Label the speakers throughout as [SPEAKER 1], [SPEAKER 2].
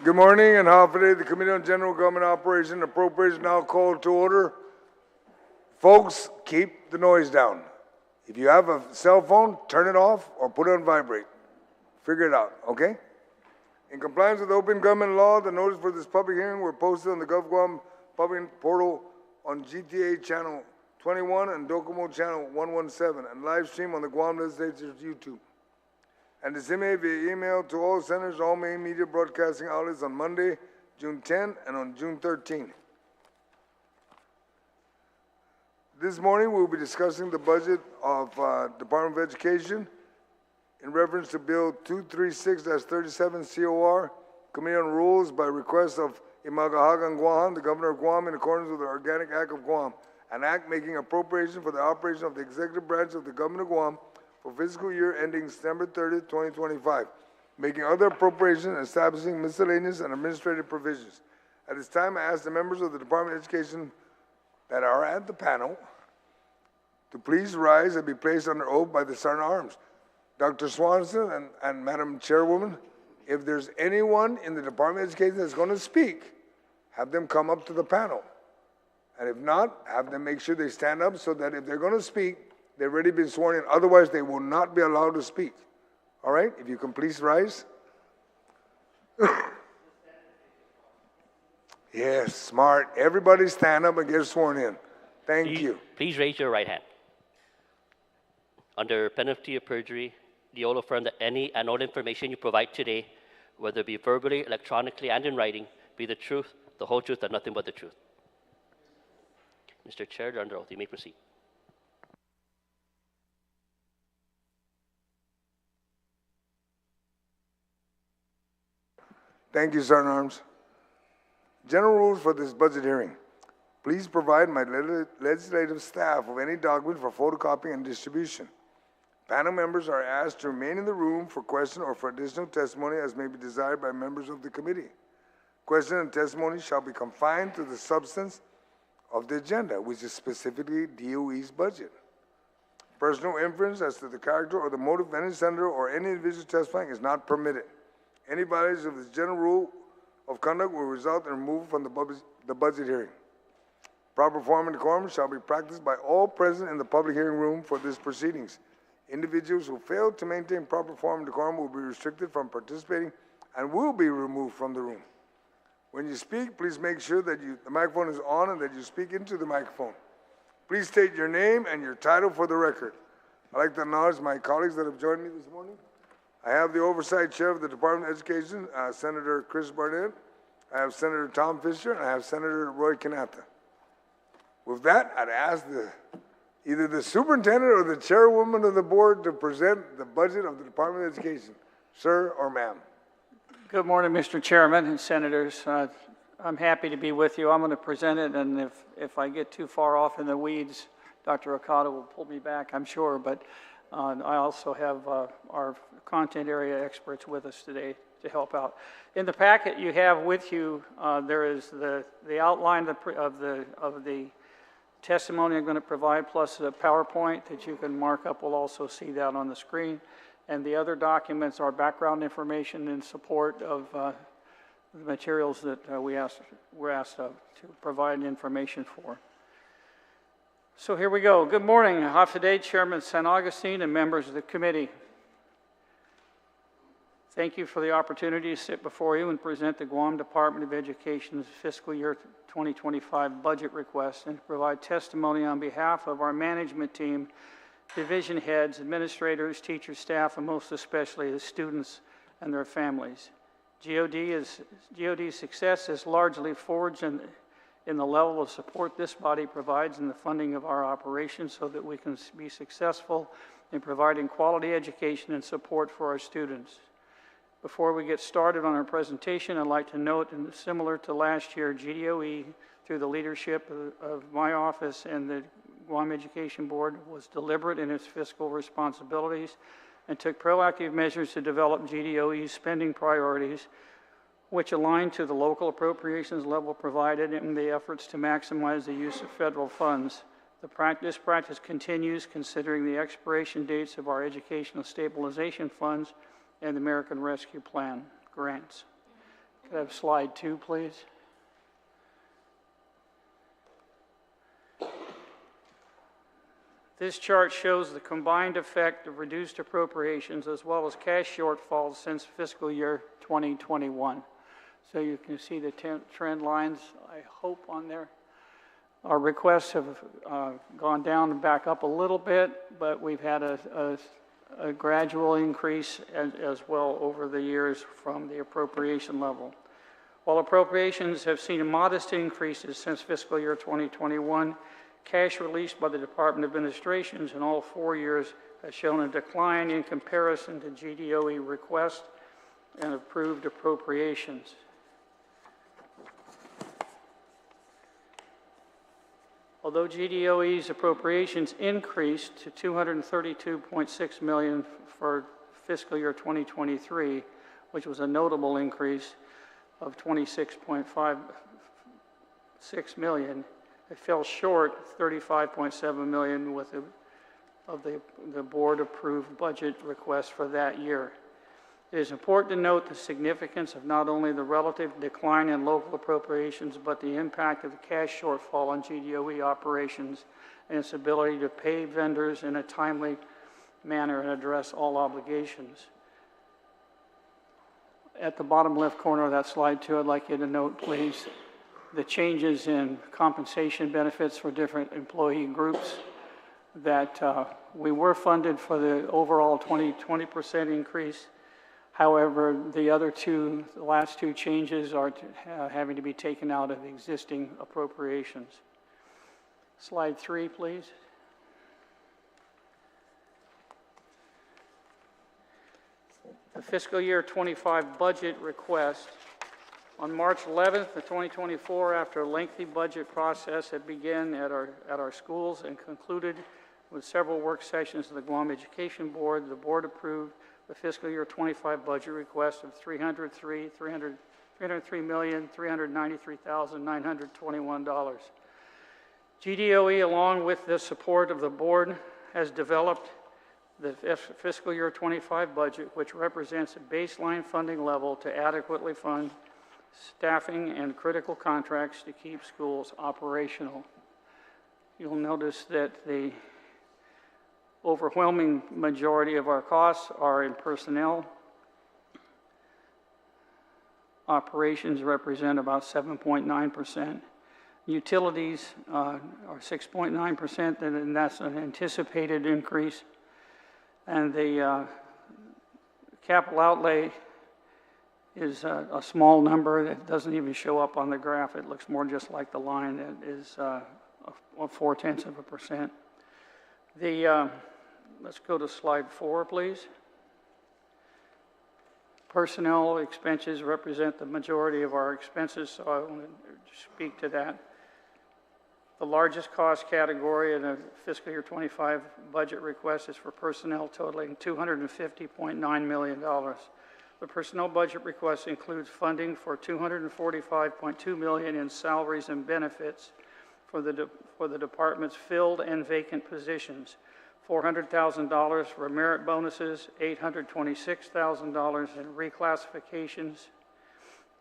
[SPEAKER 1] Good morning and holiday. The Committee on General Government Operation and Appropriation now called to order. Folks, keep the noise down. If you have a cell phone, turn it off or put it on vibrate. Figure it out, okay? In compliance with open government law, the notice for this public hearing were posted on the Gov Guam public portal on GTA channel 21 and Docomo channel 117 and live stream on the Guam Legislature's YouTube. And disseminated via email to all senators, all main media broadcasting outlets on Monday, June 10 and on June 13. This morning we will be discussing the budget of Department of Education in reference to Bill 236-37 COR, Committee on Rules by request of I Magaʹhågan Guåhan, the Governor of Guam, in accordance with the Organic Act of Guam, an act making appropriation for the operation of the executive branch of the Government of Guam for fiscal year ending September 30, 2025, making other appropriations and establishing miscellaneous and administrative provisions. At this time, I ask the members of the Department of Education that are at the panel to please rise and be placed under oath by the Sergeant at Arms. Dr. Swanson and Madam Chairwoman, if there's anyone in the Department of Education that's going to speak, have them come up to the panel. And if not, have them make sure they stand up so that if they're going to speak, they've already been sworn in. Otherwise, they will not be allowed to speak. All right? If you can please rise. Yes, smart. Everybody stand up and get sworn in. Thank you.
[SPEAKER 2] Please raise your right hand. Under penalty of perjury, do you affirm that any and all information you provide today, whether it be verbally, electronically, and in writing, be the truth, the whole truth, and nothing but the truth? Mr. Chair, you're under oath. You may proceed.
[SPEAKER 1] Thank you, Sergeant at Arms. General rules for this budget hearing. Please provide my legislative staff with any document for photocopying and distribution. Panel members are asked to remain in the room for question or for additional testimony as may be desired by members of the committee. Question and testimony shall be confined to the substance of the agenda, which is specifically DOE's budget. Personal inference as to the character or the motive of any senator or any individual testifying is not permitted. Any violation of this general rule of conduct will result in removal from the budget hearing. Proper form and decorum shall be practiced by all present in the public hearing room for these proceedings. Individuals who fail to maintain proper form and decorum will be restricted from participating and will be removed from the room. When you speak, please make sure that the microphone is on and that you speak into the microphone. Please state your name and your title for the record. I'd like to acknowledge my colleagues that have joined me this morning. I have the Oversight Chair of the Department of Education, Senator Chris Barnett. I have Senator Tom Fisher, and I have Senator Roy Kanata. With that, I'd ask either the superintendent or the chairwoman of the board to present the budget of the Department of Education. Sir or ma'am?
[SPEAKER 3] Good morning, Mr. Chairman and Senators. I'm happy to be with you. I'm going to present it, and if I get too far off in the weeds, Dr. Okada will pull me back, I'm sure, but I also have our content area experts with us today to help out. In the packet you have with you, there is the outline of the testimony I'm going to provide, plus a PowerPoint that you can mark up. We'll also see that on the screen. And the other documents are background information in support of the materials that we're asked to provide information for. So here we go. Good morning, Hafide, Chairman San Agustin, and members of the committee. Thank you for the opportunity to sit before you and present the Guam Department of Education's fiscal year 2025 budget request and provide testimony on behalf of our management team, division heads, administrators, teachers, staff, and most especially the students and their families. GOD's success is largely forged in the level of support this body provides in the funding of our operations so that we can be successful in providing quality education and support for our students. Before we get started on our presentation, I'd like to note, and similar to last year, GDOE, through the leadership of my office and the Guam Education Board, was deliberate in its fiscal responsibilities and took proactive measures to develop GDOE's spending priorities, which align to the local appropriations level provided in the efforts to maximize the use of federal funds. This practice continues considering the expiration dates of our educational stabilization funds and the American Rescue Plan grants. Could I have slide 2, please? This chart shows the combined effect of reduced appropriations as well as cash shortfalls since fiscal year 2021. So you can see the trend lines, I hope, on there. Our requests have gone down and back up a little bit, but we've had a gradual increase as well over the years from the appropriation level. While appropriations have seen modest increases since fiscal year 2021, cash released by the Department of Administrations in all 4 years has shown a decline in comparison to GDOE requests and approved appropriations. Although GDOE's appropriations increased to $232.6 million for fiscal year 2023, which was a notable increase of $26.56 million, it fell short $35.7 million of the board-approved budget request for that year. It is important to note the significance of not only the relative decline in local appropriations, but the impact of the cash shortfall on GDOE operations and its ability to pay vendors in a timely manner and address all obligations. At the bottom left corner of that slide, too, I'd like you to note, please, the changes in compensation benefits for different employee groups, that we were funded for the overall 20% increase. However, the last two changes are having to be taken out of existing appropriations. Slide 3, please. The fiscal year 25 budget request. On March 11th of 2024, after a lengthy budget process that began at our schools and concluded with several work sessions of the Guam Education Board, the board approved the fiscal year 25 budget request of $303,393,921. GDOE, along with the support of the board, has developed the fiscal year 25 budget, which represents a baseline funding level to adequately fund staffing and critical contracts to keep schools operational. You'll notice that the overwhelming majority of our costs are in personnel. Operations represent about 7.9%. Utilities are 6.9%, and that's an anticipated increase. And the capital outlay is a small number that doesn't even show up on the graph. It looks more just like the line that is 0.4%. Let's go to slide 4, please. Personnel expenses represent the majority of our expenses, so I want to speak to that. The largest cost category in the fiscal year 25 budget request is for personnel, totaling $250.9 million. The personnel budget request includes funding for $245.2 million in salaries and benefits for the department's filled and vacant positions, $400,000 for merit bonuses, $826,000 in reclassifications,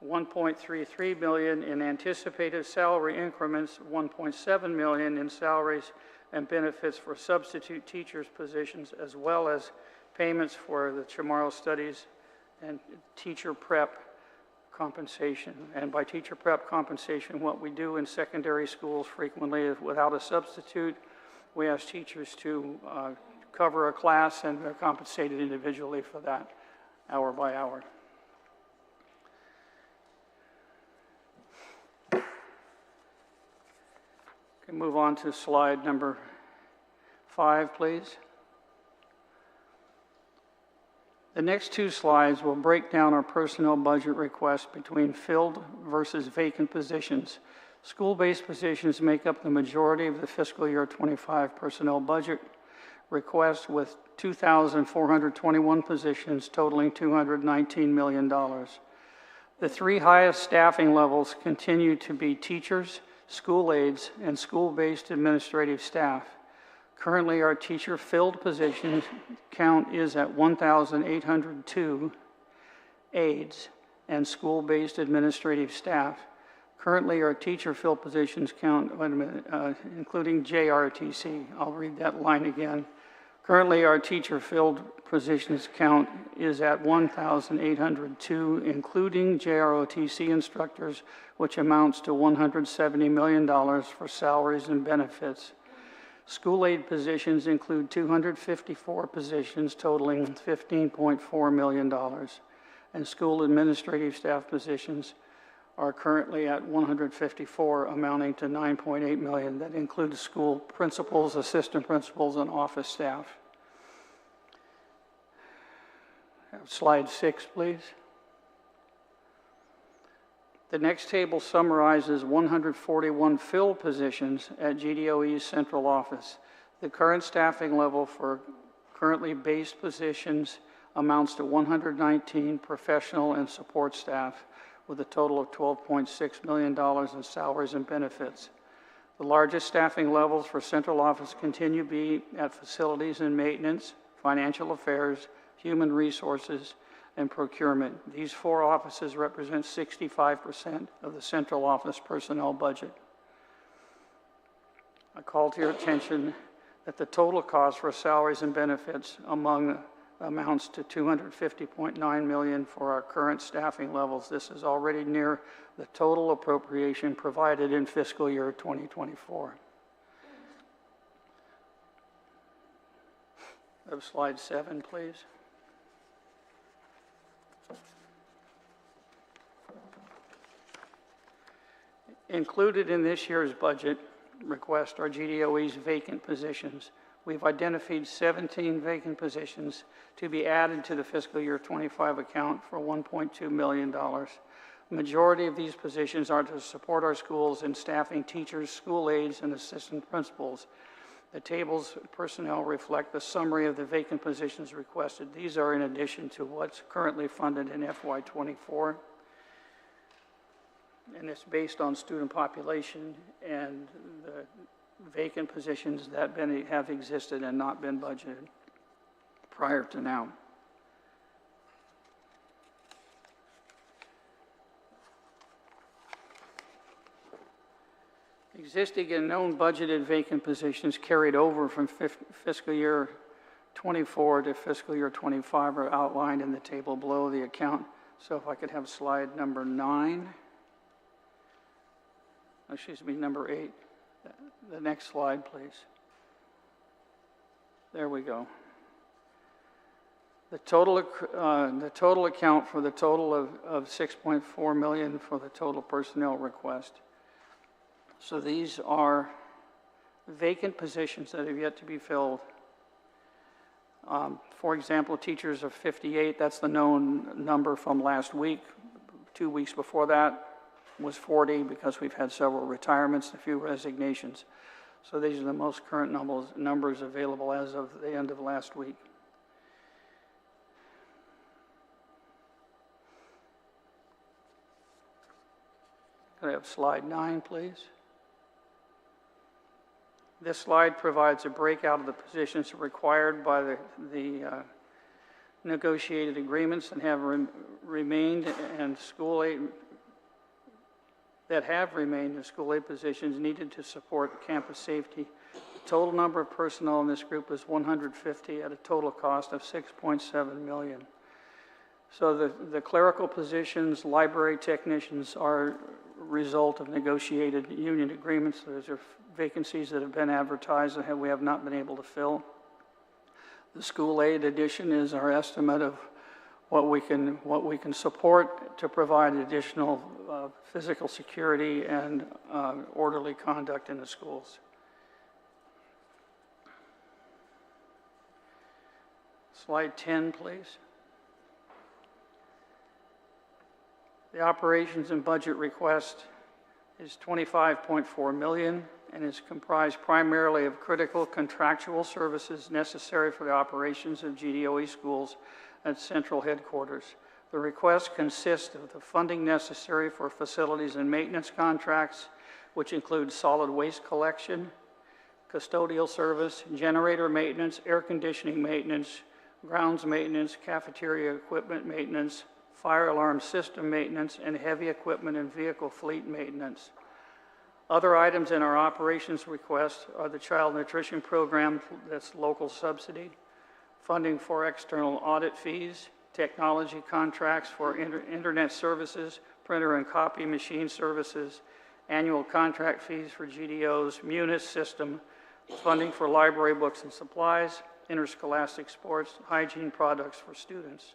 [SPEAKER 3] $1.33 million in anticipated salary increments, $1.7 million in salaries and benefits for substitute teachers' positions, as well as payments for the Chamorro Studies and teacher prep compensation. And by teacher prep compensation, what we do in secondary schools frequently is, without a substitute, we ask teachers to cover a class, and they're compensated individually for that, hour by hour. Can move on to slide number 5, please. The next 2 slides will break down our personnel budget request between filled versus vacant positions. School-based positions make up the majority of the fiscal year 25 personnel budget request, with 2,421 positions totaling $219 million. The 3 highest staffing levels continue to be teachers, school aides, and school-based administrative staff. Currently, our teacher-filled position count is at 1,802 aides and school-based administrative staff. Currently, our teacher-filled positions count, including JRTC. I'll read that line again. Currently, our teacher-filled positions count is at 1,802, including JROTC instructors, which amounts to $170 million for salaries and benefits. School aid positions include 254 positions totaling $15.4 million, and school administrative staff positions are currently at 154, amounting to $9.8 million. That includes school principals, assistant principals, and office staff. Slide 6, please. The next table summarizes 141 filled positions at GDOE's central office. The current staffing level for currently based positions amounts to 119 professional and support staff, with a total of $12.6 million in salaries and benefits. The largest staffing levels for central office continue to be at facilities and maintenance, financial affairs, human resources, and procurement. These 4 offices represent 65% of the central office personnel budget. I call to your attention that the total cost for salaries and benefits amounts to $250.9 million for our current staffing levels. This is already near the total appropriation provided in fiscal year 2024. Slide 7, please. Included in this year's budget request are GDOE's vacant positions. We've identified 17 vacant positions to be added to the fiscal year 25 account for $1.2 million. The majority of these positions are to support our schools in staffing teachers, school aides, and assistant principals. The table's personnel reflect the summary of the vacant positions requested. These are in addition to what's currently funded in FY24. And it's based on student population and the vacant positions that have existed and not been budgeted prior to now. Existing and known budgeted vacant positions carried over from fiscal year 24 to fiscal year 25 are outlined in the table below the account. So if I could have slide number 9. Excuse me, number 8. The next slide, please. There we go. The total account for the total of $6.4 million for the total personnel request. So these are vacant positions that have yet to be filled. For example, teachers of 58, that's the known number from last week. 2 weeks before that was 40 because we've had several retirements and a few resignations. So these are the most current numbers available as of the end of last week. Could I have slide 9, please? This slide provides a breakout of the positions required by the negotiated agreements and have remained and school aid positions needed to support campus safety. The total number of personnel in this group is 150 at a total cost of $6.7 million. So the clerical positions, library technicians are a result of negotiated union agreements. Those are vacancies that have been advertised and we have not been able to fill. The school aid addition is our estimate of what we can support to provide additional physical security and orderly conduct in the schools. Slide 10, please. The operations and budget request is $25.4 million and is comprised primarily of critical contractual services necessary for the operations of GDOE schools at central headquarters. The request consists of the funding necessary for facilities and maintenance contracts, which include solid waste collection, custodial service, generator maintenance, air conditioning maintenance, grounds maintenance, cafeteria equipment maintenance, fire alarm system maintenance, and heavy equipment and vehicle fleet maintenance. Other items in our operations request are the child nutrition program, that's local subsidy, funding for external audit fees, technology contracts for internet services, printer and copy machine services, annual contract fees for GDO's Munis system, funding for library books and supplies, interscholastic sports, hygiene products for students.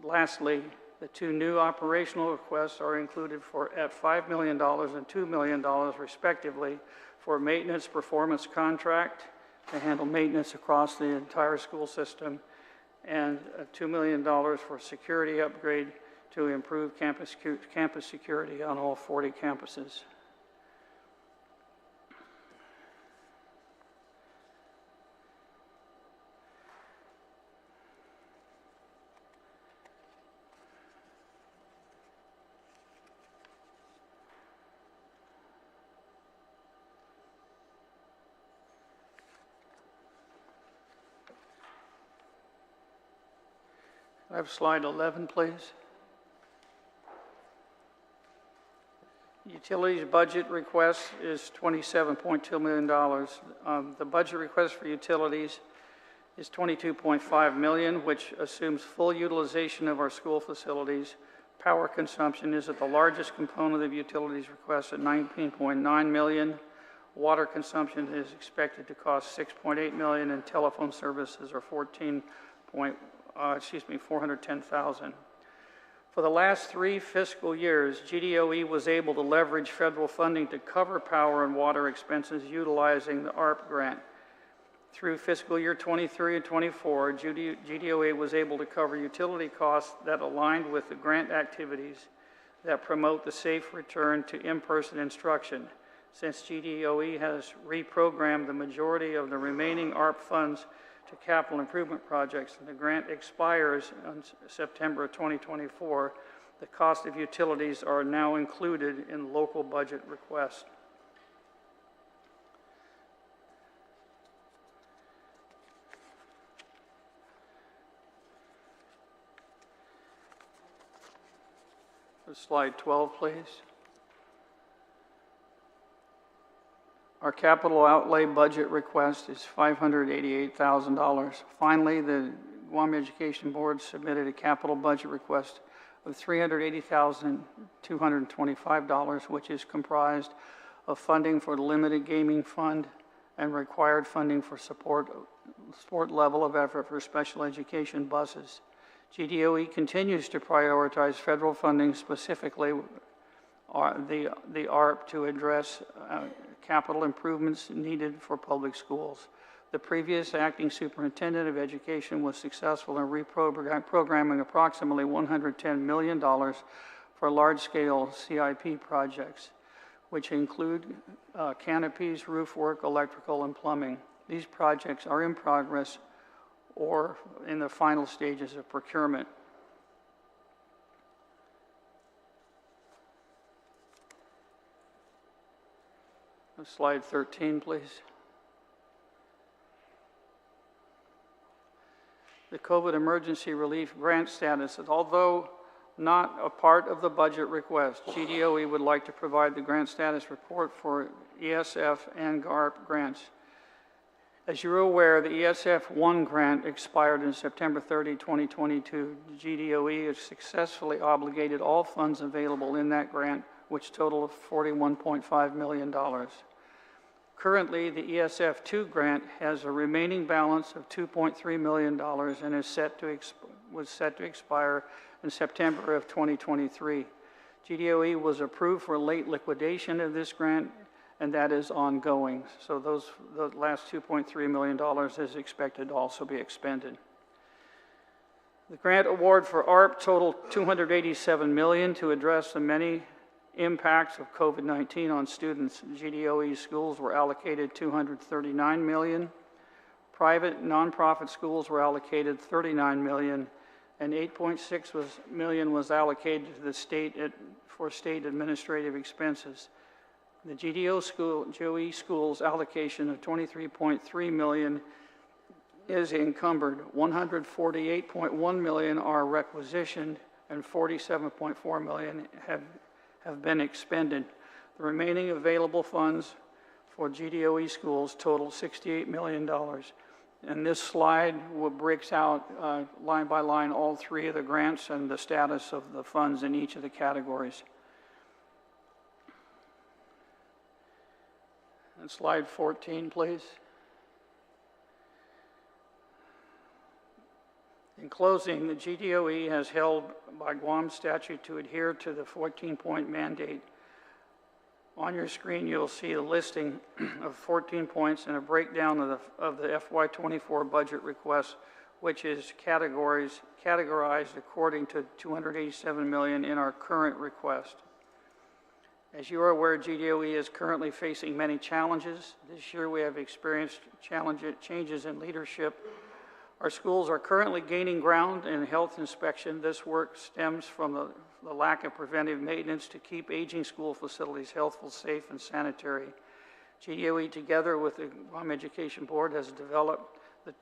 [SPEAKER 3] Lastly, the two new operational requests are included at $5 million and $2 million respectively for maintenance performance contract to handle maintenance across the entire school system, and $2 million for security upgrade to improve campus security on all 40 campuses. I have slide 11, please. Utilities budget request is $27.2 million. The budget request for utilities is $22.5 million, which assumes full utilization of our school facilities. Power consumption is at the largest component of utilities request at $19.9 million. Water consumption is expected to cost $6.8 million, and telephone services are $410,000. For the last 3 fiscal years, GDOE was able to leverage federal funding to cover power and water expenses utilizing the ARP grant. Through fiscal year 23 and 24, GDOE was able to cover utility costs that aligned with the grant activities that promote the safe return to in-person instruction. Since GDOE has reprogrammed the majority of the remaining ARP funds to capital improvement projects, and the grant expires on September of 2024, the cost of utilities are now included in local budget requests. Slide 12, please. Our capital outlay budget request is $588,000. Finally, the Guam Education Board submitted a capital budget request of $380,225, which is comprised of funding for the limited gaming fund and required funding for sport level of effort for special education buses. GDOE continues to prioritize federal funding, specifically the ARP, to address capital improvements needed for public schools. The previous acting superintendent of education was successful in reprogramming approximately $110 million for large-scale CIP projects, which include canopies, roof work, electrical, and plumbing. These projects are in progress or in the final stages of procurement. Slide 13, please. The COVID emergency relief grant status. Although not a part of the budget request, GDOE would like to provide the grant status report for ESF and GARP grants. As you're aware, the ESF 1 grant expired on September 30, 2022. GDOE has successfully obligated all funds available in that grant, which total $41.5 million. Currently, the ESF 2 grant has a remaining balance of $2.3 million and was set to expire in September of 2023. GDOE was approved for late liquidation of this grant, and that is ongoing. So the last $2.3 million is expected to also be expended. The grant award for ARP totaled $287 million to address the many impacts of COVID-19 on students. GDOE schools were allocated $239 million. Private nonprofit schools were allocated $39 million, and $8.6 million was allocated to the state for state administrative expenses. The GDOE schools allocation of $23.3 million is encumbered. $148.1 million are requisitioned and $47.4 million have been expended. The remaining available funds for GDOE schools total $68 million. And this slide breaks out line by line all three of the grants and the status of the funds in each of the categories. And slide 14, please. In closing, the GDOE has held by Guam statute to adhere to the 14-point mandate. On your screen, you'll see a listing of 14 points and a breakdown of the FY24 budget request, which is categorized according to $287 million in our current request. As you are aware, GDOE is currently facing many challenges. This year we have experienced changes in leadership. Our schools are currently gaining ground in health inspection. This work stems from the lack of preventive maintenance to keep aging school facilities healthful, safe, and sanitary. GDOE, together with the Guam Education Board, has developed the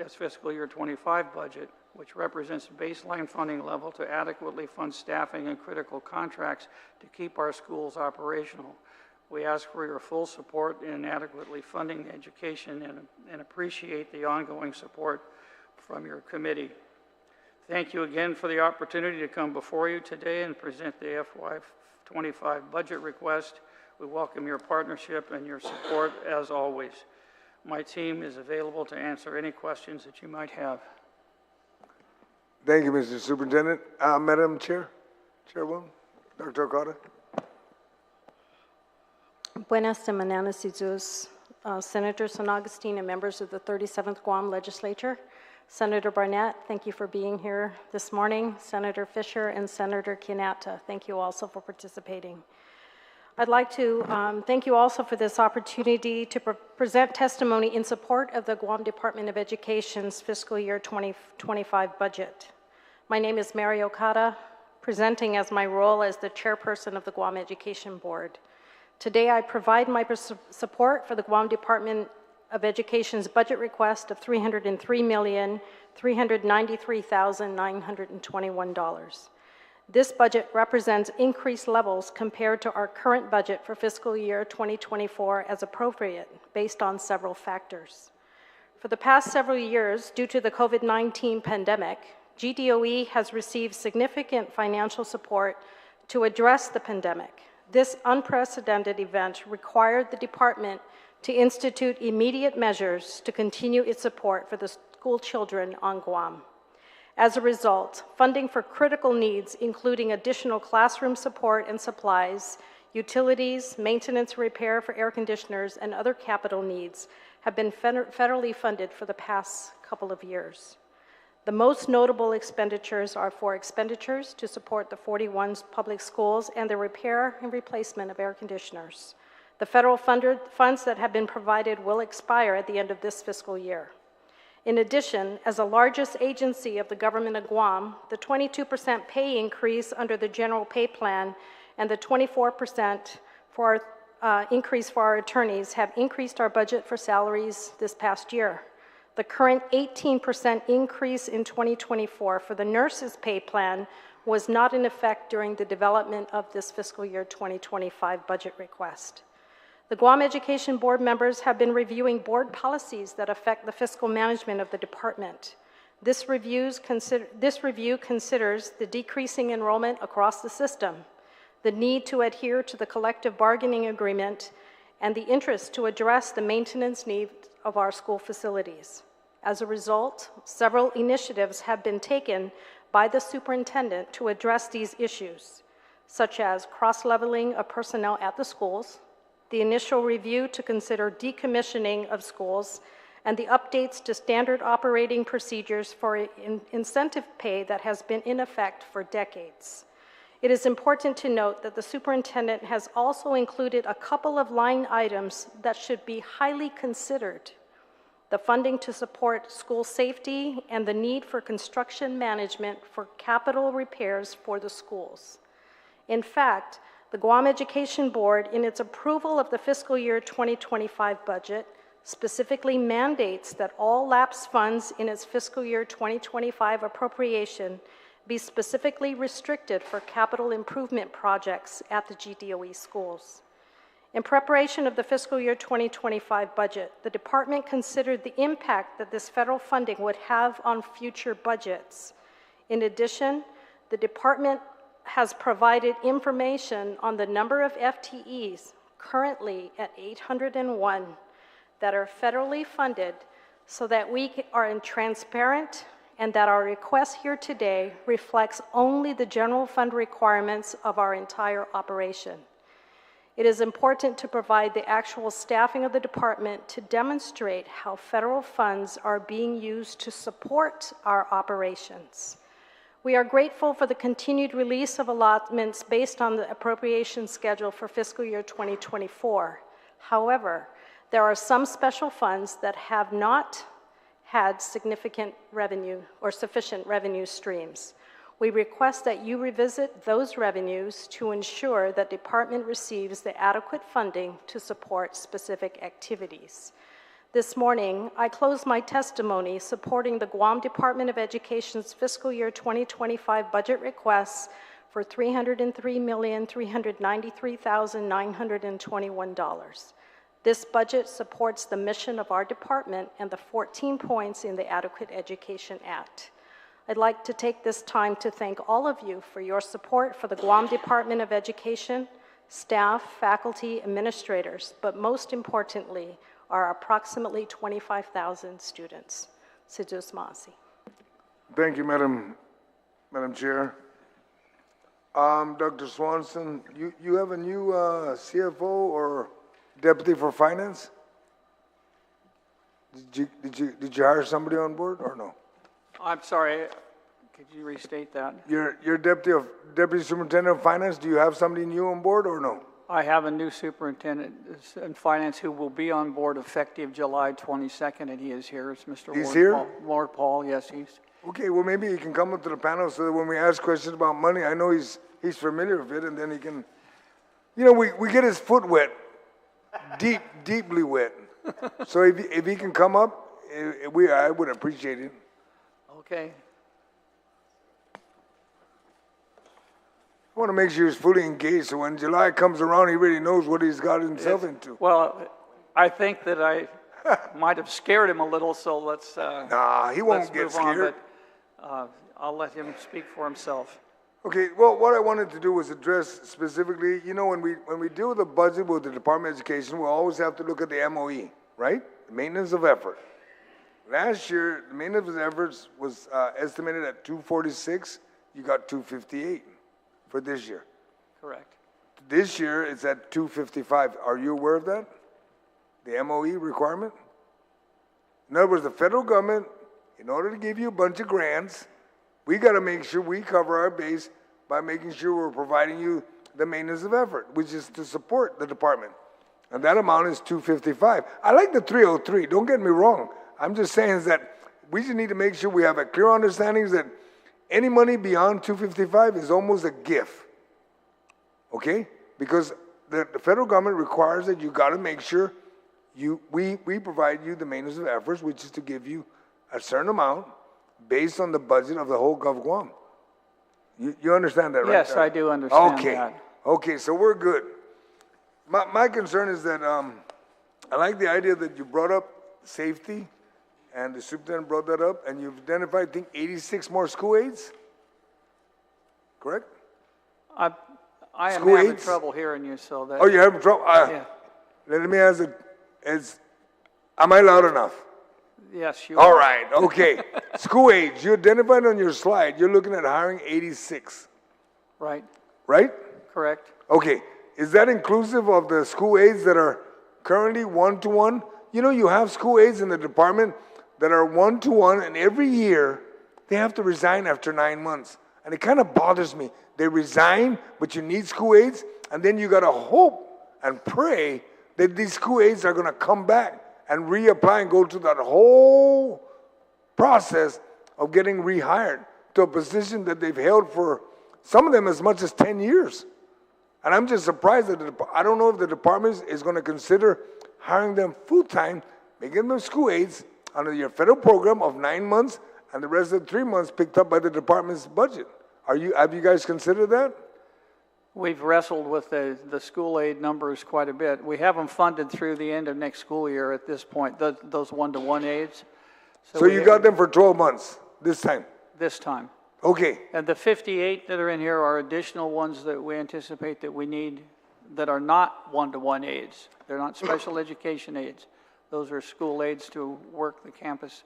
[SPEAKER 3] fiscal year 25 budget, which represents a baseline funding level to adequately fund staffing and critical contracts to keep our schools operational. We ask for your full support in adequately funding the education and appreciate the ongoing support from your committee. Thank you again for the opportunity to come before you today and present the FY25 budget request. We welcome your partnership and your support as always. My team is available to answer any questions that you might have.
[SPEAKER 1] Thank you, Mr. Superintendent. Madam Chair, Chairwoman, Dr. Okada.
[SPEAKER 4] Buenas de mañanas, Senator San Agustin and members of the 37th Guam Legislature. Senator Barnett, thank you for being here this morning. Senator Fisher and Senator Kinata, thank you also for participating. I'd like to thank you also for this opportunity to present testimony in support of the Guam Department of Education's fiscal year 2025 budget. My name is Mary Okada, presenting as my role as the chairperson of the Guam Education Board. Today, I provide my support for the Guam Department of Education's budget request of $303,393,921. This budget represents increased levels compared to our current budget for fiscal year 2024 as appropriate, based on several factors. For the past several years, due to the COVID-19 pandemic, GDOE has received significant financial support to address the pandemic. This unprecedented event required the department to institute immediate measures to continue its support for the school children on Guam. As a result, funding for critical needs, including additional classroom support and supplies, utilities, maintenance, repair for air conditioners, and other capital needs, have been federally funded for the past couple of years. The most notable expenditures are for expenditures to support the 41 public schools and the repair and replacement of air conditioners. The federal funds that have been provided will expire at the end of this fiscal year. In addition, as the largest agency of the government of Guam, the 22% pay increase under the general pay plan and the 24% increase for our attorneys have increased our budget for salaries this past year. The current 18% increase in 2024 for the nurses' pay plan was not in effect during the development of this fiscal year 2025 budget request. The Guam Education Board members have been reviewing board policies that affect the fiscal management of the department. This review considers the decreasing enrollment across the system, the need to adhere to the collective bargaining agreement, and the interest to address the maintenance needs of our school facilities. As a result, several initiatives have been taken by the superintendent to address these issues, such as cross-leveling of personnel at the schools, the initial review to consider decommissioning of schools, and the updates to standard operating procedures for incentive pay that has been in effect for decades. It is important to note that the superintendent has also included a couple of line items that should be highly considered: the funding to support school safety and the need for construction management for capital repairs for the schools. In fact, the Guam Education Board, in its approval of the fiscal year 2025 budget, specifically mandates that all lapsed funds in its fiscal year 2025 appropriation be specifically restricted for capital improvement projects at the GDOE schools. In preparation of the fiscal year 2025 budget, the department considered the impact that this federal funding would have on future budgets. In addition, the department has provided information on the number of FTEs, currently at 801, that are federally funded, so that we are transparent and that our request here today reflects only the general fund requirements of our entire operation. It is important to provide the actual staffing of the department to demonstrate how federal funds are being used to support our operations. We are grateful for the continued release of allotments based on the appropriation schedule for fiscal year 2024. However, there are some special funds that have not had significant revenue or sufficient revenue streams. We request that you revisit those revenues to ensure that the department receives the adequate funding to support specific activities. This morning, I close my testimony supporting the Guam Department of Education's fiscal year 2025 budget requests for $303,393,921. This budget supports the mission of our department and the 14 points in the Adequate Education Act. I'd like to take this time to thank all of you for your support for the Guam Department of Education, staff, faculty, administrators, but most importantly, our approximately 25,000 students. Sidus Masi.
[SPEAKER 1] Thank you, Madam Chair. Dr. Swanson, you have a new CFO or Deputy for Finance? Did you hire somebody on board or no?
[SPEAKER 3] I'm sorry, could you restate that?
[SPEAKER 1] Your Deputy Superintendent of Finance, do you have somebody new on board or no?
[SPEAKER 3] I have a new superintendent in finance who will be on board effective July 22nd, and he is here. It's Mr.
[SPEAKER 1] He's here?
[SPEAKER 3] Lord Paul, yes, he's.
[SPEAKER 1] Okay, well, maybe he can come up to the panel so that when we ask questions about money, I know he's familiar with it, and then he can, you know, we get his foot wet, deeply wet. So if he can come up, I would appreciate it.
[SPEAKER 3] Okay.
[SPEAKER 1] I want to make sure he's fully engaged, so when July comes around, he really knows what he's got himself into.
[SPEAKER 3] Well, I think that I might have scared him a little, so let's.
[SPEAKER 1] Nah, he won't get scared.
[SPEAKER 3] But I'll let him speak for himself.
[SPEAKER 1] Okay, well, what I wanted to do was address specifically, you know, when we deal with the budget with the Department of Education, we always have to look at the MOE, right? The maintenance of effort. Last year, the maintenance of efforts was estimated at 246. You got 258 for this year.
[SPEAKER 3] Correct.
[SPEAKER 1] This year, it's at 255. Are you aware of that? The MOE requirement? In other words, the federal government, in order to give you a bunch of grants, we got to make sure we cover our base by making sure we're providing you the maintenance of effort, which is to support the department. And that amount is 255. I like the 303. Don't get me wrong. I'm just saying is that we just need to make sure we have a clear understanding that any money beyond 255 is almost a gift. Okay? Because the federal government requires that you got to make sure we provide you the maintenance of efforts, which is to give you a certain amount based on the budget of the whole Gov Guam. You understand that, right?
[SPEAKER 3] Yes, I do understand that.
[SPEAKER 1] Okay, so we're good. My concern is that I like the idea that you brought up safety, and the superintendent brought that up, and you've identified, I think, 86 more school aides? Correct?
[SPEAKER 3] I am
[SPEAKER 1] School
[SPEAKER 3] having
[SPEAKER 1] aides?
[SPEAKER 3] trouble hearing you, so that.
[SPEAKER 1] Oh, you're having trouble?
[SPEAKER 3] Yeah.
[SPEAKER 1] Let me ask am I loud enough?
[SPEAKER 3] Yes, you
[SPEAKER 1] All
[SPEAKER 3] are.
[SPEAKER 1] right, okay. School aides, you identified on your slide, you're looking at hiring 86,
[SPEAKER 3] Right,
[SPEAKER 1] right?
[SPEAKER 3] correct.
[SPEAKER 1] Okay, is that inclusive of the school aides that are currently one-to-one? You know, you have school aides in the department that are one-to-one, and every year they have to resign after 9 months. And it kind of bothers me. They resign, but you need school aides, and then you got to hope and pray that these school aides are going to come back and reapply and go through that whole process of getting rehired to a position that they've held for, some of them, as much as 10 years. And I'm just surprised that I don't know if the department is going to consider hiring them full-time, making them school aides under your federal program of 9 months, and the rest of the 3 months picked up by the department's budget. Have you guys considered that?
[SPEAKER 3] We've wrestled with the school aid numbers quite a bit. We have them funded through the end of next school year at this point, those one-to-one aids.
[SPEAKER 1] So you got them for 12 months this time?
[SPEAKER 3] This time.
[SPEAKER 1] Okay,
[SPEAKER 3] And the 58 that are in here are additional ones that we anticipate that we need that are not one-to-one aids. They're not special education aids. Those are school aids to work the campus.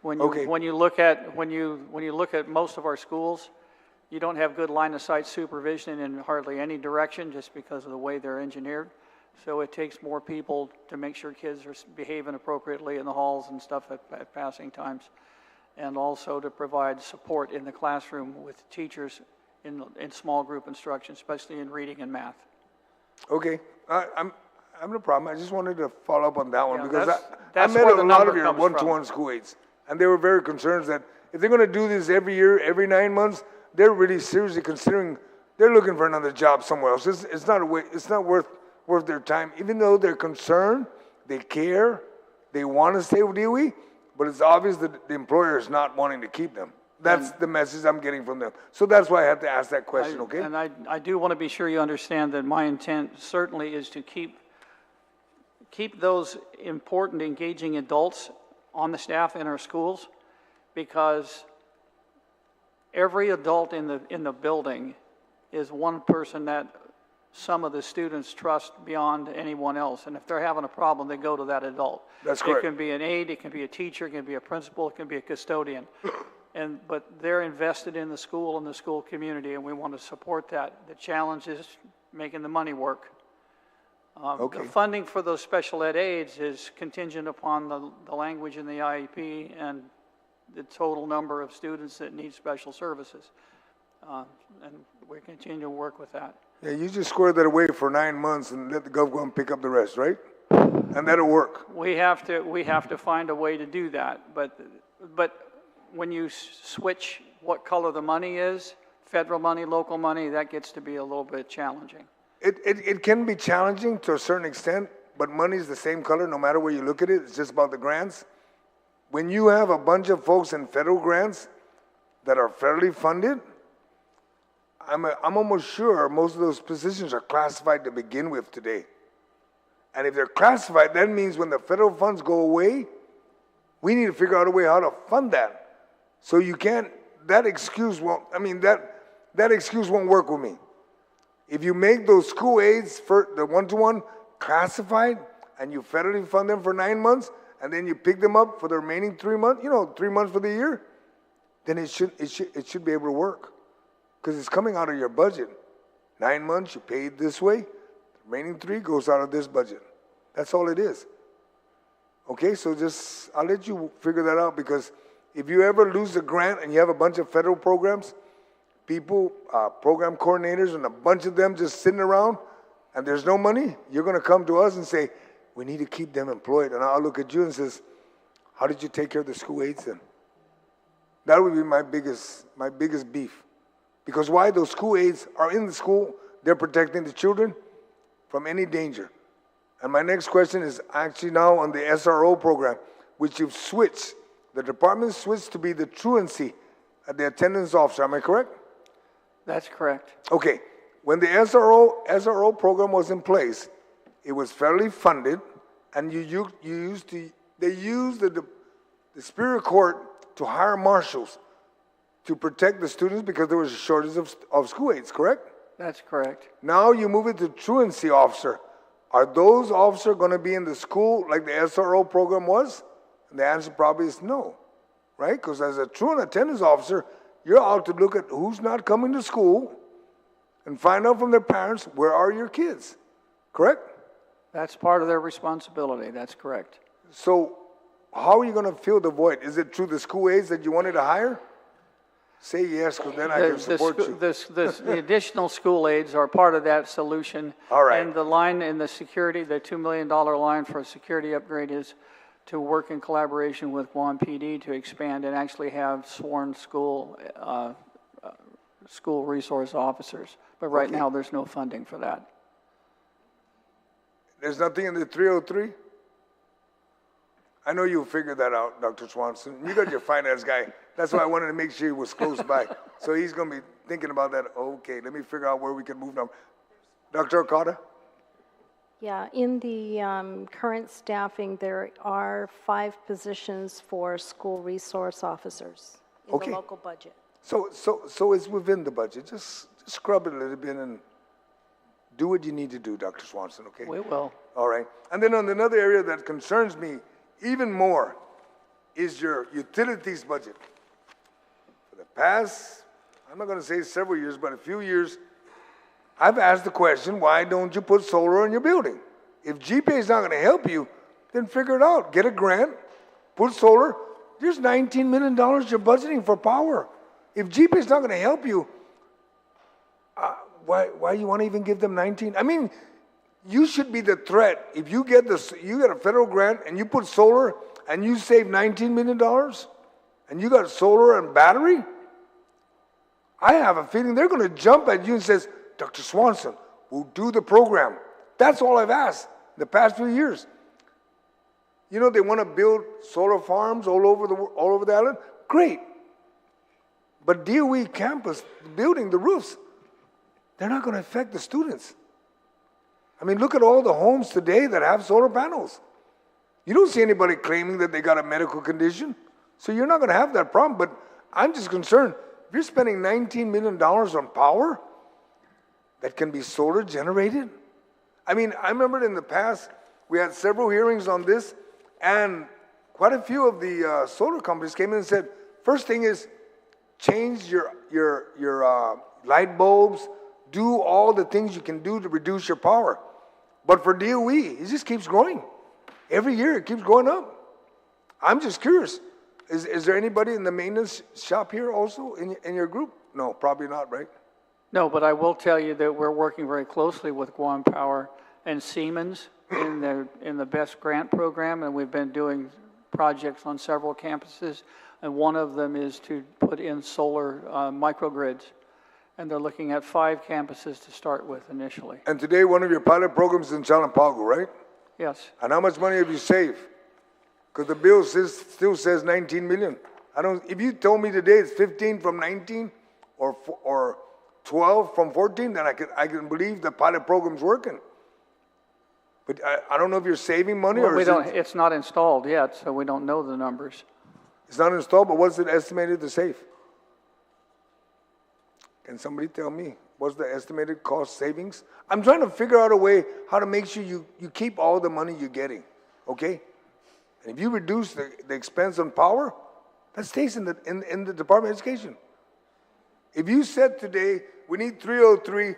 [SPEAKER 1] Okay.
[SPEAKER 3] When you look at most of our schools, you don't have good line of sight supervision in hardly any direction just because of the way they're engineered. So it takes more people to make sure kids are behaving appropriately in the halls and stuff at passing times. And also to provide support in the classroom with teachers in small group instruction, especially in reading and math.
[SPEAKER 1] okay. I'm no problem. I just wanted to follow up on that one
[SPEAKER 3] Yeah,
[SPEAKER 1] because I
[SPEAKER 3] that's
[SPEAKER 1] met
[SPEAKER 3] where
[SPEAKER 1] a
[SPEAKER 3] the
[SPEAKER 1] lot
[SPEAKER 3] number
[SPEAKER 1] of your
[SPEAKER 3] comes from.
[SPEAKER 1] one-to-one school aides, and they were very concerned that if they're going to do this every year, every 9 months, they're really seriously considering they're looking for another job somewhere else. It's not worth their time, even though they're concerned, they care, they want to stay with DOE, but it's obvious that the employer is not wanting to keep them. That's the message I'm getting from them. So that's why I had to ask that question, okay?
[SPEAKER 3] And I do want to be sure you understand that my intent certainly is to keep those important, engaging adults on the staff in our schools, because every adult in the building is one person that some of the students trust beyond anyone else. And if they're having a problem, they go to that adult.
[SPEAKER 1] That's correct.
[SPEAKER 3] It can be an aide, it can be a teacher, it can be a principal, it can be a custodian. But they're invested in the school and the school community, and we want to support that. The challenge is making the money work.
[SPEAKER 1] Okay.
[SPEAKER 3] The funding for those special ed aides is contingent upon the language in the IEP and the total number of students that need special services. And we continue to work with that.
[SPEAKER 1] Yeah, you just square that away for 9 months and let the government pick up the rest, right? And that'll work.
[SPEAKER 3] We have to find a way to do that. But when you switch what color the money is, federal money, local money, that gets to be a little bit challenging.
[SPEAKER 1] It can be challenging to a certain extent, but money is the same color no matter where you look at it. It's just about the grants. When you have a bunch of folks in federal grants that are federally funded, I'm almost sure most of those positions are classified to begin with today. And if they're classified, that means when the federal funds go away, we need to figure out a way how to fund that. So you can't, that excuse won't work with me. If you make those school aides for the one-to-one classified and you federally fund them for 9 months and then you pick them up for the remaining 3 months, 3 months for the year, then it should be able to work because it's coming out of your budget. 9 months, you pay it this way. The remaining 3 goes out of this budget. That's all it is. Okay, so I'll let you figure that out because if you ever lose a grant and you have a bunch of federal programs, people, program coordinators, and a bunch of them just sitting around, and there's no money, you're going to come to us and say, we need to keep them employed. And I'll look at you and says, how did you take care of the school aides then? That would be my biggest beef. Because why? Those school aides are in the school, they're protecting the children from any danger. And my next question is actually now on the SRO program, which you've switched. The department switched to be the truancy at the attendance officer. Am I correct?
[SPEAKER 3] That's correct.
[SPEAKER 1] Okay. When the SRO program was in place, it was federally funded, and they used the Superior Court to hire marshals to protect the students because there was a shortage of school aides, correct?
[SPEAKER 3] That's correct.
[SPEAKER 1] Now you move it to truancy officer. Are those officers going to be in the school like the SRO program was? And the answer probably is no, right? Because as a truant attendance officer, you're out to look at who's not coming to school and find out from their parents, where are your kids, correct?
[SPEAKER 3] That's part of their responsibility. That's correct.
[SPEAKER 1] So how are you going to fill the void? Is it through the school aides that you wanted to hire? Say yes, because then I can support you.
[SPEAKER 3] The additional school aides are part of that solution.
[SPEAKER 1] All right.
[SPEAKER 3] And the line in the security, the $2 million line for a security upgrade is to work in collaboration with Guam PD to expand and actually have sworn school resource officers. But right now, there's no funding for that.
[SPEAKER 1] There's nothing in the 303? I know you'll figure that out, Dr. Swanson. You got your finance guy. That's why I wanted to make sure he was close by. So he's going to be thinking about that. Okay, let me figure out where we can move now. Dr. Okada?
[SPEAKER 4] Yeah, in the current staffing, there are 5 positions for school resource officers in
[SPEAKER 1] Okay.
[SPEAKER 4] the local budget.
[SPEAKER 1] So it's within the budget. Just scrub it a little bit and do what you need to do, Dr. Swanson, okay?
[SPEAKER 3] We will.
[SPEAKER 1] All right. And then on another area that concerns me even more is your utilities budget. For the past, I'm not going to say several years, but a few years, I've asked the question, why don't you put solar in your building? If GPA is not going to help you, then figure it out. Get a grant, put solar. There's $19 million you're budgeting for power. If GPA is not going to help you, why you want to even give them 19? I mean, you should be the threat. If you get a federal grant and you put solar and you save $19 million and you got solar and battery, I have a feeling they're going to jump at you and says, Dr. Swanson, we'll do the program. That's all I've asked in the past few years. You know, they want to build solar farms all over the island. Great. But DOE campus, building the roofs, they're not going to affect the students. I mean, look at all the homes today that have solar panels. You don't see anybody claiming that they got a medical condition. So you're not going to have that problem. But I'm just concerned, if you're spending $19 million on power that can be solar generated. I mean, I remember in the past, we had several hearings on this, and quite a few of the solar companies came in and said, first thing is, change your light bulbs, do all the things you can do to reduce your power. But for DOE, it just keeps growing. Every year it keeps going up. I'm just curious. Is there anybody in the maintenance shop here also in your group? No, probably not, right?
[SPEAKER 3] No, but I will tell you that we're working very closely with Guam Power and Siemens in the BEST grant program, and we've been doing projects on several campuses, and one of them is to put in solar microgrids, and they're looking at 5 campuses to start with initially.
[SPEAKER 1] And today one of your pilot programs is in Chalampago, right?
[SPEAKER 3] Yes.
[SPEAKER 1] And how much money have you saved? Because the bill still says 19 million. If you told me today it's 15 from 19 or 12 from 14, then I can believe the pilot program's working. But I don't know if you're saving money
[SPEAKER 3] Well,
[SPEAKER 1] or
[SPEAKER 3] it's not installed yet, so we don't know the numbers.
[SPEAKER 1] It's not installed, but what's it estimated to save? Can somebody tell me what's the estimated cost savings? I'm trying to figure out a way how to make sure you keep all the money you're getting, okay? And if you reduce the expense on power, that stays in the Department of Education. If you said today, we need 303,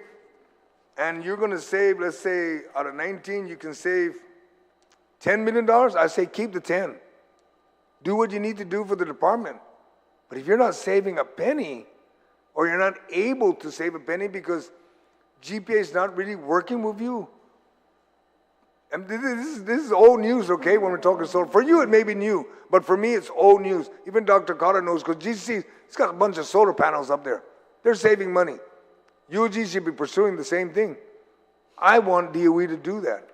[SPEAKER 1] and you're going to save, let's say, out of 19, you can save $10 million, I say keep the 10. Do what you need to do for the department. But if you're not saving a penny, or you're not able to save a penny because GPA is not really working with you, and this is old news, okay, when we're talking solar. For you, it may be new, but for me, it's old news. Even Dr. Carter knows, because GC, it's got a bunch of solar panels up there. They're saving money. UOG should be pursuing the same thing. I want DOE to do that.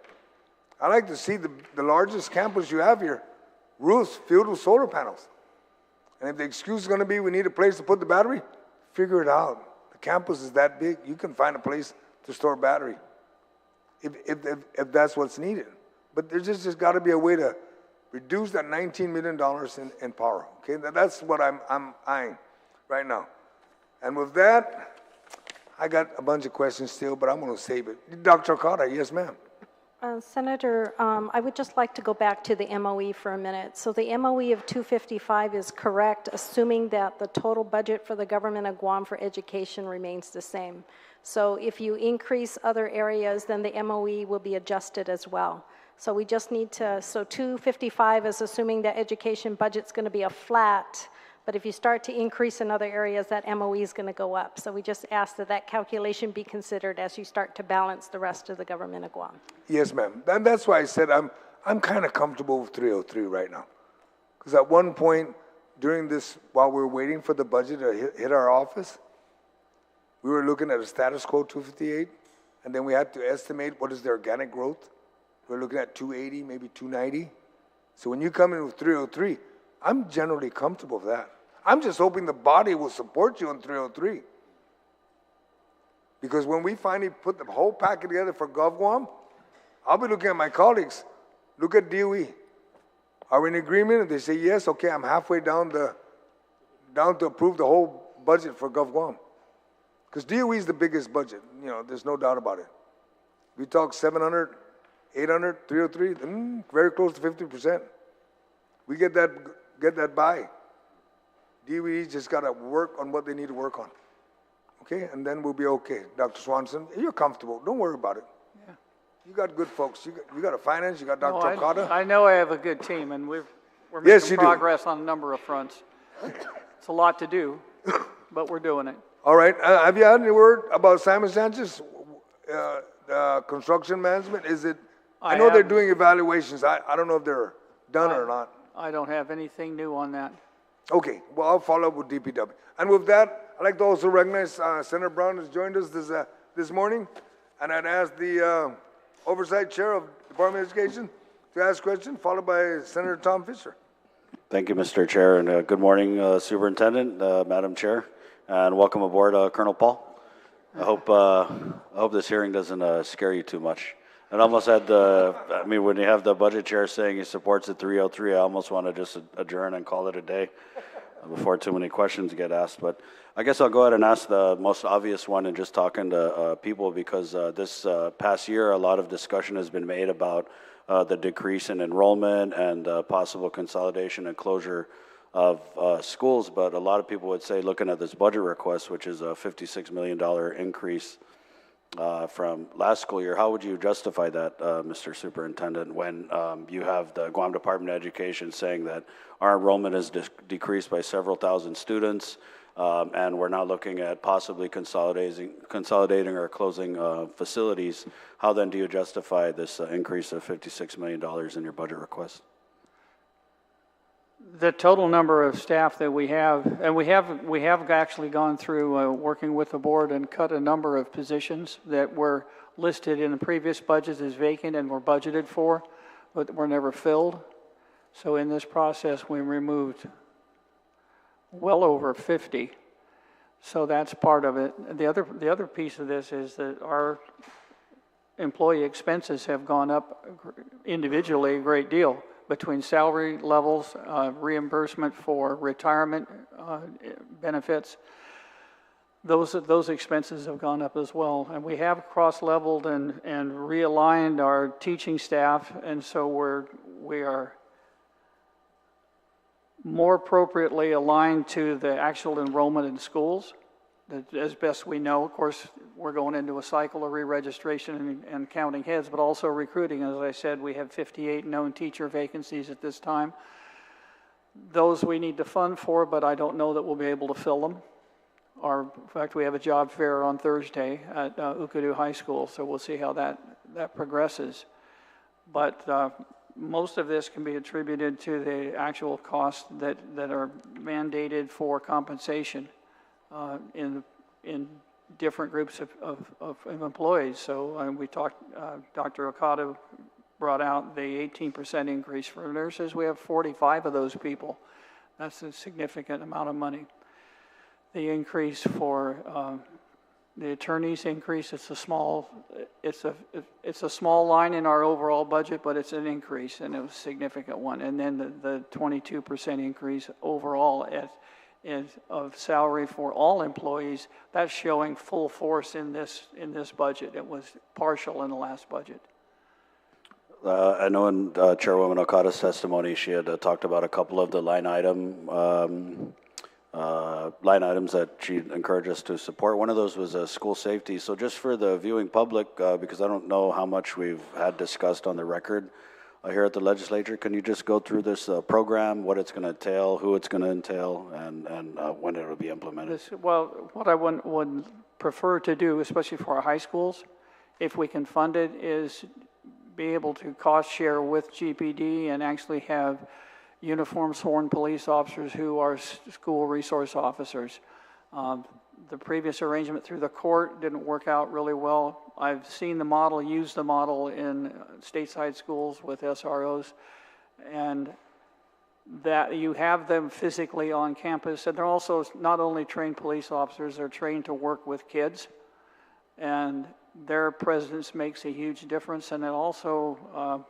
[SPEAKER 1] I like to see the largest campus you have here, roofs filled with solar panels. And if the excuse is going to be we need a place to put the battery, figure it out. The campus is that big, you can find a place to store battery if that's what's needed. But there's just got to be a way to reduce that $19 million in power. Okay, that's what I'm eyeing right now. And with that, I got a bunch of questions still, but I'm going to save it. Dr. Okada, yes, ma'am.
[SPEAKER 4] Senator, I would just like to go back to the MOE for a minute. So the MOE of 255 is correct, assuming that the total budget for the government of Guam for education remains the same. So if you increase other areas, then the MOE will be adjusted as well. So we just need to, so 255 is assuming that education budget's going to be a flat, but if you start to increase in other areas, that MOE is going to go up. So we just ask that that calculation be considered as you start to balance the rest of the government of Guam.
[SPEAKER 1] Yes, ma'am. And that's why I said I'm kind of comfortable with 303 right now. Because at one point during this, while we were waiting for the budget to hit our office, we were looking at a status quo 258, and then we had to estimate what is the organic growth. We're looking at 280, maybe 290. So when you come in with 303, I'm generally comfortable with that. I'm just hoping the body will support you on 303. Because when we finally put the whole packet together for Gov Guam, I'll be looking at my colleagues. Look at DOE. Are we in agreement? If they say yes, okay, I'm halfway down to approve the whole budget for Gov Guam. Because DOE is the biggest budget, you know, there's no doubt about it. We talk 700, 800, 303, very close to 50%. We get that by. DOE just got to work on what they need to work on. Okay, and then we'll be okay. Dr. Swanson, you're comfortable. Don't worry about it.
[SPEAKER 3] Yeah.
[SPEAKER 1] You got good folks. You got a finance. You got Dr. Okada.
[SPEAKER 3] I know I have a good team, and we're
[SPEAKER 1] Yes,
[SPEAKER 3] making
[SPEAKER 1] you do.
[SPEAKER 3] progress on a number of fronts. It's a lot to do, but we're doing it.
[SPEAKER 1] All right. Have you had any word about Simon Sanchez, construction management? Is it? I know they're doing evaluations. I don't know if they're done or not.
[SPEAKER 3] I don't have anything new on that.
[SPEAKER 1] Okay. Well, I'll follow up with DPW. And with that, I'd like to also recognize Senator Brown has joined us this morning, and I'd ask the Oversight Chair of the Department of Education to ask a question, followed by Senator Tom Fisher.
[SPEAKER 5] Thank you, Mr. Chair, and good morning, Superintendent, Madam Chair, and welcome aboard, Colonel Paul. I hope this hearing doesn't scare you too much. It almost had when you have the budget chair saying he supports the 303, I almost want to just adjourn and call it a day before too many questions get asked. But I guess I'll go ahead and ask the most obvious one and just talking to people, because this past year a lot of discussion has been made about the decrease in enrollment and possible consolidation and closure of schools. But a lot of people would say, looking at this budget request, which is a $56 million increase from last school year, how would you justify that, Mr. Superintendent, when you have the Guam Department of Education saying that our enrollment has decreased by several thousand students, and we're now looking at possibly consolidating or closing facilities? How then do you justify this increase of $56 million in your budget request?
[SPEAKER 3] The total number of staff that we have, and we have actually gone through working with the board and cut a number of positions that were listed in the previous budgets as vacant and were budgeted for, but were never filled. So in this process, we removed well over 50. So that's part of it. The other piece of this is that our employee expenses have gone up individually a great deal, between salary levels, reimbursement for retirement benefits. Those expenses have gone up as well. And we have cross-leveled and realigned our teaching staff, and so we are more appropriately aligned to the actual enrollment in schools, as best we know. Of course, we're going into a cycle of re-registration and counting heads, but also recruiting. As I said, we have 58 known teacher vacancies at this time. Those we need to fund for, but I don't know that we'll be able to fill them. In fact, we have a job fair on Thursday at Ukadu High School, so we'll see how that progresses. But most of this can be attributed to the actual costs that are mandated for compensation in different groups of employees. So we talked, Dr. Okada brought out the 18% increase for nurses. We have 45 of those people. That's a significant amount of money. The increase for the attorneys increase, it's a small line in our overall budget, but it's an increase, and it was a significant one. And then the 22% increase overall of salary for all employees, that's showing full force in this budget. It was partial in the last budget.
[SPEAKER 5] I know in Chairwoman Okada's testimony, she had talked about a couple of the line items that she encouraged us to support. One of those was school safety. So just for the viewing public, because I don't know how much we've had discussed on the record here at the legislature, can you just go through this program, what it's going to entail, who it's going to entail, and when it will be implemented?
[SPEAKER 3] Well, what I would prefer to do, especially for our high schools, if we can fund it, is be able to cost share with GPD and actually have uniformed sworn police officers who are school resource officers. The previous arrangement through the court didn't work out really well. I've seen the model, used the model in stateside schools with SROs, and that you have them physically on campus, and they're also not only trained police officers, they're trained to work with kids, and their presence makes a huge difference, and it also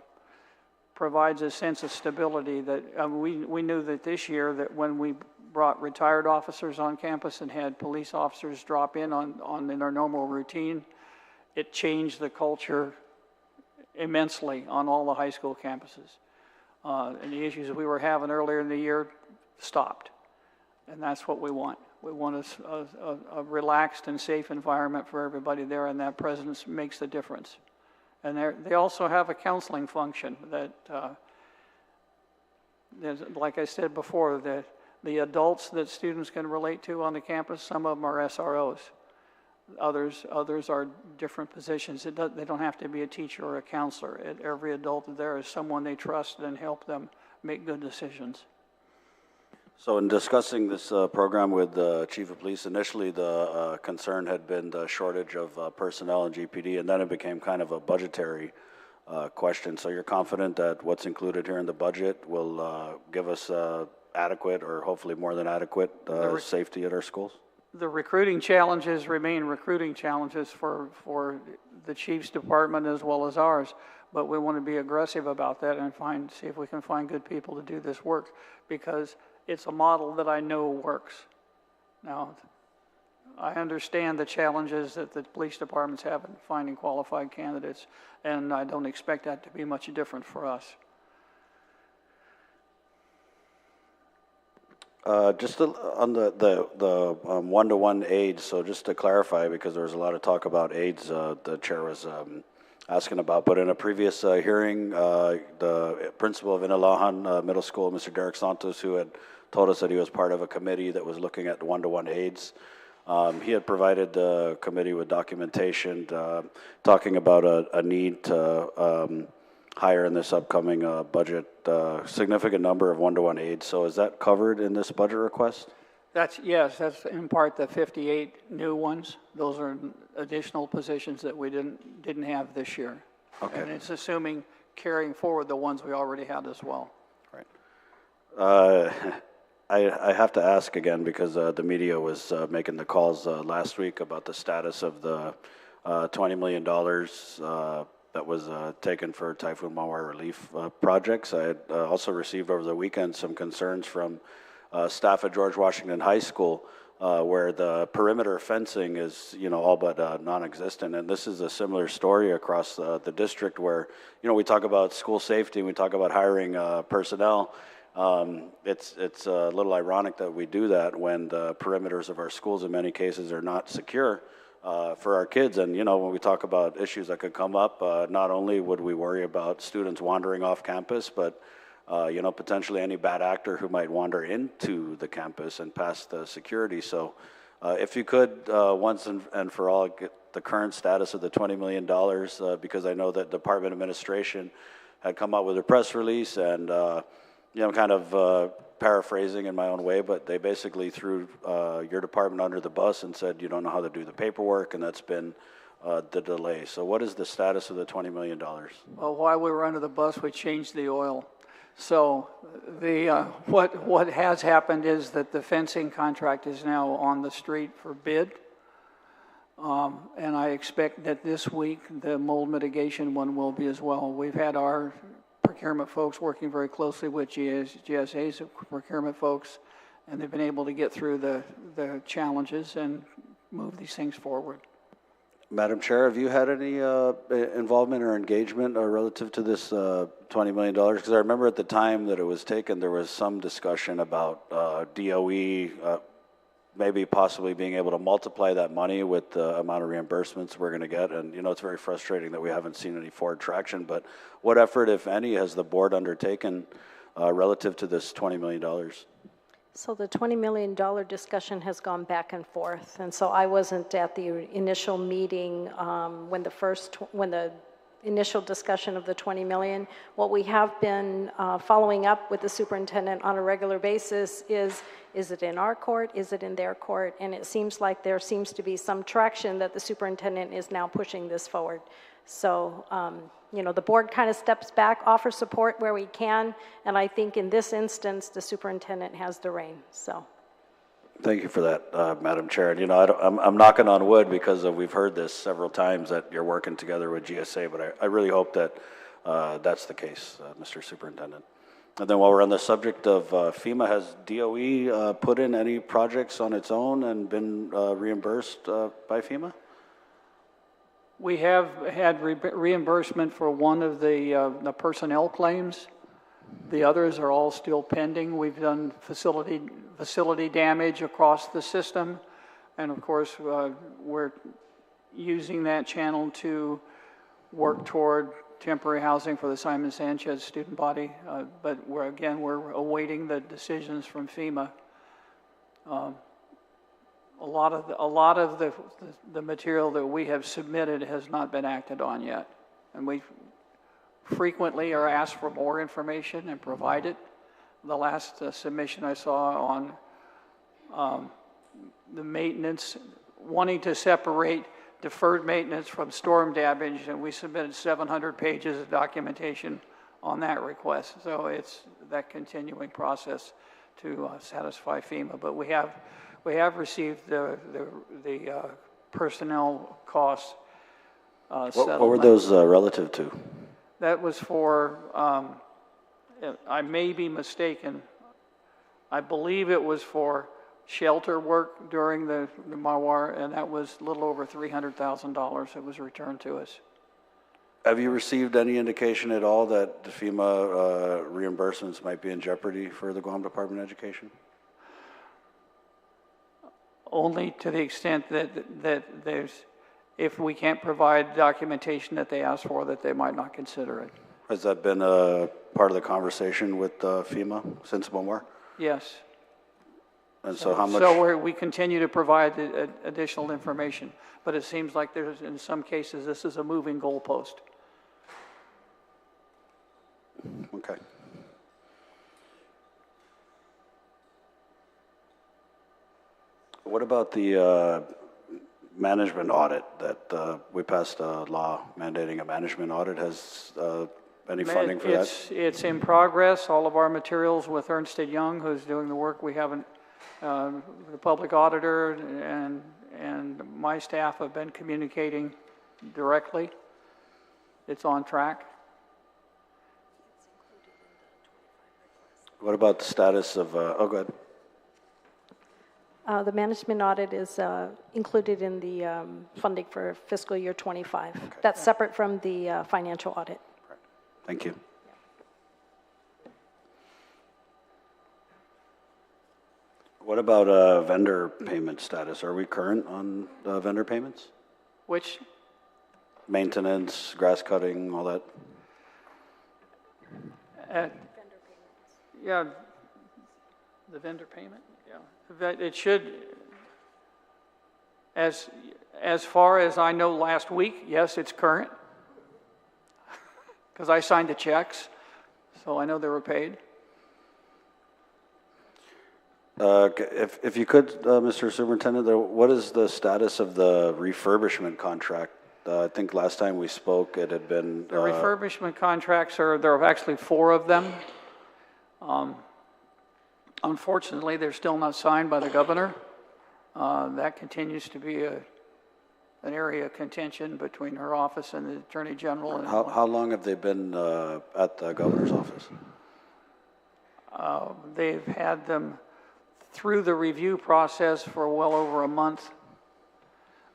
[SPEAKER 3] provides a sense of stability that we knew that this year that when we brought retired officers on campus and had police officers drop in in our normal routine, it changed the culture immensely on all the high school campuses. And the issues that we were having earlier in the year stopped. And that's what we want. We want a relaxed and safe environment for everybody there, and that presence makes the difference. And they also have a counseling function that, like I said before, the adults that students can relate to on the campus, some of them are SROs. Others are different positions. They don't have to be a teacher or a counselor. Every adult there is someone they trust and help them make good decisions.
[SPEAKER 5] So in discussing this program with the Chief of Police, initially the concern had been the shortage of personnel in GPD, and then it became kind of a budgetary question. So you're confident that what's included here in the budget will give us adequate, or hopefully more than adequate, safety at our schools?
[SPEAKER 3] The recruiting challenges remain recruiting challenges for the Chief's department as well as ours, but we want to be aggressive about that and see if we can find good people to do this work, because it's a model that I know works. Now, I understand the challenges that the police departments have in finding qualified candidates, and I don't expect that to be much different for us.
[SPEAKER 5] Just on the one-to-one aides, so just to clarify, because there was a lot of talk about aides the chair was asking about, but in a previous hearing, the principal of I Magaʹhågan Middle School, Mr. Derek Santos, who had told us that he was part of a committee that was looking at one-to-one aides, he had provided the committee with documentation talking about a need to hire in this upcoming budget significant number of one-to-one aides. So is that covered in this budget request?
[SPEAKER 3] Yes, that's in part the 58 new ones. Those are additional positions that we didn't have this year. Okay. And it's assuming carrying forward the ones we already had as well.
[SPEAKER 5] Right. I have to ask again, because the media was making the calls last week about the status of the $20 million that was taken for Typhoon Mawar relief projects. I had also received over the weekend some concerns from staff at George Washington High School where the perimeter fencing is, all but non-existent. And this is a similar story across the district where, we talk about school safety, we talk about hiring personnel. It's a little ironic that we do that when the perimeters of our schools in many cases are not secure for our kids. And, when we talk about issues that could come up, not only would we worry about students wandering off campus, but, potentially any bad actor who might wander into the campus and past the security. So if you could, once and for all, get the current status of the $20 million, because I know that Department Administration had come out with a press release and, kind of paraphrasing in my own way, but they basically threw your department under the bus and said you don't know how to do the paperwork, and that's been the delay. So what is the status of the $20 million?
[SPEAKER 3] Well, while we were under the bus, we changed the oil. So what has happened is that the fencing contract is now on the street for bid, and I expect that this week the mold mitigation one will be as well. We've had our procurement folks working very closely with GSA's procurement folks, and they've been able to get through the challenges and move these things forward.
[SPEAKER 5] Madam Chair, have you had any involvement or engagement relative to this $20 million? Because I remember at the time that it was taken, there was some discussion about DOE maybe possibly being able to multiply that money with the amount of reimbursements we're going to get. And, it's very frustrating that we haven't seen any forward traction. But what effort, if any, has the board undertaken relative to this $20 million?
[SPEAKER 4] So the $20 million discussion has gone back and forth, and so I wasn't at the initial meeting when the initial discussion of the $20 million. What we have been following up with the superintendent on a regular basis is it in our court, is it in their court? And it seems like there seems to be some traction that the superintendent is now pushing this forward. So the board kind of steps back, offers support where we can, and I think in this instance, the superintendent has the rein, so.
[SPEAKER 5] Thank you for that, Madam Chair. And, I'm knocking on wood because we've heard this several times that you're working together with GSA, but I really hope that that's the case, Mr. Superintendent. And then while we're on the subject of FEMA, has DOE put in any projects on its own and been reimbursed by FEMA?
[SPEAKER 3] We have had reimbursement for one of the personnel claims. The others are all still pending. We've done facility damage across the system, and of course we're using that channel to work toward temporary housing for the Simon Sanchez student body, but we're awaiting the decisions from FEMA. A lot of the material that we have submitted has not been acted on yet, and we frequently are asked for more information and provide it. The last submission I saw on the maintenance, wanting to separate deferred maintenance from storm damage, and we submitted 700 pages of documentation on that request. So it's that continuing process to satisfy FEMA. But we have received the personnel costs settlement.
[SPEAKER 5] What were those relative to?
[SPEAKER 3] That was for, I may be mistaken, I believe it was for shelter work during the Mawar, and that was a little over $300,000 that was returned to us.
[SPEAKER 5] Have you received any indication at all that the FEMA reimbursements might be in jeopardy for the Guam Department of Education?
[SPEAKER 3] Only to the extent that if we can't provide documentation that they ask for, that they might not consider it.
[SPEAKER 5] Has that been a part of the conversation with FEMA since Mawar?
[SPEAKER 3] Yes.
[SPEAKER 5] And so how much?
[SPEAKER 3] So we continue to provide additional information, but it seems like there's, in some cases, this is a moving goalpost.
[SPEAKER 5] Okay. What about the management audit that we passed a law mandating a management audit? Has any funding for that?
[SPEAKER 3] It's in progress. All of our materials with Ernst & Young, who's doing the work, we haven't, the public auditor and my staff have been communicating directly. It's on track.
[SPEAKER 5] What about the status of, oh, go ahead.
[SPEAKER 4] The management audit is included in the funding for fiscal year 25. Okay. That's separate from the financial audit.
[SPEAKER 5] Right. Thank you. What about vendor payment status? Are we current on vendor payments?
[SPEAKER 3] Which?
[SPEAKER 5] Maintenance, grass cutting, all that?
[SPEAKER 3] Vendor payments. Yeah, the vendor payment, yeah. It should, as far as I know last week, yes, it's current. Because I signed the checks, so I know they were paid.
[SPEAKER 5] If you could, Mr. Superintendent, what is the status of the refurbishment contract? I think last time we spoke, it had been...
[SPEAKER 3] The refurbishment contracts there are actually 4 of them. Unfortunately, they're still not signed by the governor. That continues to be an area of contention between her office and the Attorney General. And
[SPEAKER 5] how long have they been at the governor's office?
[SPEAKER 3] They've had them through the review process for well over a month.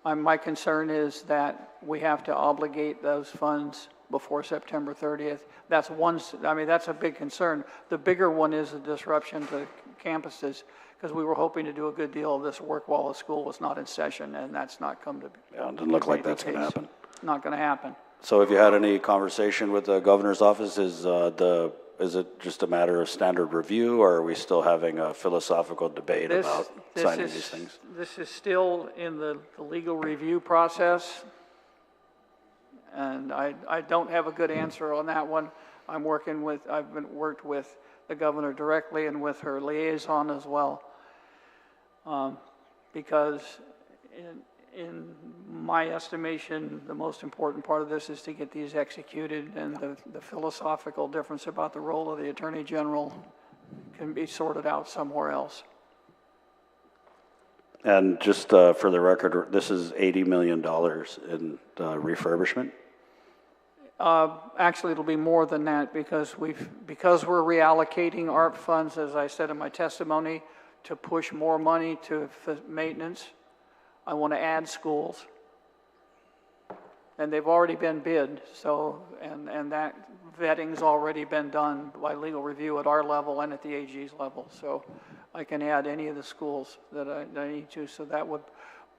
[SPEAKER 3] My concern is that we have to obligate those funds before September 30th. That's that's a big concern. The bigger one is the disruption to campuses, because we were hoping to do a good deal of this work while the school was not in session, and that's not come to be.
[SPEAKER 5] Yeah, it doesn't look like that's going to happen.
[SPEAKER 3] Not going to happen.
[SPEAKER 5] So have you had any conversation with the governor's office? Is it just a matter of standard review, or are we still having a philosophical debate about signing these things?
[SPEAKER 3] This is still in the legal review process, and I don't have a good answer on that one. I've worked with the governor directly and with her liaison as well, because In my estimation, the most important part of this is to get these executed, and the philosophical difference about the role of the Attorney General can be sorted out somewhere else.
[SPEAKER 5] And just for the record, this is $80 million in refurbishment?
[SPEAKER 3] Actually, it'll be more than that because we're reallocating ARP funds, as I said in my testimony, to push more money to maintenance. I want to add schools, and they've already been bid. So, and that vetting's already been done by legal review at our level and at the AG's level. So, I can add any of the schools that I need to. So that would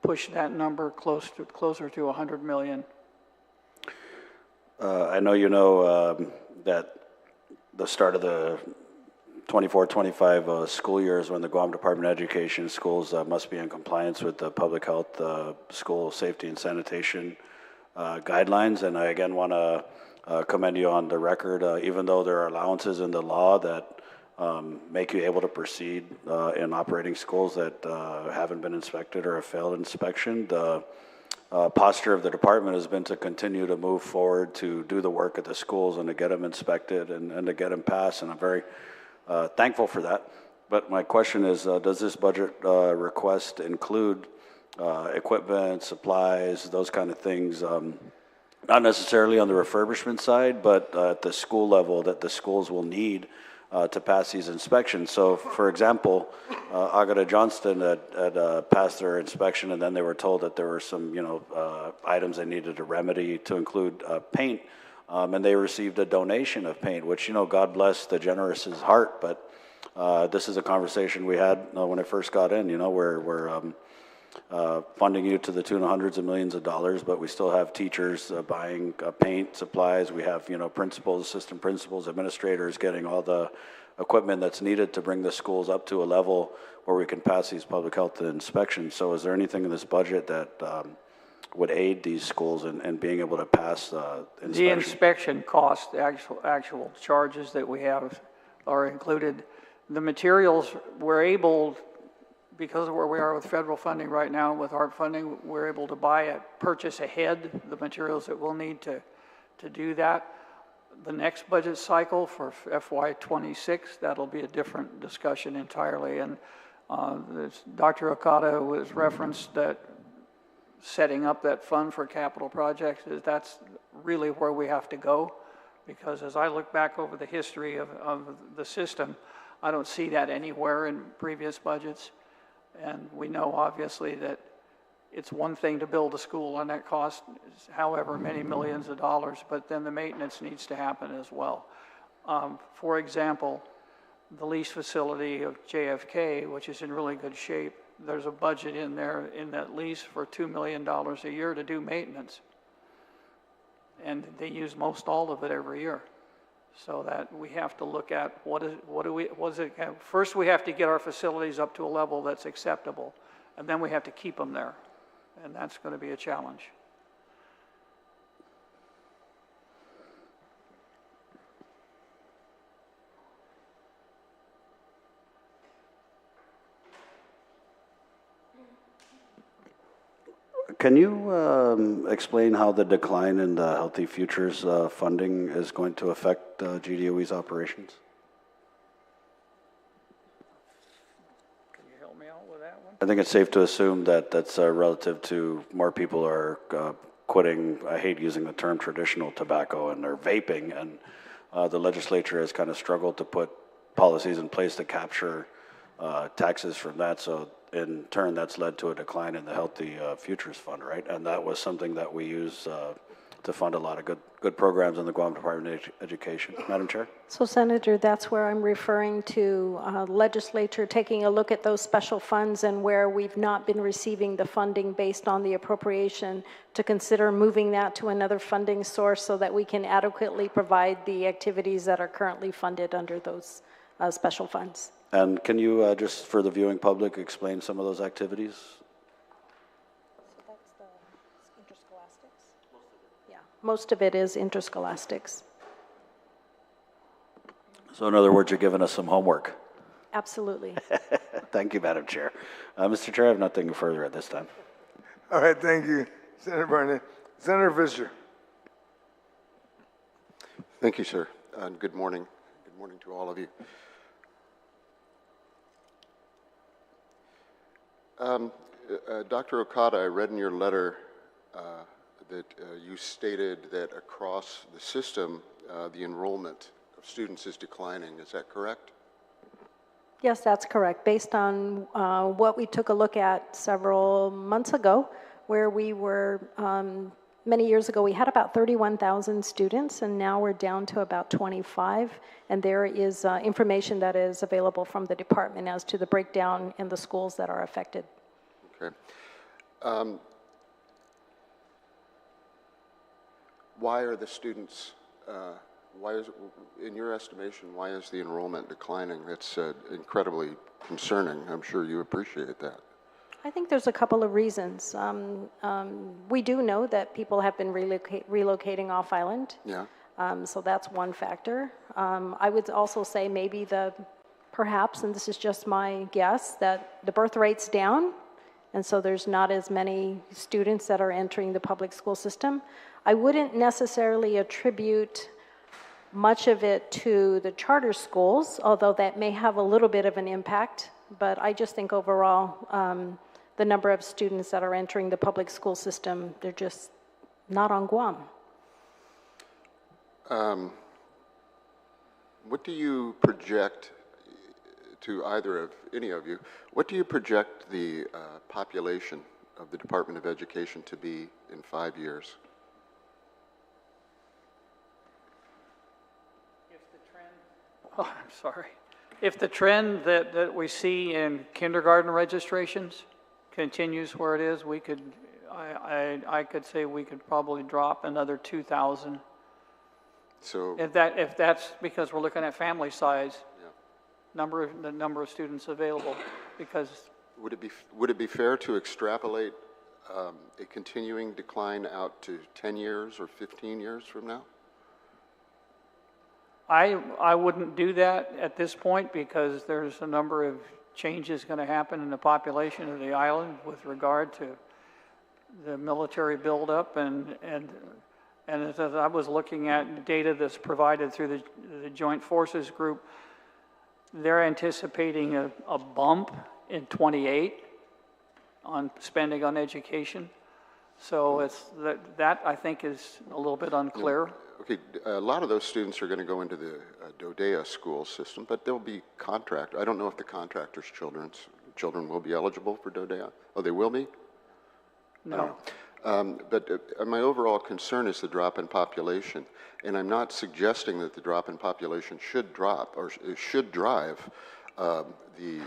[SPEAKER 3] push that number closer to 100 million.
[SPEAKER 5] I know you know that the start of the 24-25 school year is when the Guam Department of Education schools must be in compliance with the public health, school safety and sanitation guidelines. And I again want to commend you on the record, even though there are allowances in the law that make you able to proceed in operating schools that haven't been inspected or have failed inspection. The posture of the department has been to continue to move forward to do the work at the schools and to get them inspected and to get them passed, and I'm very thankful for that. But my question is, does this budget request include equipment, supplies, those kind of things, not necessarily on the refurbishment side, but at the school level that the schools will need to pass these inspections? So, for example, Agustin Johnston had passed their inspection, and then they were told that there were some, items they needed to remedy, to include paint, and they received a donation of paint, which, God bless the generous' heart, but this is a conversation we had when I first got in. We're funding you to the tune of hundreds of millions of dollars, but we still have teachers buying paint supplies. We have, principals, assistant principals, administrators getting all the equipment that's needed to bring the schools up to a level where we can pass these public health inspections. So is there anything in this budget that would aid these schools in being able to pass inspection?
[SPEAKER 3] The inspection cost, the actual charges that we have are included. The materials we're able, because of where we are with federal funding right now, with ARP funding, we're able to purchase ahead the materials that we'll need to do that. The next budget cycle for FY26, that'll be a different discussion entirely. And Dr. Okada was referenced that setting up that fund for capital projects, that's really where we have to go. Because as I look back over the history of the system, I don't see that anywhere in previous budgets. And we know, obviously, that it's one thing to build a school, and that costs however many millions of dollars, but then the maintenance needs to happen as well. For example, the lease facility of JFK, which is in really good shape, there's a budget in there in that lease for $2 million a year to do maintenance. And they use most all of it every year. So that we have to look at first we have to get our facilities up to a level that's acceptable, and then we have to keep them there, and that's going to be a challenge.
[SPEAKER 5] Can you explain how the decline in the Healthy Futures funding is going to affect GDOE's operations?
[SPEAKER 3] Can you help me out with that one?
[SPEAKER 5] I think it's safe to assume that that's relative to more people are quitting, I hate using the term traditional tobacco, and they're vaping, and the legislature has kind of struggled to put policies in place to capture taxes from that. So in turn, that's led to a decline in the Healthy Futures Fund, right? And that was something that we use to fund a lot of good programs in the Guam Department of Education. Madam Chair?
[SPEAKER 4] So, Senator, that's where I'm referring to legislature taking a look at those special funds and where we've not been receiving the funding based on the appropriation, to consider moving that to another funding source so that we can adequately provide the activities that are currently funded under those special funds.
[SPEAKER 5] And can you, just for the viewing public, explain some of those activities?
[SPEAKER 4] So that's the interscholastics? Yeah, most of it is interscholastics.
[SPEAKER 5] So in other words, you're giving us some homework.
[SPEAKER 4] Absolutely.
[SPEAKER 5] Thank you, Madam Chair. Mr. Chair, I have nothing further at this time.
[SPEAKER 1] All right, thank you, Senator Barnett. Senator Fisher.
[SPEAKER 6] Thank you, sir, and good morning. Good morning to all of you. Dr. Okada, I read in your letter that you stated that across the system, the enrollment of students is declining. Is that correct?
[SPEAKER 4] Yes, that's correct. Based on what we took a look at several months ago, where we were, many years ago, we had about 31,000 students, and now we're down to about 25. And there is information that is available from the department as to the breakdown in the schools that are affected.
[SPEAKER 6] Okay. Why are the students, in your estimation, why is the enrollment declining? It's incredibly concerning. I'm sure you appreciate that.
[SPEAKER 4] I think there's a couple of reasons. We do know that people have been relocating off island.
[SPEAKER 6] Yeah.
[SPEAKER 4] So that's one factor. I would also say maybe perhaps, and this is just my guess, that the birth rate's down, and so there's not as many students that are entering the public school system. I wouldn't necessarily attribute much of it to the charter schools, although that may have a little bit of an impact, but I just think overall, the number of students that are entering the public school system, they're just not on Guam.
[SPEAKER 6] What do you project to any of you, what do you project the population of the Department of Education to be in 5 years?
[SPEAKER 3] Oh, I'm sorry. If the trend that we see in kindergarten registrations continues where it is, we could, I could say we could probably drop another 2,000.
[SPEAKER 6] So
[SPEAKER 3] If that's because we're looking at family size, the number of students available, because
[SPEAKER 6] would it be fair to extrapolate a continuing decline out to 10 years or 15 years from now?
[SPEAKER 3] I wouldn't do that at this point, because there's a number of changes going to happen in the population of the island with regard to the military buildup, and as I was looking at data that's provided through the Joint Forces Group, they're anticipating a bump in 28 on spending on education. So it's that I think is a little bit unclear.
[SPEAKER 6] Okay, a lot of those students are going to go into the DODEA school system, but they'll be contract. I don't know if the contractor's children will be eligible for DODEA. Oh, they will be?
[SPEAKER 3] No.
[SPEAKER 6] But my overall concern is the drop in population, and I'm not suggesting that the drop in population should drop or should drive the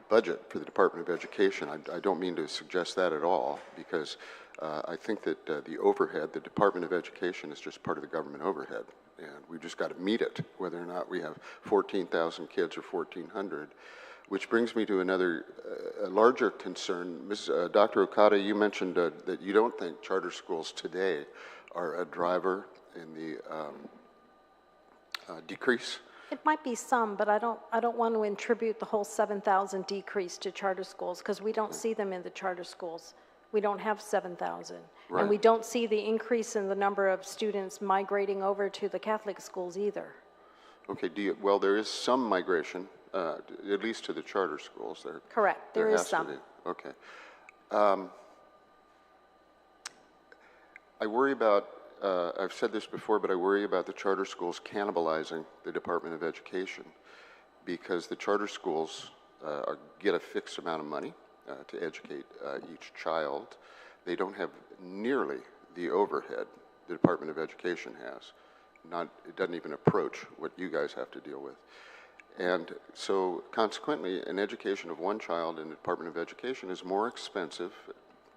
[SPEAKER 6] budget for the Department of Education. I don't mean to suggest that at all, because I think that the overhead, the Department of Education is just part of the government overhead, and we've just got to meet it, whether or not we have 14,000 kids or 1,400. Which brings me to another larger concern. Dr. Okada, you mentioned that you don't think charter schools today are a driver in the decrease.
[SPEAKER 4] It might be some, but I don't want to attribute the whole 7,000 decrease to charter schools, because we don't see them in the charter schools. We don't have 7,000.
[SPEAKER 6] Right.
[SPEAKER 4] And we don't see the increase in the number of students migrating over to the Catholic schools either.
[SPEAKER 6] Okay, well, there is some migration, at least to the charter schools.
[SPEAKER 4] Correct, there is some.
[SPEAKER 6] Okay. I worry about, I've said this before, but I worry about the charter schools cannibalizing the Department of Education, because the charter schools get a fixed amount of money to educate each child. They don't have nearly the overhead the Department of Education has. It doesn't even approach what you guys have to deal with. And so consequently, an education of one child in the Department of Education is more expensive,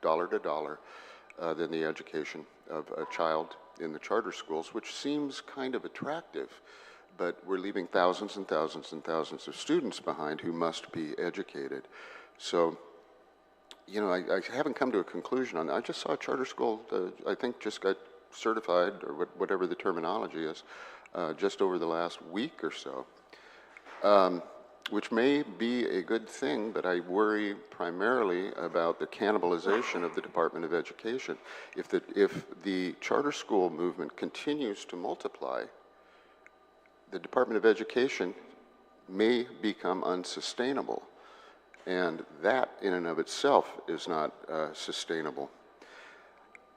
[SPEAKER 6] dollar to dollar, than the education of a child in the charter schools, which seems kind of attractive, but we're leaving thousands and thousands and thousands of students behind who must be educated. So, you know, I haven't come to a conclusion on that. I just saw a charter school, I think just got certified, or whatever the terminology is, just over the last week or so. which may be a good thing, but I worry primarily about the cannibalization of the Department of Education. If the charter school movement continues to multiply, the Department of Education may become unsustainable, and that in and of itself is not sustainable.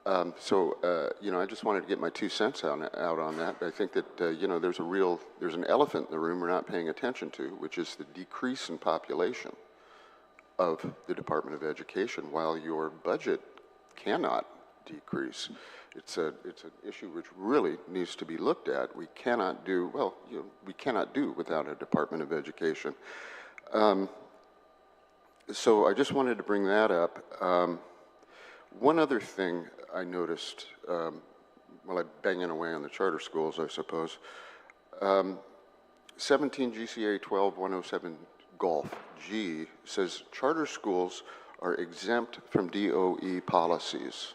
[SPEAKER 6] I just wanted to get my 2 cents out on that. I think that, there's an elephant in the room we're not paying attention to, which is the decrease in population of the Department of Education, while your budget cannot decrease. It's an issue which really needs to be looked at. We cannot do, we cannot do without a Department of Education. So I just wanted to bring that up. One other thing I noticed, I'm banging away on the charter schools, I suppose. 17 GCA 12107 Golf G says charter schools are exempt from DOE policies.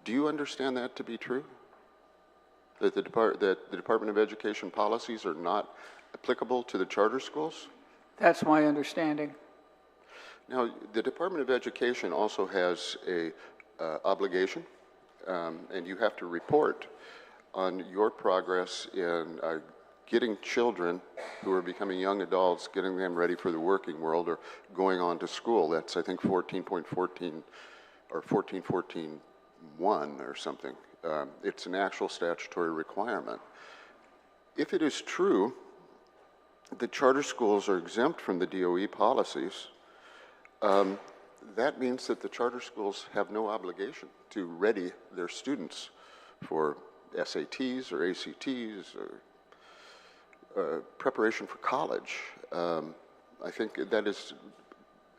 [SPEAKER 6] Do you understand that to be true? That the Department of Education policies are not applicable to the charter schools?
[SPEAKER 3] That's my understanding.
[SPEAKER 6] Now, the Department of Education also has a obligation, and you have to report on your progress in getting children who are becoming young adults, getting them ready for the working world or going on to school. That's, I think, 14.14 or 14.14.1 or something. It's an actual statutory requirement. If it is true that charter schools are exempt from the DOE policies, that means that the charter schools have no obligation to ready their students for SATs or ACTs or preparation for college. I think that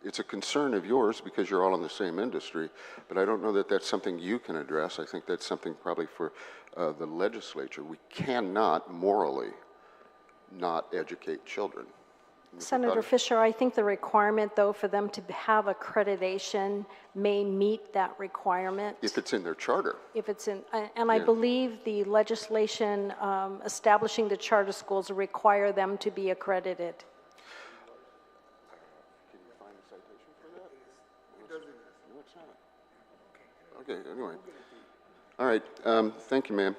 [SPEAKER 6] it's a concern of yours because you're all in the same industry, but I don't know that that's something you can address. I think that's something probably for the legislature. We cannot morally not educate children.
[SPEAKER 4] Senator Fisher, I think the requirement, though, for them to have accreditation may meet that requirement.
[SPEAKER 6] If it's in their charter.
[SPEAKER 4] If it's in, and I believe the legislation establishing the charter schools require them to be accredited.
[SPEAKER 6] Can you find a citation for that? No, it's not. Okay, anyway. All right, thank you, ma'am.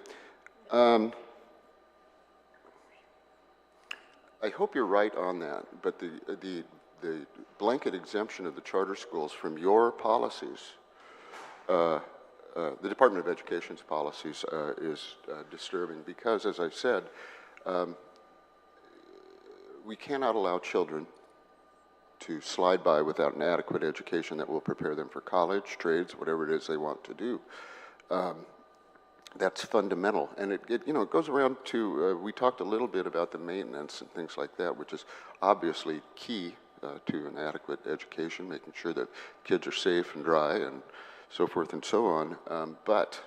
[SPEAKER 6] I hope you're right on that, but the blanket exemption of the charter schools from your policies, the Department of Education's policies, is disturbing because, as I said, we cannot allow children to slide by without an adequate education that will prepare them for college, trades, whatever it is they want to do. That's fundamental, and it goes around to, we talked a little bit about the maintenance and things like that, which is obviously key to an adequate education, making sure that kids are safe and dry and so forth and so on. But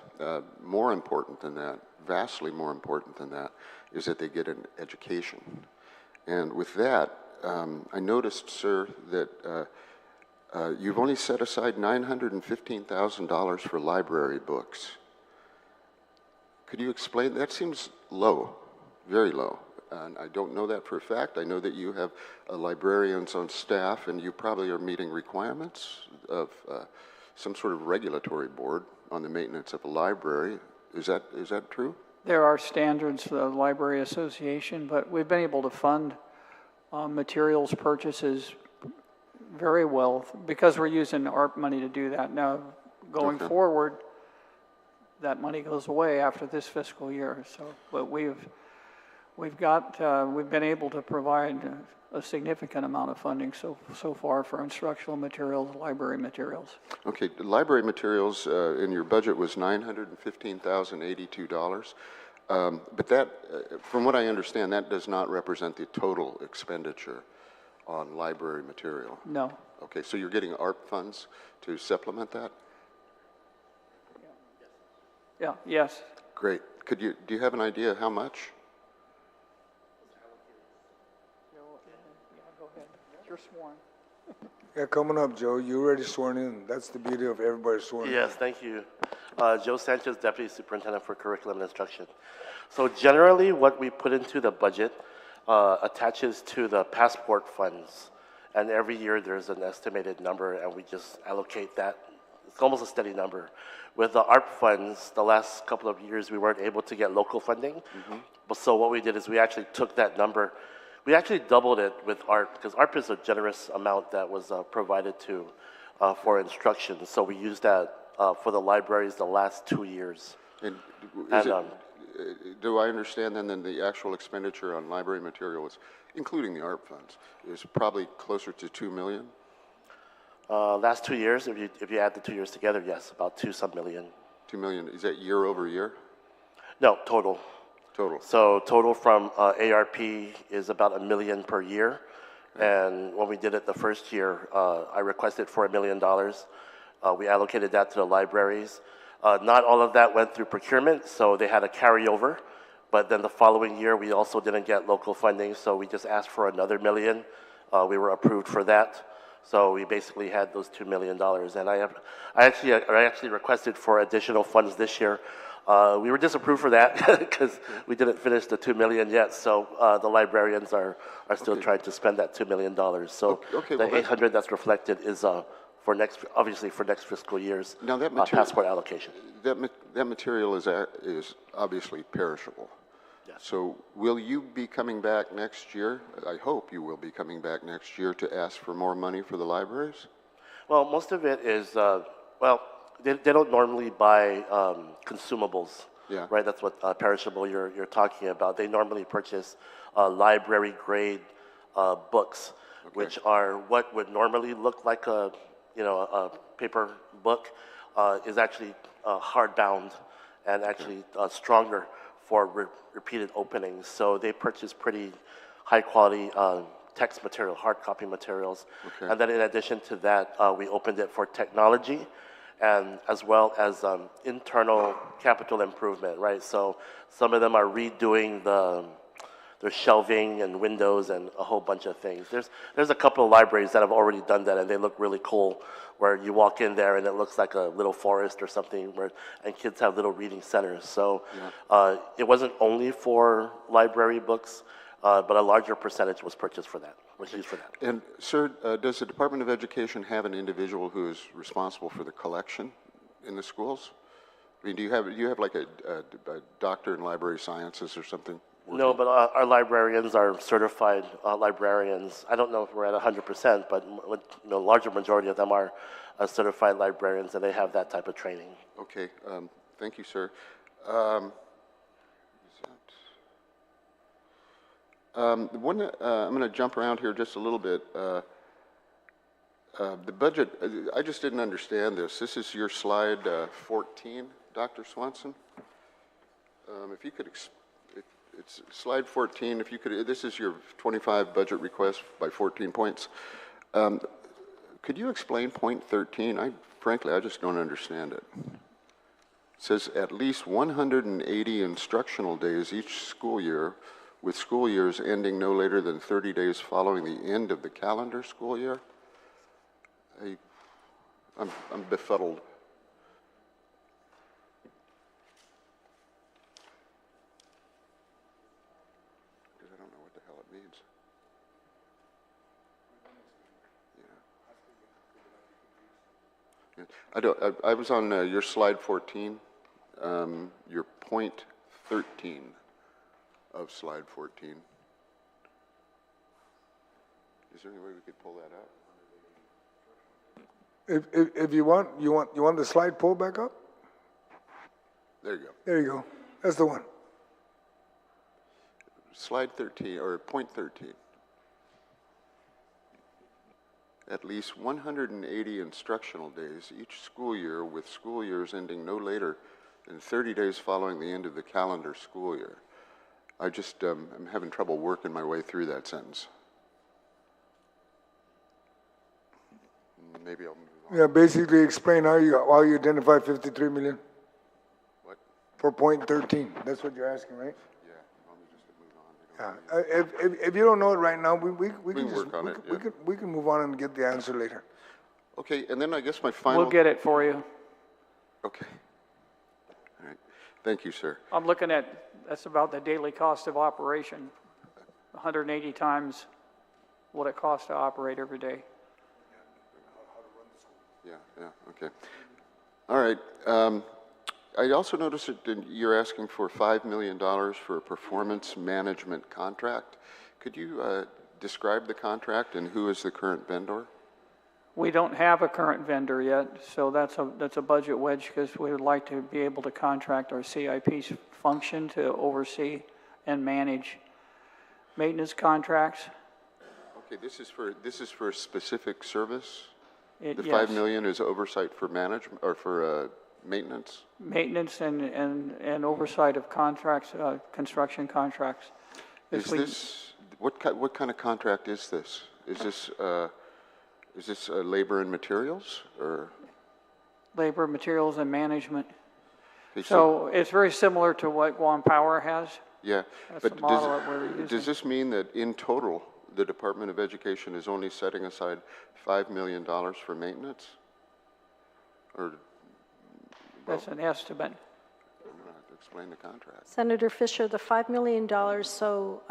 [SPEAKER 6] more important than that, vastly more important than that, is that they get an education. And with that, I noticed, sir, that you've only set aside $915,000 for library books. Could you explain? That seems low, very low. And I don't know that for a fact. I know that you have librarians on staff, and you probably are meeting requirements of some sort of regulatory board on the maintenance of a library. Is that true?
[SPEAKER 3] There are standards for the Library Association, but we've been able to fund materials purchases very well because we're using ARP money to do that. Now, going forward, that money goes away after this fiscal year. So, but we've been able to provide a significant amount of funding so far for instructional materials, library materials.
[SPEAKER 6] Okay, the library materials in your budget was $915,082. But that, from what I understand, that does not represent the total expenditure on library material.
[SPEAKER 3] No.
[SPEAKER 6] Okay, so you're getting ARP funds to supplement that?
[SPEAKER 3] Yeah, yes.
[SPEAKER 6] Great. Do you have an idea how much?
[SPEAKER 3] Yeah, go ahead. You're sworn.
[SPEAKER 1] Yeah, coming up, Joe. You already sworn in. That's the beauty of everybody sworn in.
[SPEAKER 7] Yes, thank you. Joe Sanchez, Deputy Superintendent for Curriculum and Instruction. So generally what we put into the budget attaches to the passport funds. And every year there's an estimated number, and we just allocate that. It's almost a steady number. With the ARP funds, the last couple of years we weren't able to get local funding. But so what we did is we actually took that number. We actually doubled it with ARP, because ARP is a generous amount that was provided to for instruction. So we used that for the libraries the last 2 years.
[SPEAKER 6] And do I understand then the actual expenditure on library materials, including the ARP funds, is probably closer to $2 million?
[SPEAKER 7] Last 2 years, if you add the 2 years together, yes, about some million.
[SPEAKER 6] $2 million, is that year over year?
[SPEAKER 7] No, total.
[SPEAKER 6] Total.
[SPEAKER 7] So total from ARP is about $1 million per year. And when we did it the first year, I requested for $1 million. We allocated that to the libraries. Not all of that went through procurement, so they had a carryover. But then the following year, we also didn't get local funding, so we just asked for another $1 million. We were approved for that. So we basically had those $2 million. And I actually requested for additional funds this year. We were disapproved for that because we didn't finish the $2 million yet. So the librarians are still trying to spend that $2 million. So the 800 that's reflected is obviously for next fiscal year's passport allocation.
[SPEAKER 6] That material is obviously perishable.
[SPEAKER 7] Yes.
[SPEAKER 6] So will you be coming back next year? I hope you will be coming back next year to ask for more money for the libraries?
[SPEAKER 7] Well, most of it is, they don't normally buy consumables, right? That's what perishable you're talking about. They normally purchase library-grade books, which are what would normally look like a paper book, is actually hardbound and actually stronger for repeated openings. So they purchase pretty high-quality text material, hard copy materials. And then in addition to that, we opened it for technology, and as well as internal capital improvement, right? So some of them are redoing their shelving and windows and a whole bunch of things. There's a couple of libraries that have already done that, and they look really cool, where you walk in there and it looks like a little forest or something, and kids have little reading centers. So it wasn't only for library books, but a larger percentage was purchased for that, was used for that.
[SPEAKER 6] And sir, does the Department of Education have an individual who is responsible for the collection in the schools? I mean, do you have like a doctor in library sciences or something?
[SPEAKER 7] No, but our librarians are certified librarians. I don't know if we're at 100%, but the larger majority of them are certified librarians, and they have that type of training.
[SPEAKER 6] Okay, thank you, sir. I'm going to jump around here just a little bit. The budget, I just didn't understand this. This is your slide 14, Dr. Swanson. If you could it's slide 14. If you could, this is your 25 budget request by 14 points. Could you explain point 13? Frankly, I just don't understand it. It says at least 180 instructional days each school year, with school years ending no later than 30 days following the end of the calendar school year. I'm befuddled. I was on your slide 14, your point 13 of slide 14. Is there any way we could pull that up?
[SPEAKER 1] If you want the slide pulled back up?
[SPEAKER 6] There you go.
[SPEAKER 1] There you go. That's the one.
[SPEAKER 6] Slide 13, or point 13. At least 180 instructional days each school year, with school years ending no later than 30 days following the end of the calendar school year. I just, I'm having trouble working my way through that sentence. Maybe I'll move on.
[SPEAKER 1] Yeah, basically explain how you identify 53 million.
[SPEAKER 6] What?
[SPEAKER 1] For point 13. That's what you're asking, right?
[SPEAKER 6] Yeah, let me just move on.
[SPEAKER 1] If you don't know it right now, we can
[SPEAKER 6] work on it, yeah.
[SPEAKER 1] we can move on and get the answer later.
[SPEAKER 6] Okay, and then I guess my final...
[SPEAKER 3] We'll get it for you.
[SPEAKER 6] Okay. All right. Thank you, sir.
[SPEAKER 3] I'm looking at, that's about the daily cost of operation. 180 times what it costs to operate every day.
[SPEAKER 6] Yeah, okay. All right. I also noticed that you're asking for $5 million for a performance management contract. Could you describe the contract and who is the current vendor?
[SPEAKER 3] We don't have a current vendor yet, so that's a budget wedge because we would like to be able to contract our CIP's function to oversee and manage maintenance contracts.
[SPEAKER 6] Okay, this is for a specific service? The
[SPEAKER 3] Yes.
[SPEAKER 6] $5 million is oversight for management or for maintenance?
[SPEAKER 3] Maintenance and oversight of contracts, construction contracts.
[SPEAKER 6] What kind of contract is this? Is this labor and materials or?
[SPEAKER 3] Labor, materials, and management.
[SPEAKER 6] Okay,
[SPEAKER 3] So it's very similar to what Guam Power has.
[SPEAKER 6] Yeah,
[SPEAKER 3] That's
[SPEAKER 6] but
[SPEAKER 3] the model that we're using.
[SPEAKER 6] does this mean that in total, the Department of Education is only setting aside $5 million for maintenance? Or?
[SPEAKER 3] That's an estimate.
[SPEAKER 6] I'm going to have to explain the contract.
[SPEAKER 4] Senator Fisher, the $5 million, so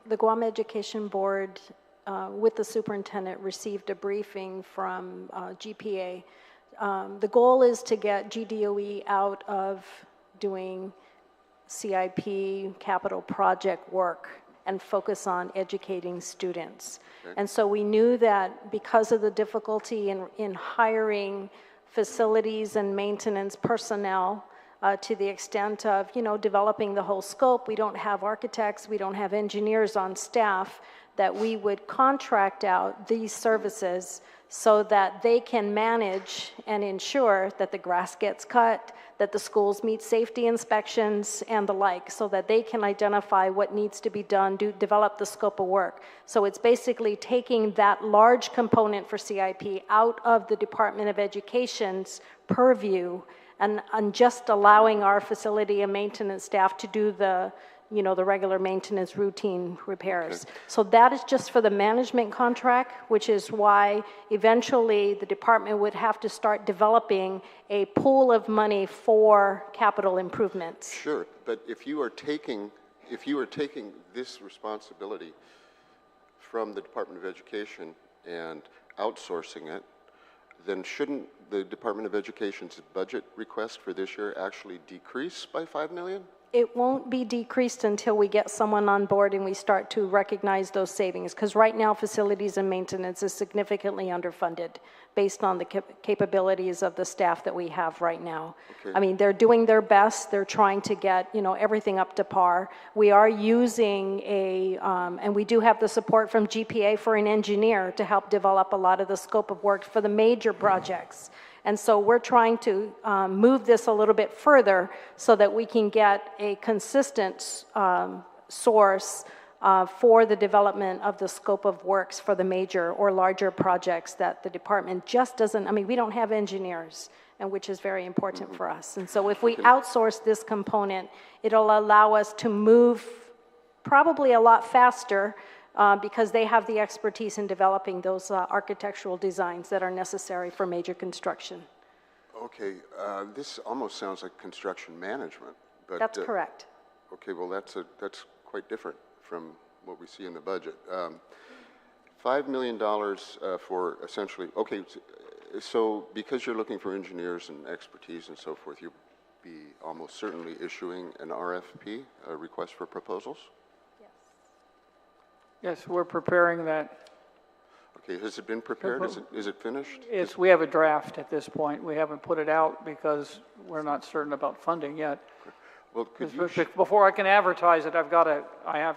[SPEAKER 4] the Guam Education Board with the superintendent received a briefing from GPA. The goal is to get GDOE out of doing CIP capital project work and focus on educating students. Okay. And so we knew that because of the difficulty in hiring facilities and maintenance personnel to the extent of, developing the whole scope, we don't have architects, we don't have engineers on staff, that we would contract out these services so that they can manage and ensure that the grass gets cut, that the schools meet safety inspections and the like, so that they can identify what needs to be done, develop the scope of work. So it's basically taking that large component for CIP out of the Department of Education's purview and just allowing our facility and maintenance staff to do the regular maintenance routine repairs. Okay. So that is just for the management contract, which is why eventually the department would have to start developing a pool of money for capital improvements.
[SPEAKER 6] Sure, but if you are taking this responsibility from the Department of Education and outsourcing it, then shouldn't the Department of Education's budget request for this year actually decrease by $5 million?
[SPEAKER 4] It won't be decreased until we get someone on board and we start to recognize those savings, because right now facilities and maintenance is significantly underfunded based on the capabilities of the staff that we have right now. Okay. I mean, they're doing their best. They're trying to get, everything up to par. We are using and we do have the support from GPA for an engineer to help develop a lot of the scope of work for the major projects. And so we're trying to move this a little bit further so that we can get a consistent source for the development of the scope of works for the major or larger projects that the department just doesn't, we don't have engineers, and which is very important for us. And so if we outsource this component, it'll allow us to move probably a lot faster because they have the expertise in developing those architectural designs that are necessary for major construction.
[SPEAKER 6] Okay, this almost sounds like construction management. But,
[SPEAKER 4] that's correct.
[SPEAKER 6] Okay, well that's quite different from what we see in the budget. $5 million for essentially, okay, so because you're looking for engineers and expertise and so forth, you'll be almost certainly issuing an RFP, a request for proposals?
[SPEAKER 3] Yes, we're preparing that.
[SPEAKER 6] Okay, has it been prepared? Is it finished?
[SPEAKER 3] We have a draft at this point. We haven't put it out because we're not certain about funding yet.
[SPEAKER 6] Well,
[SPEAKER 3] before I can advertise it, I have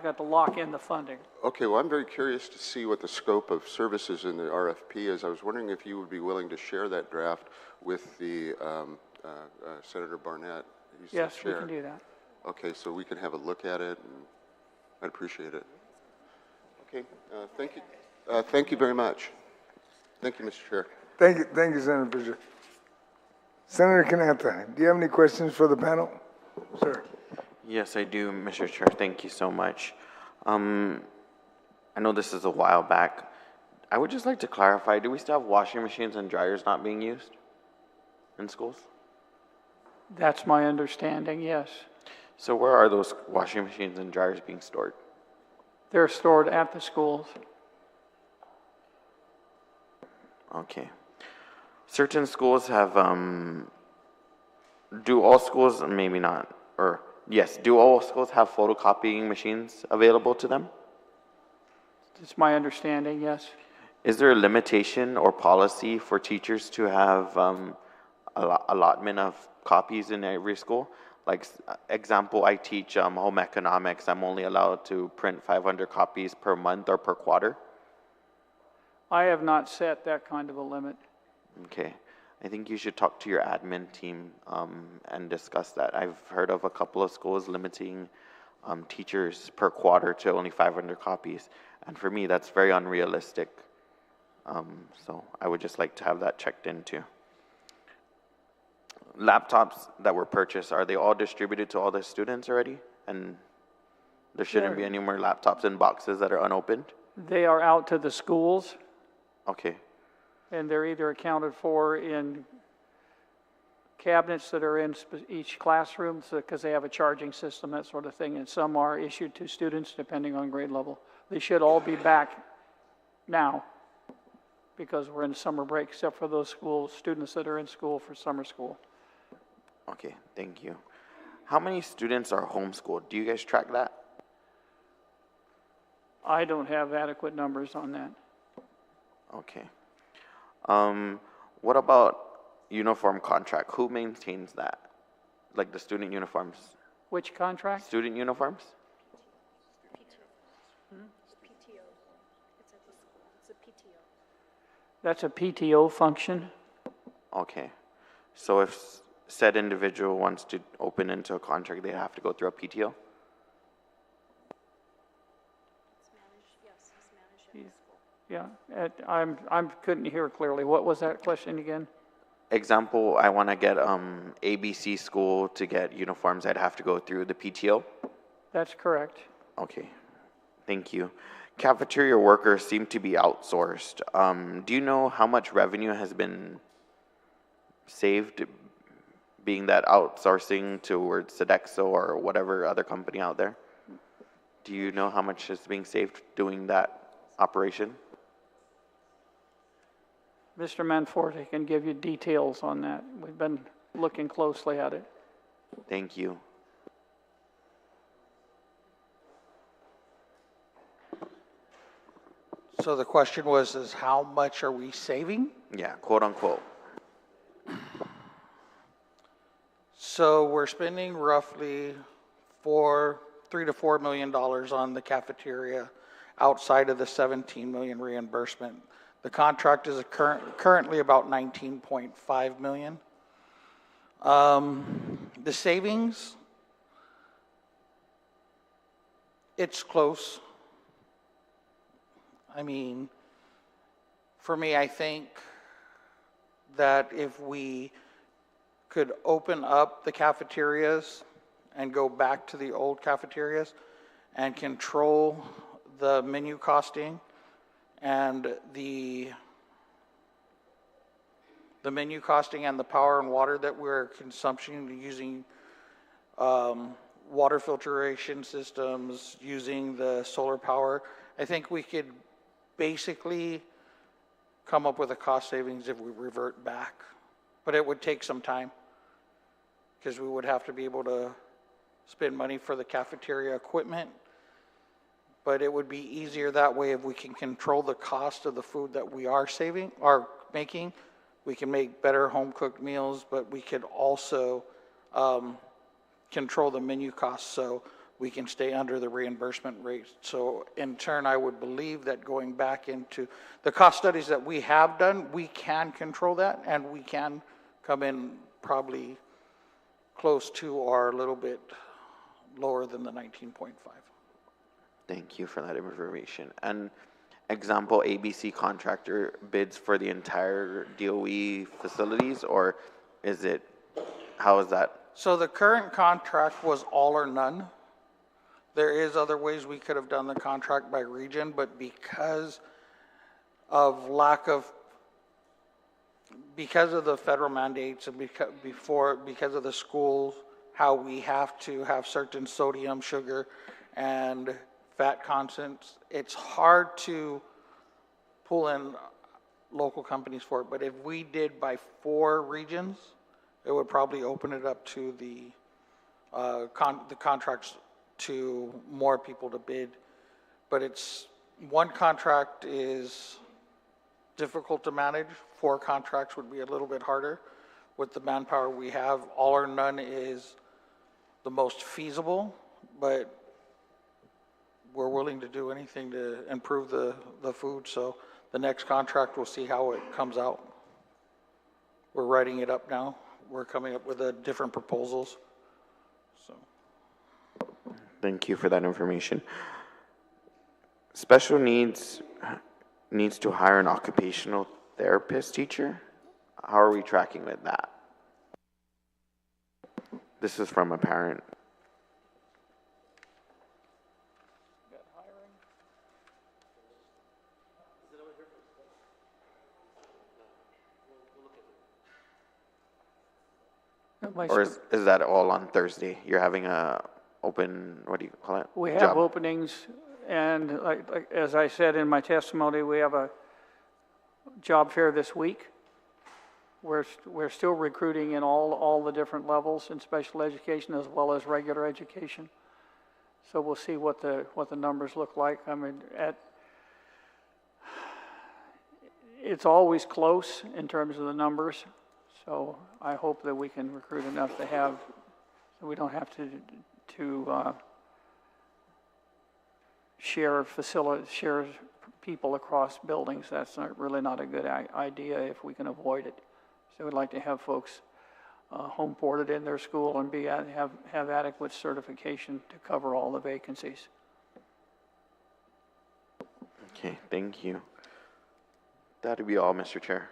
[SPEAKER 3] got to lock in the funding.
[SPEAKER 6] Okay, well, I'm very curious to see what the scope of services in the RFP is. I was wondering if you would be willing to share that draft with the Senator Barnett. He's
[SPEAKER 3] yes,
[SPEAKER 6] the chair.
[SPEAKER 3] We can do that.
[SPEAKER 6] Okay, so we can have a look at it, and I'd appreciate it. Okay, thank you. Thank you very much. Thank you, Mr. Chair.
[SPEAKER 1] Thank you, Senator Fisher. Senator Cananta, do you have any questions for the panel? Sir.
[SPEAKER 8] Yes, I do, Mr. Chair. Thank you so much. I know this is a while back. I would just like to clarify, do we still have washing machines and dryers not being used in schools?
[SPEAKER 3] That's my understanding, yes.
[SPEAKER 8] So where are those washing machines and dryers being stored?
[SPEAKER 3] They're stored at the schools.
[SPEAKER 8] Okay. Certain schools have, do all schools, maybe not, or yes, do all schools have photocopying machines available to them?
[SPEAKER 3] It's my understanding, yes.
[SPEAKER 8] Is there a limitation or policy for teachers to have allotment of copies in every school? Like, example, I teach home economics. I'm only allowed to print 500 copies per month or per quarter.
[SPEAKER 3] I have not set that kind of a limit.
[SPEAKER 8] Okay. I think you should talk to your admin team and discuss that. I've heard of a couple of schools limiting teachers per quarter to only 500 copies. And for me, that's very unrealistic. So I would just like to have that checked into. Laptops that were purchased, are they all distributed to all the students already? And there shouldn't be any more laptops in boxes that are unopened?
[SPEAKER 3] They are out to the schools,
[SPEAKER 8] Okay.
[SPEAKER 3] and they're either accounted for in cabinets that are in each classroom, because they have a charging system, that sort of thing, and some are issued to students depending on grade level. They should all be back now, because we're in summer break, except for those students that are in school for summer school.
[SPEAKER 8] Okay, thank you. How many students are homeschooled? Do you guys track that?
[SPEAKER 3] I don't have adequate numbers on that.
[SPEAKER 8] Okay. What about uniform contract? Who maintains that? Like the student uniforms?
[SPEAKER 3] Which contract?
[SPEAKER 8] Student uniforms?
[SPEAKER 4] PTO. It's at the school. It's a PTO.
[SPEAKER 3] That's a PTO function.
[SPEAKER 8] Okay. So if said individual wants to open into a contract, they have to go through a PTO?
[SPEAKER 4] It's managed, yes, it's managed at the school.
[SPEAKER 3] Yeah, I couldn't hear clearly. What was that question again?
[SPEAKER 8] Example, I want to get ABC school to get uniforms. I'd have to go through the PTO?
[SPEAKER 3] That's correct.
[SPEAKER 8] Okay, thank you. Cafeteria workers seem to be outsourced. Do you know how much revenue has been saved being that outsourcing towards Sodexo or whatever other company out there? Do you know how much is being saved doing that operation?
[SPEAKER 3] Mr. Manforte can give you details on that. We've been looking closely at it.
[SPEAKER 8] Thank you.
[SPEAKER 9] So the question was, is how much are we saving?
[SPEAKER 8] Yeah, quote unquote.
[SPEAKER 9] So we're spending roughly $3 to $4 million on the cafeteria outside of the 17 million reimbursement. The contract is currently about 19.5 million. The savings, it's close. I mean, for me, I think that if we could open up the cafeterias and go back to the old cafeterias and control the menu costing and the menu costing and the power and water that we're consuming using water filtration systems, using the solar power, I think we could basically come up with a cost savings if we revert back. But it would take some time because we would have to be able to spend money for the cafeteria equipment. But it would be easier that way if we can control the cost of the food that we are making. We can make better home cooked meals, but we could also control the menu costs so we can stay under the reimbursement rate. So in turn, I would believe that going back into the cost studies that we have done, we can control that and we can come in probably close to or a little bit lower than the 19.5.
[SPEAKER 8] Thank you for that information. And example, ABC contractor bids for the entire DOE facilities, or is it, how is that?
[SPEAKER 9] So the current contract was all or none. There is other ways we could have done the contract by region, but because of because of the federal mandates and because of the schools, how we have to have certain sodium, sugar, and fat contents. It's hard to pull in local companies for it, but if we did by 4 regions, it would probably open it up to the contracts to more people to bid. But it's, one contract is difficult to manage. 4 contracts would be a little bit harder. With the manpower we have, all or none is the most feasible, but we're willing to do anything to improve the food. So the next contract, we'll see how it comes out. We're writing it up now. We're coming up with different proposals. So.
[SPEAKER 8] Thank you for that information. Special needs to hire an occupational therapist teacher. How are we tracking with that? This is from a parent. Or is that all on Thursday? You're having a open, what do you call it?
[SPEAKER 3] We have openings, and like, as I said in my testimony, we have a job fair this week. We're still recruiting in all the different levels in special education as well as regular education. So we'll see what the numbers look like. I mean, it's always close in terms of the numbers. So I hope that we can recruit enough to have, so we don't have to share people across buildings. That's really not a good idea if we can avoid it. So we'd like to have folks home ported in their school and have adequate certification to cover all the vacancies.
[SPEAKER 8] Okay, thank you. That'll be all, Mr. Chair.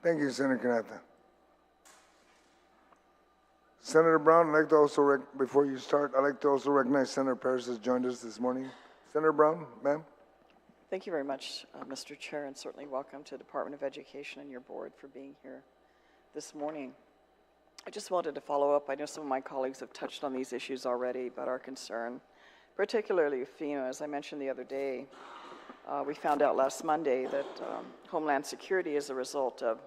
[SPEAKER 1] Thank you, Senator Canata. Senator Brown, I'd like to also, before you start, I'd like to also recognize Senator Paris has joined us this morning. Senator Brown, ma'am.
[SPEAKER 10] Thank you very much, Mr. Chair, and certainly welcome to the Department of Education and your board for being here this morning. I just wanted to follow up. I know some of my colleagues have touched on these issues already about our concern, particularly with FEMA. As I mentioned the other day, we found out last Monday that Homeland Security, as a result of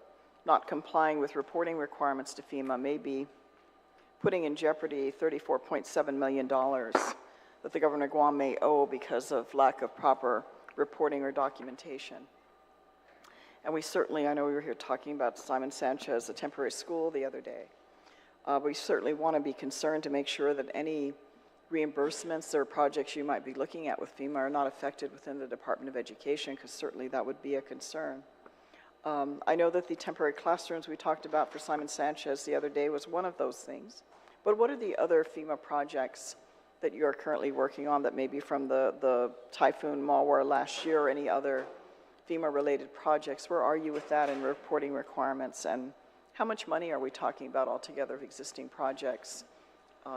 [SPEAKER 10] not complying with reporting requirements to FEMA, may be putting in jeopardy $34.7 million that the Governor of Guam may owe because of lack of proper reporting or documentation. And we certainly, I know we were here talking about Simon Sanchez, a temporary school, the other day. We certainly want to be concerned to make sure that any reimbursements or projects you might be looking at with FEMA are not affected within the Department of Education, because certainly that would be a concern. I know that the temporary classrooms we talked about for Simon Sanchez the other day was one of those things. But what are the other FEMA projects that you are currently working on that may be from the typhoon malware last year or any other FEMA-related projects? Where are you with that and reporting requirements? And how much money are we talking about altogether of existing projects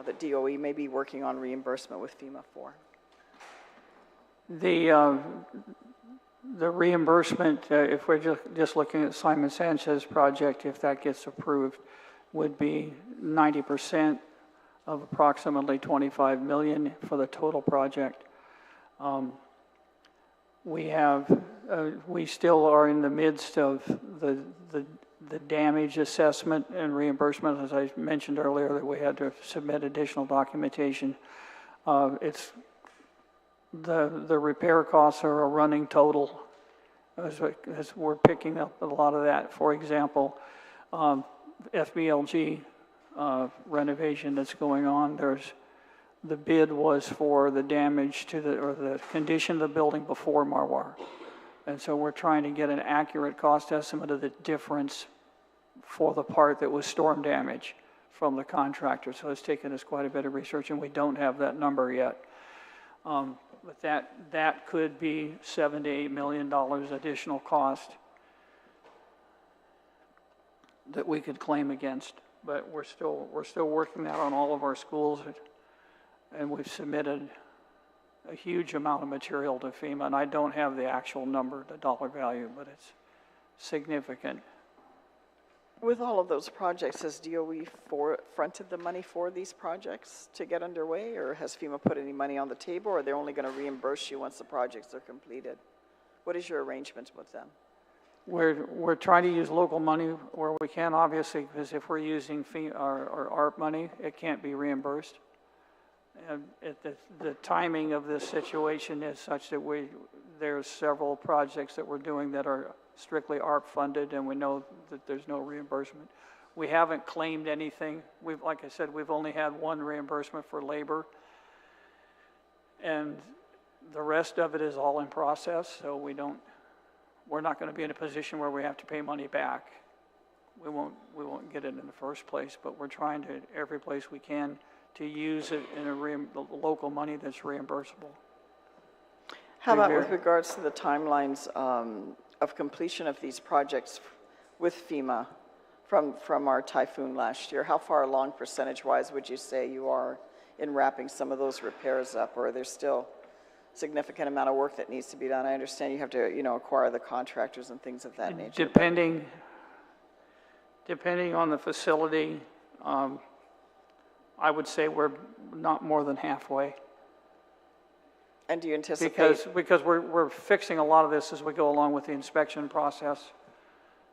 [SPEAKER 10] that DOE may be working on reimbursement with FEMA for?
[SPEAKER 3] The reimbursement, if we're just looking at Simon Sanchez project, if that gets approved, would be 90% of approximately $25 million for the total project. We still are in the midst of the damage assessment and reimbursement. As I mentioned earlier, that we had to submit additional documentation. It's the repair costs are a running total as we're picking up a lot of that. For example, FBLG renovation that's going on, the bid was for the damage to the condition of the building before malware. And so we're trying to get an accurate cost estimate of the difference for the part that was storm damage from the contractor. So it's taken us quite a bit of research, and we don't have that number yet. But that could be $7 to $8 million additional cost that we could claim against. But we're still working that on all of our schools, and we've submitted a huge amount of material to FEMA, and I don't have the actual number, the dollar value, but it's significant.
[SPEAKER 10] With all of those projects, has DOE fronted the money for these projects to get underway, or has FEMA put any money on the table, or are they only going to reimburse you once the projects are completed? What is your arrangement with them?
[SPEAKER 3] We're trying to use local money where we can, obviously, because if we're using our ARP money, it can't be reimbursed. And the timing of this situation is such that there's several projects that we're doing that are strictly ARP funded, and we know that there's no reimbursement. We haven't claimed anything. Like I said, we've only had one reimbursement for labor, and the rest of it is all in process, so we're not going to be in a position where we have to pay money back. We won't get it in the first place, but we're trying to, every place we can, to use it in the local money that's reimbursable.
[SPEAKER 10] How about with regards to the timelines of completion of these projects with FEMA from our typhoon last year? How far along percentage-wise would you say you are in wrapping some of those repairs up, or there's still significant amount of work that needs to be done? I understand you have to, acquire the contractors and things of that nature.
[SPEAKER 3] Depending on the facility, I would say we're not more than halfway.
[SPEAKER 10] And do you anticipate?
[SPEAKER 3] Because we're fixing a lot of this as we go along with the inspection process,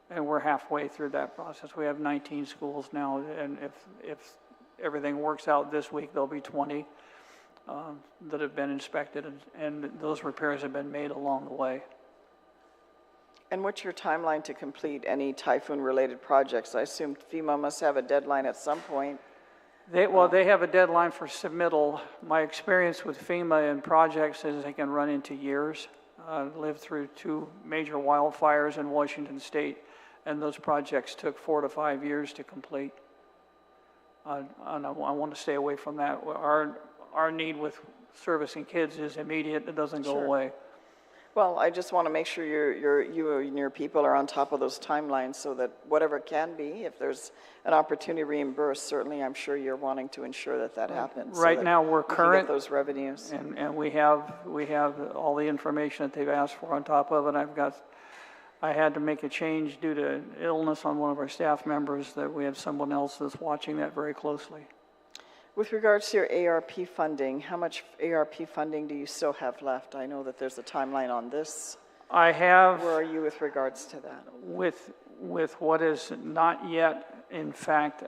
[SPEAKER 3] and we're halfway through that process. We have 19 schools now, and if everything works out this week, there'll be 20 that have been inspected, and those repairs have been made along the way.
[SPEAKER 10] And what's your timeline to complete any typhoon-related projects? I assume FEMA must have a deadline at some point.
[SPEAKER 3] They have a deadline for submittal. My experience with FEMA and projects is they can run into years. I've lived through 2 major wildfires in Washington State, and those projects took 4 to 5 years to complete. And I want to stay away from that. Our need with servicing kids is immediate. It doesn't go away.
[SPEAKER 10] Well, I just want to make sure you and your people are on top of those timelines so that whatever can be, if there's an opportunity to reimburse, certainly I'm sure you're wanting to ensure that happens.
[SPEAKER 3] Right now we're current.
[SPEAKER 10] Get those revenues.
[SPEAKER 3] And we have all the information that they've asked for on top of it. I had to make a change due to illness on one of our staff members, that we have someone else that's watching that very closely.
[SPEAKER 10] With regards to your ARP funding, how much ARP funding do you still have left? I know that there's a timeline on this.
[SPEAKER 3] I have.
[SPEAKER 10] Where are you with regards to that?
[SPEAKER 3] With what is not yet, in fact,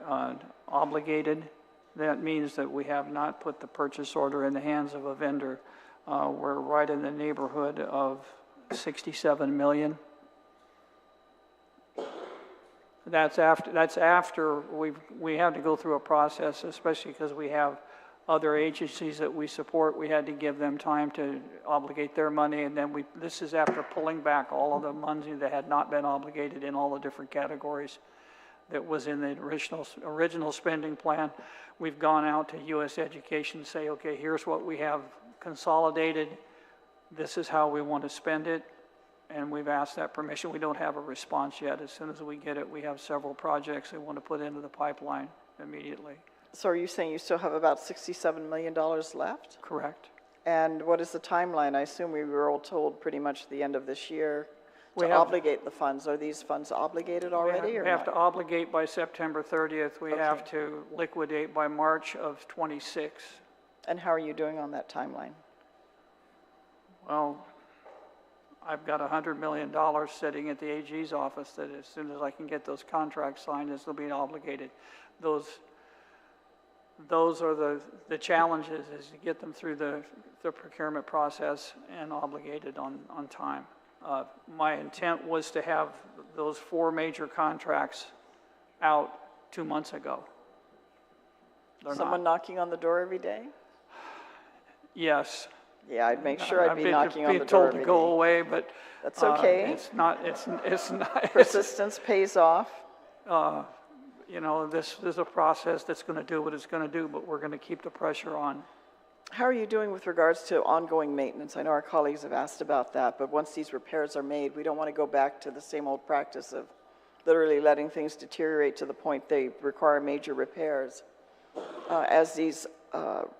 [SPEAKER 3] obligated, that means that we have not put the purchase order in the hands of a vendor. We're right in the neighborhood of $67 million. That's after we have to go through a process, especially because we have other agencies that we support. We had to give them time to obligate their money, and then this is after pulling back all of the money that had not been obligated in all the different categories that was in the original spending plan. We've gone out to U.S. Education and say, okay, here's what we have consolidated. This is how we want to spend it. And we've asked that permission. We don't have a response yet. As soon as we get it, we have several projects we want to put into the pipeline immediately.
[SPEAKER 10] So are you saying you still have about $67 million left?
[SPEAKER 3] Correct.
[SPEAKER 10] And what is the timeline? I assume we were all told pretty much the end of this year to obligate the funds. Are these funds obligated already?
[SPEAKER 3] We have to obligate by September 30th. We have to liquidate by March of 26.
[SPEAKER 10] And how are you doing on that timeline?
[SPEAKER 3] Well, I've got $100 million sitting at the AG's office that as soon as I can get those contracts signed, they'll be obligated. Those are the challenges, is to get them through the procurement process and obligated on time. My intent was to have those 4 major contracts out 2 months ago.
[SPEAKER 10] Someone knocking on the door every day?
[SPEAKER 3] Yes.
[SPEAKER 10] Yeah, I'd make sure I'd be knocking on the door every day.
[SPEAKER 3] I've been told to go away, but
[SPEAKER 10] that's okay.
[SPEAKER 3] It's not.
[SPEAKER 10] Persistence pays off.
[SPEAKER 3] This is a process that's going to do what it's going to do, but we're going to keep the pressure on.
[SPEAKER 10] How are you doing with regards to ongoing maintenance? I know our colleagues have asked about that, but once these repairs are made, we don't want to go back to the same old practice of literally letting things deteriorate to the point they require major repairs. As these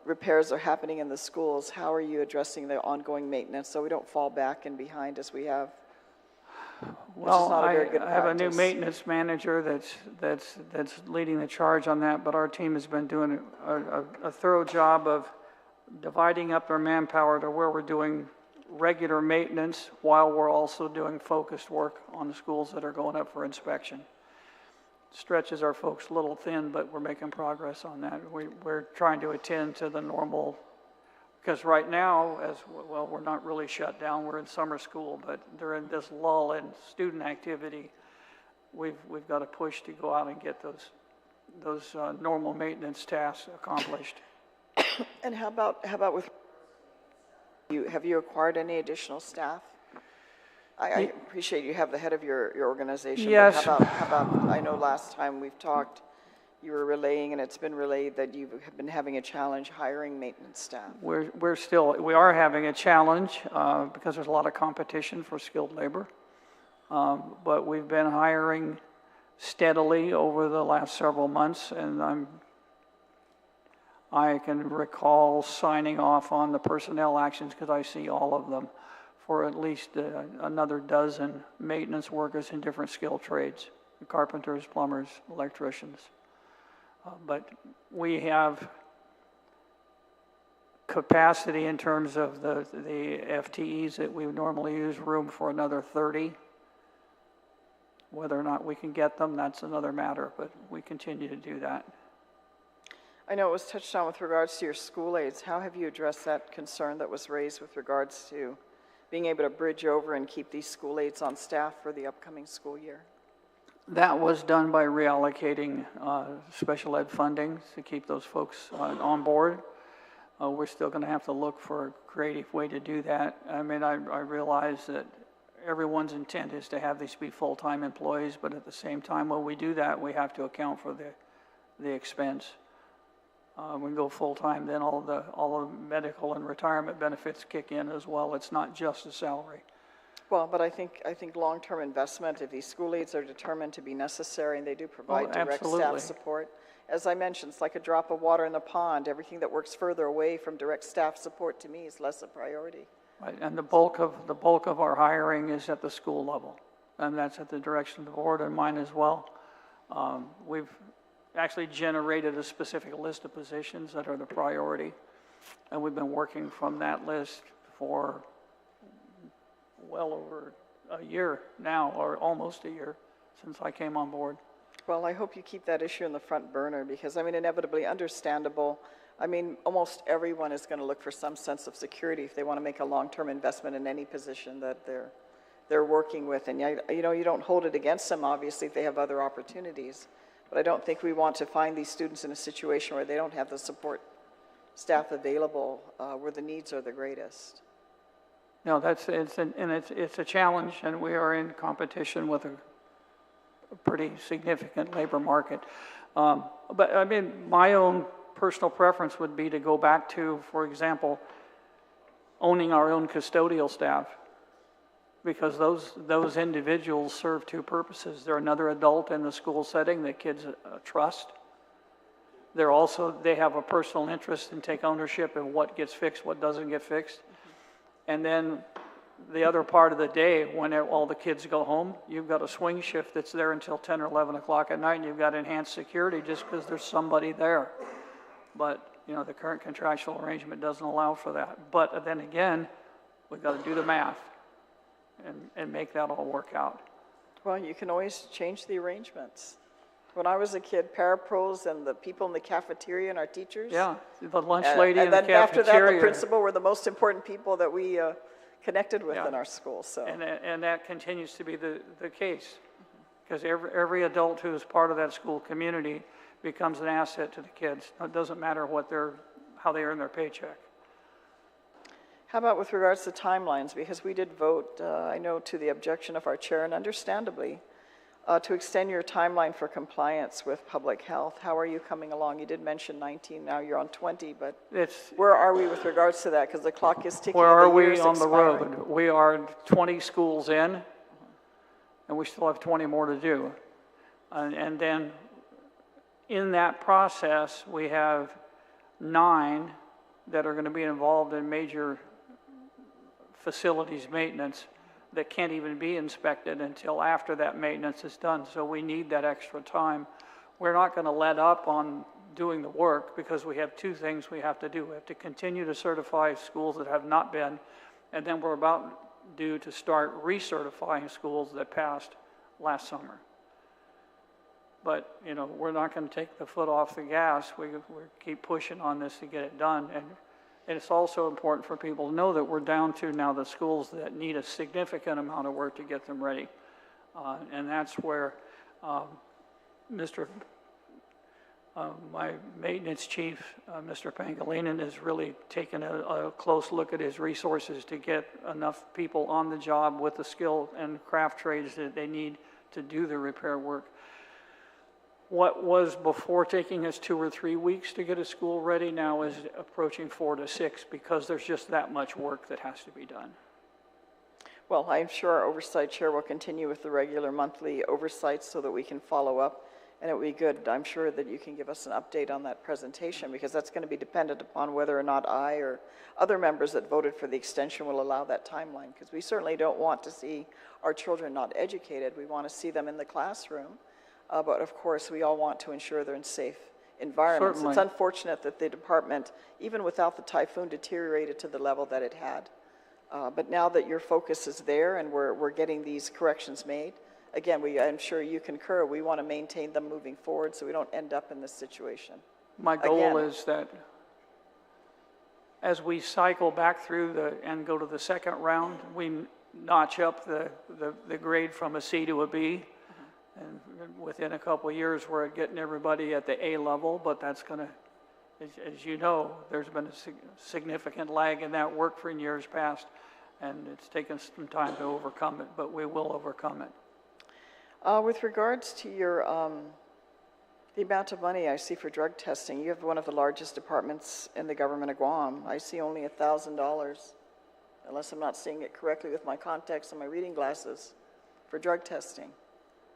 [SPEAKER 10] repairs are happening in the schools, how are you addressing the ongoing maintenance so we don't fall back and behind as we have?
[SPEAKER 3] Well,
[SPEAKER 10] not a very good
[SPEAKER 3] I have a new
[SPEAKER 10] practice.
[SPEAKER 3] maintenance manager that's leading the charge on that, but our team has been doing a thorough job of dividing up our manpower to where we're doing regular maintenance while we're also doing focused work on the schools that are going up for inspection. Stretches our folks a little thin, but we're making progress on that. We're trying to attend to the normal, because right now, well, we're not really shut down, we're in summer school, but during this lull in student activity, we've got to push to go out and get those normal maintenance tasks accomplished.
[SPEAKER 10] And how about with you? Have you acquired any additional staff? I appreciate you have the head of your organization.
[SPEAKER 3] Yes.
[SPEAKER 10] But how about, I know last time we've talked, you were relaying, and it's been relayed that you have been having a challenge hiring maintenance staff.
[SPEAKER 3] We are having a challenge because there's a lot of competition for skilled labor. But we've been hiring steadily over the last several months, and I can recall signing off on the personnel actions because I see all of them for at least another dozen maintenance workers in different skill trades, carpenters, plumbers, electricians. But we have capacity in terms of the FTEs that we would normally use, room for another 30. Whether or not we can get them, that's another matter, but we continue to do that.
[SPEAKER 10] I know it was touched on with regards to your school aides. How have you addressed that concern that was raised with regards to being able to bridge over and keep these school aides on staff for the upcoming school year?
[SPEAKER 3] That was done by reallocating special ed funding to keep those folks on board. We're still going to have to look for a creative way to do that. I mean, I realize that everyone's intent is to have these be full-time employees, but at the same time, when we do that, we have to account for the expense. When we go full-time, then all the medical and retirement benefits kick in as well. It's not just a salary.
[SPEAKER 10] Well, but I think long-term investment, if these school aides are determined to be necessary and they do provide direct staff support, as I mentioned, it's like a drop of water in the pond. Everything that works further away from direct staff support to me is less a priority.
[SPEAKER 3] Right, and the bulk of our hiring is at the school level, and that's at the direction of the board and mine as well. We've actually generated a specific list of positions that are the priority, and we've been working from that list for well over a year now, or almost a year since I came on board.
[SPEAKER 10] Well, I hope you keep that issue in the front burner because, I mean, inevitably understandable. I mean, almost everyone is going to look for some sense of security if they want to make a long-term investment in any position that they're working with. And, you know, you don't hold it against them, obviously, if they have other opportunities. But I don't think we want to find these students in a situation where they don't have the support staff available where the needs are the greatest.
[SPEAKER 3] No, it's a challenge, and we are in competition with a pretty significant labor market. But I mean, my own personal preference would be to go back to, for example, owning our own custodial staff, because those individuals serve two purposes. They're another adult in the school setting that kids trust. They have a personal interest and take ownership in what gets fixed, what doesn't get fixed. And then the other part of the day, when all the kids go home, you've got a swing shift that's there until 10 or 11 o'clock at night, and you've got enhanced security just because there's somebody there. But, you know, the current contractual arrangement doesn't allow for that. But then again, we've got to do the math and make that all work out.
[SPEAKER 10] Well, you can always change the arrangements. When I was a kid, parapros and the people in the cafeteria and our teachers.
[SPEAKER 3] Yeah, the lunch lady in the cafeteria.
[SPEAKER 10] And then after that, the principal were the most important people that we connected with in our school. So.
[SPEAKER 3] And that continues to be the case, because every adult who is part of that school community becomes an asset to the kids. It doesn't matter how they earn their paycheck.
[SPEAKER 10] How about with regards to timelines? Because we did vote, I know, to the objection of our chair, and understandably, to extend your timeline for compliance with public health. How are you coming along? You did mention 19, now you're on 20, but where are we with regards to that? Because the clock is ticking.
[SPEAKER 3] Where are we on the road? We are 20 schools in, and we still have 20 more to do. And then in that process, we have 9 that are going to be involved in major facilities maintenance that can't even be inspected until after that maintenance is done. So we need that extra time. We're not going to let up on doing the work because we have two things we have to do. We have to continue to certify schools that have not been, and then we're about due to start recertifying schools that passed last summer. But, you know, we're not going to take the foot off the gas. We keep pushing on this to get it done. And it's also important for people to know that we're down to now the schools that need a significant amount of work to get them ready. And that's where my maintenance chief, Mr. Pangilinan, has really taken a close look at his resources to get enough people on the job with the skill and craft trades that they need to do the repair work. What was before taking us 2 or 3 weeks to get a school ready now is approaching 4 to 6 because there's just that much work that has to be done.
[SPEAKER 10] Well, I'm sure our oversight chair will continue with the regular monthly oversight so that we can follow up. And it would be good, I'm sure, that you can give us an update on that presentation because that's going to be dependent upon whether or not I or other members that voted for the extension will allow that timeline, because we certainly don't want to see our children not educated. We want to see them in the classroom. But of course, we all want to ensure they're in safe environments.
[SPEAKER 3] Certainly.
[SPEAKER 10] It's unfortunate that the department, even without the typhoon, deteriorated to the level that it had. But now that your focus is there and we're getting these corrections made, again, I'm sure you concur, we want to maintain them moving forward so we don't end up in this situation.
[SPEAKER 3] My goal is that as we cycle back through and go to the second round, we notch up the grade from a C to a B. And within a couple of years, we're getting everybody at the A level, but that's going to, as you know, there's been a significant lag in that work for years past, and it's taken some time to overcome it, but we will overcome it.
[SPEAKER 10] With regards to your, the amount of money I see for drug testing, you have one of the largest departments in the government of Guam. I see only $1,000, unless I'm not seeing it correctly with my contacts and my reading glasses, for drug testing.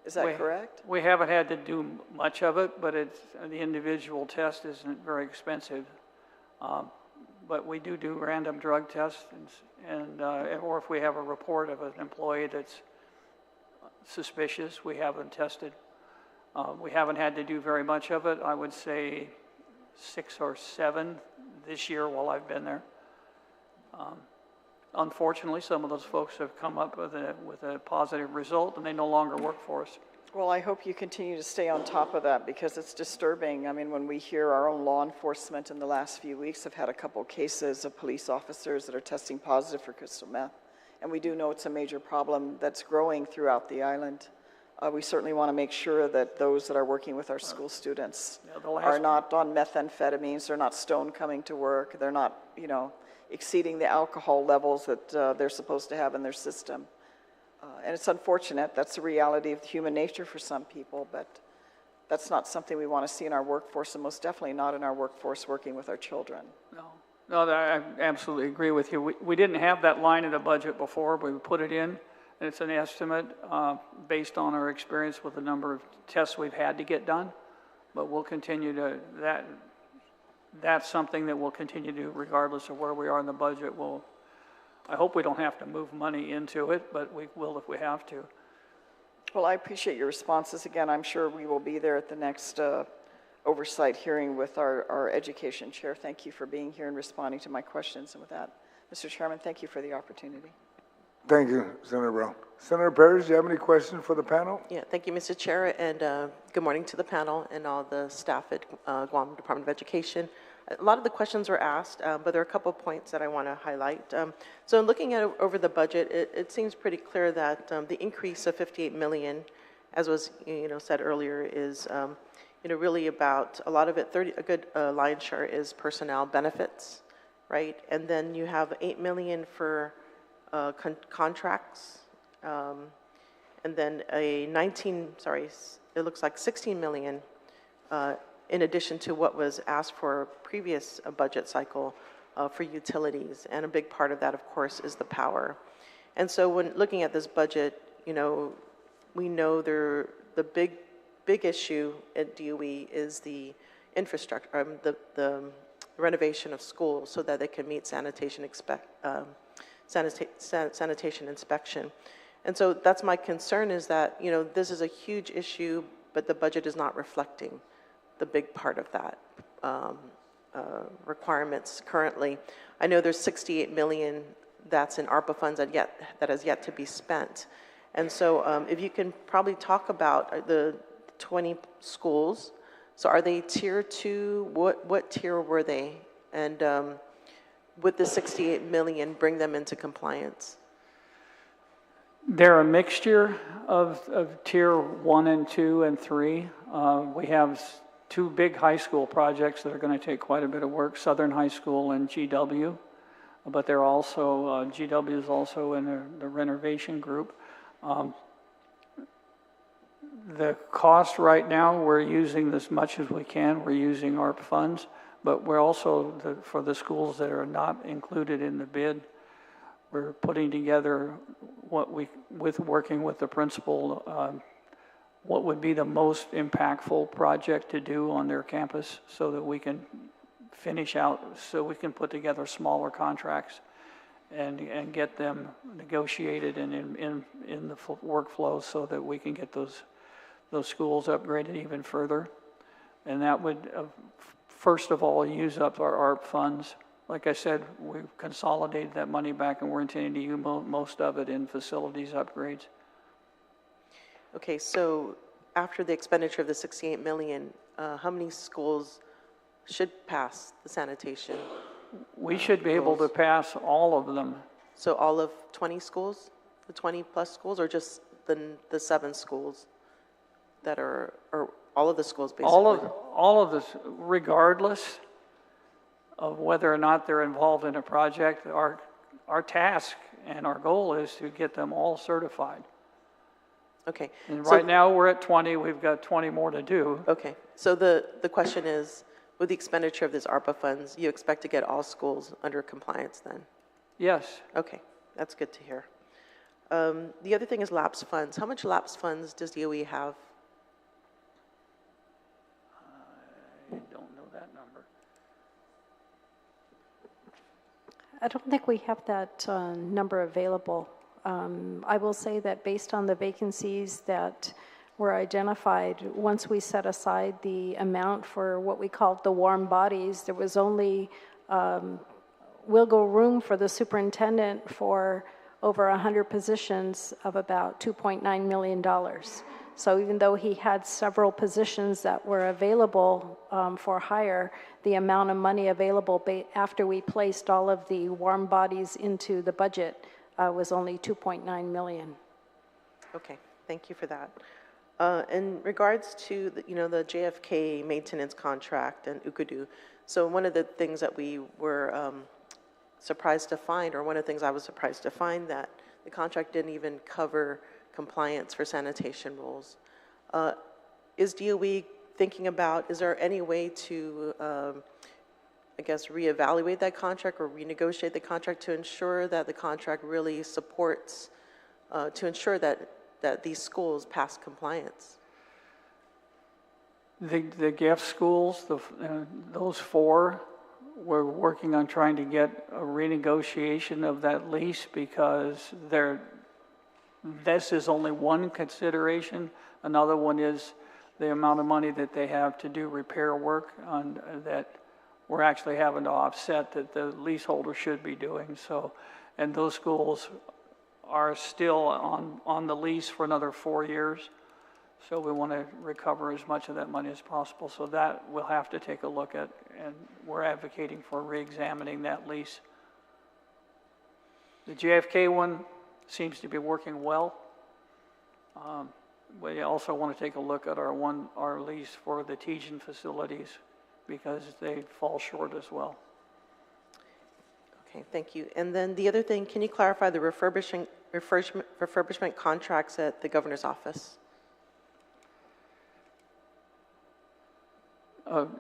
[SPEAKER 10] Is that correct?
[SPEAKER 3] We haven't had to do much of it, but the individual test isn't very expensive. But we do random drug tests, or if we have a report of an employee that's suspicious, we have them tested. We haven't had to do very much of it. I would say 6 or 7 this year while I've been there. Unfortunately, some of those folks have come up with a positive result, and they no longer work for us.
[SPEAKER 10] Well, I hope you continue to stay on top of that because it's disturbing. I mean, when we hear our own law enforcement in the last few weeks have had a couple cases of police officers that are testing positive for crystal meth, and we do know it's a major problem that's growing throughout the island. We certainly want to make sure that those that are working with our school students are not on methamphetamines, they're not stoned coming to work, they're not, exceeding the alcohol levels that they're supposed to have in their system. And it's unfortunate. That's the reality of human nature for some people, but that's not something we want to see in our workforce, and most definitely not in our workforce working with our children.
[SPEAKER 3] No, I absolutely agree with you. We didn't have that line in the budget before, but we put it in. And it's an estimate based on our experience with the number of tests we've had to get done, but we'll continue to, that's something that we'll continue to do regardless of where we are in the budget. I hope we don't have to move money into it, but we will if we have to.
[SPEAKER 10] Well, I appreciate your responses. Again, I'm sure we will be there at the next oversight hearing with our education chair. Thank you for being here and responding to my questions. And with that, Mr. Chairman, thank you for the opportunity.
[SPEAKER 1] Thank you, Senator Brown. Senator Parrish, do you have any questions for the panel?
[SPEAKER 11] Yeah, thank you, Mr. Chair, and good morning to the panel and all the staff at Guam Department of Education. A lot of the questions were asked, but there are a couple of points that I want to highlight. So looking at over the budget, it seems pretty clear that the increase of $58 million, as was said earlier, is really about a lot of it. A good lion's share is personnel benefits, right? And then you have $8 million for contracts, and then it looks like $16 million in addition to what was asked for previous budget cycle for utilities. And a big part of that, of course, is the power. And so when looking at this budget, we know the big issue at DOE is the infrastructure, the renovation of schools so that they can meet sanitation sanitation inspection. And so that's my concern, is that, you know, this is a huge issue, but the budget is not reflecting the big part of that requirements currently. I know there's 68 million that's in ARPA funds that has yet to be spent. And so if you can probably talk about the 20 schools. So are they tier 2? What tier were they? And would the 68 million bring them into compliance?
[SPEAKER 3] They're a mixture of tier 1 and 2 and 3. We have 2 big high school projects that are going to take quite a bit of work, Southern High School and GW. But they're also, GW is also in the renovation group. The cost right now, we're using as much as we can. We're using ARP funds, but we're also, for the schools that are not included in the bid, we're putting together working with the principal, what would be the most impactful project to do on their campus so that we can finish out, so we can put together smaller contracts and get them negotiated and in the workflow so that we can get those schools upgraded even further. And that would, first of all, use up our ARP funds. Like I said, we've consolidated that money back and we're intending to use most of it in facilities upgrades.
[SPEAKER 11] Okay, so after the expenditure of the 68 million, how many schools should pass the sanitation?
[SPEAKER 3] We should be able to pass all of them.
[SPEAKER 11] So all of 20 schools, the 20 plus schools, or just the 7 schools that are, or all of the schools basically?
[SPEAKER 3] All of this, regardless of whether or not they're involved in a project, our task and our goal is to get them all certified.
[SPEAKER 11] Okay.
[SPEAKER 3] And right now we're at 20, we've got 20 more to do.
[SPEAKER 11] Okay, so the question is, with the expenditure of these ARPA funds, you expect to get all schools under compliance then?
[SPEAKER 3] Yes.
[SPEAKER 11] Okay, that's good to hear. The other thing is lapse funds. How much lapse funds does DOE have?
[SPEAKER 3] I don't know that number.
[SPEAKER 4] I don't think we have that number available. I will say that based on the vacancies that were identified, once we set aside the amount for what we called the warm bodies, there was only wiggle room for the superintendent for over 100 positions of about $2.9 million. So even though he had several positions that were available for hire, the amount of money available after we placed all of the warm bodies into the budget was only $2.9 million.
[SPEAKER 11] Okay, thank you for that. In regards to the JFK maintenance contract and UKADU, so one of the things that we were surprised to find, or one of the things I was surprised to find, that the contract didn't even cover compliance for sanitation rules. Is DOE thinking about, is there any way to, I guess, reevaluate that contract or renegotiate the contract to ensure that the contract really supports, to ensure that these schools pass compliance?
[SPEAKER 3] The GIF schools, those 4, we're working on trying to get a renegotiation of that lease because this is only one consideration. Another one is the amount of money that they have to do repair work on that we're actually having to offset that the leaseholder should be doing. So, and those schools are still on the lease for another 4 years. So we want to recover as much of that money as possible. So that we'll have to take a look at, and we're advocating for re-examining that lease. The JFK one seems to be working well. We also want to take a look at our lease for the teaching facilities because they fall short as well.
[SPEAKER 11] Okay, thank you. And then the other thing, can you clarify the refurbishment contracts at the governor's office?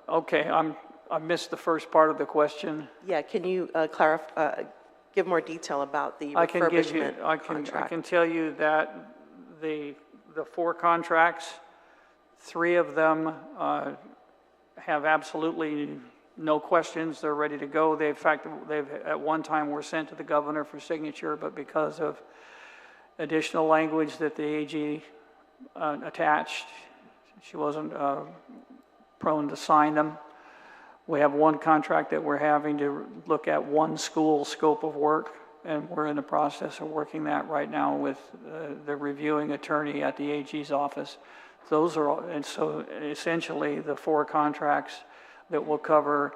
[SPEAKER 3] Okay, I missed the first part of the question.
[SPEAKER 11] Yeah, can you clarify, give more detail about the refurbishment contract?
[SPEAKER 3] I can tell you that the 4 contracts, 3 of them have absolutely no questions, they're ready to go. In fact, they've at one time were sent to the governor for signature, but because of additional language that the AG attached, she wasn't prone to sign them. We have one contract that we're having to look at one school scope of work, and we're in the process of working that right now with the reviewing attorney at the AG's office. Those are, and so essentially the 4 contracts that will cover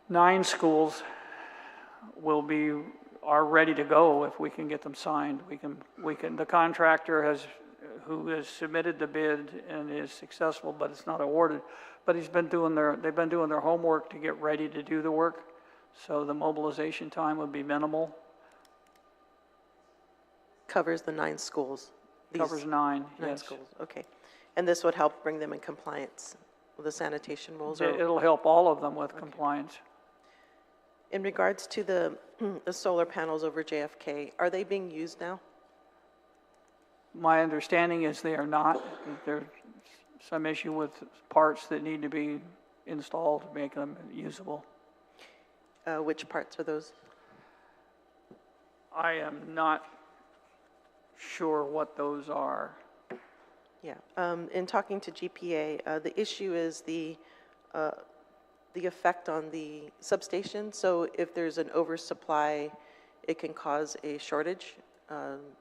[SPEAKER 3] 9 schools are ready to go if we can get them signed. The contractor who has submitted the bid and is successful, but it's not awarded, but they've been doing their homework to get ready to do the work. So the mobilization time would be minimal.
[SPEAKER 11] Covers the 9 schools.
[SPEAKER 3] Covers 9,
[SPEAKER 11] 9
[SPEAKER 3] yes.
[SPEAKER 11] schools, okay. And this would help bring them in compliance with the sanitation rules?
[SPEAKER 3] It'll help all of them with compliance.
[SPEAKER 11] In regards to the solar panels over JFK, are they being used now?
[SPEAKER 3] My understanding is they are not. There's some issue with parts that need to be installed to make them usable.
[SPEAKER 11] Which parts are those?
[SPEAKER 3] I am not sure what those are.
[SPEAKER 11] Yeah, in talking to GPA, the issue is the effect on the substation. So if there's an oversupply, it can cause a shortage.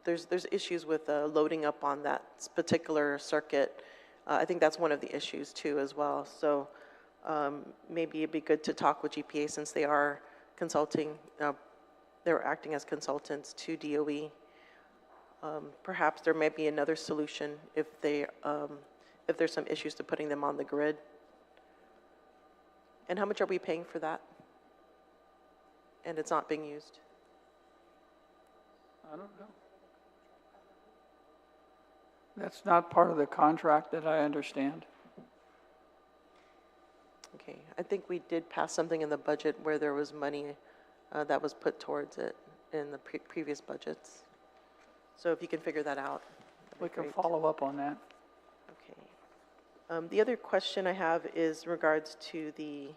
[SPEAKER 11] There's issues with loading up on that particular circuit. I think that's one of the issues too as well. So maybe it'd be good to talk with GPA since they are consulting, they're acting as consultants to DOE. Perhaps there may be another solution if there's some issues to putting them on the grid. And how much are we paying for that? And it's not being used?
[SPEAKER 3] I don't know. That's not part of the contract that I understand.
[SPEAKER 11] Okay, I think we did pass something in the budget where there was money that was put towards it in the previous budgets. So if you can figure that out,
[SPEAKER 3] We can follow up on that.
[SPEAKER 11] Okay. The other question I have is in regards to the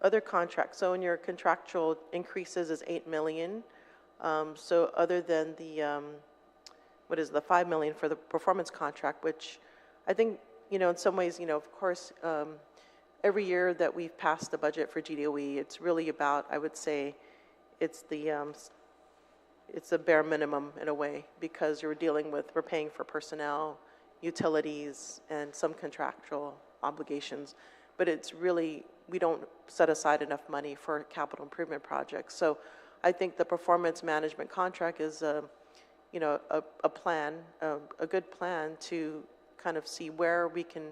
[SPEAKER 11] other contracts. So in your contractual increases is $8 million. So other than the, what is the $5 million for the performance contract, which I think, in some ways, of course, every year that we've passed the budget for GDOE, it's really about, I would say, it's a bare minimum in a way, because we're paying for personnel, utilities, and some contractual obligations. But it's really, we don't set aside enough money for capital improvement projects. So I think the performance management contract is a plan, a good plan to kind of see where we can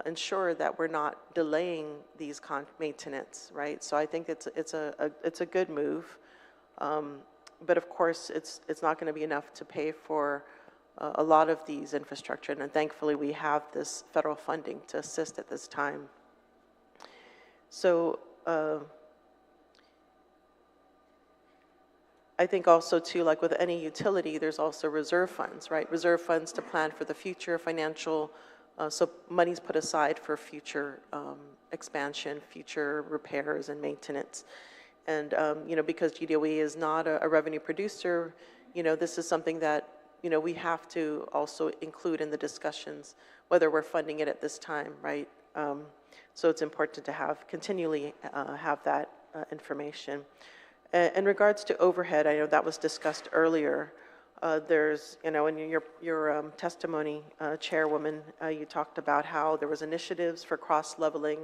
[SPEAKER 11] ensure that we're not delaying these maintenance, right? So I think it's a good move. But of course, it's not going to be enough to pay for a lot of these infrastructure, and thankfully we have this federal funding to assist at this time. So I think also too, like with any utility, there's also reserve funds, right? Reserve funds to plan for the future financial, so money's put aside for future expansion, future repairs and maintenance. And, because GDOE is not a revenue producer, this is something that, we have to also include in the discussions, whether we're funding it at this time, right? So it's important to continually have that information. In regards to overhead, I know that was discussed earlier. There's, in your testimony, Chairwoman, you talked about how there was initiatives for cross-leveling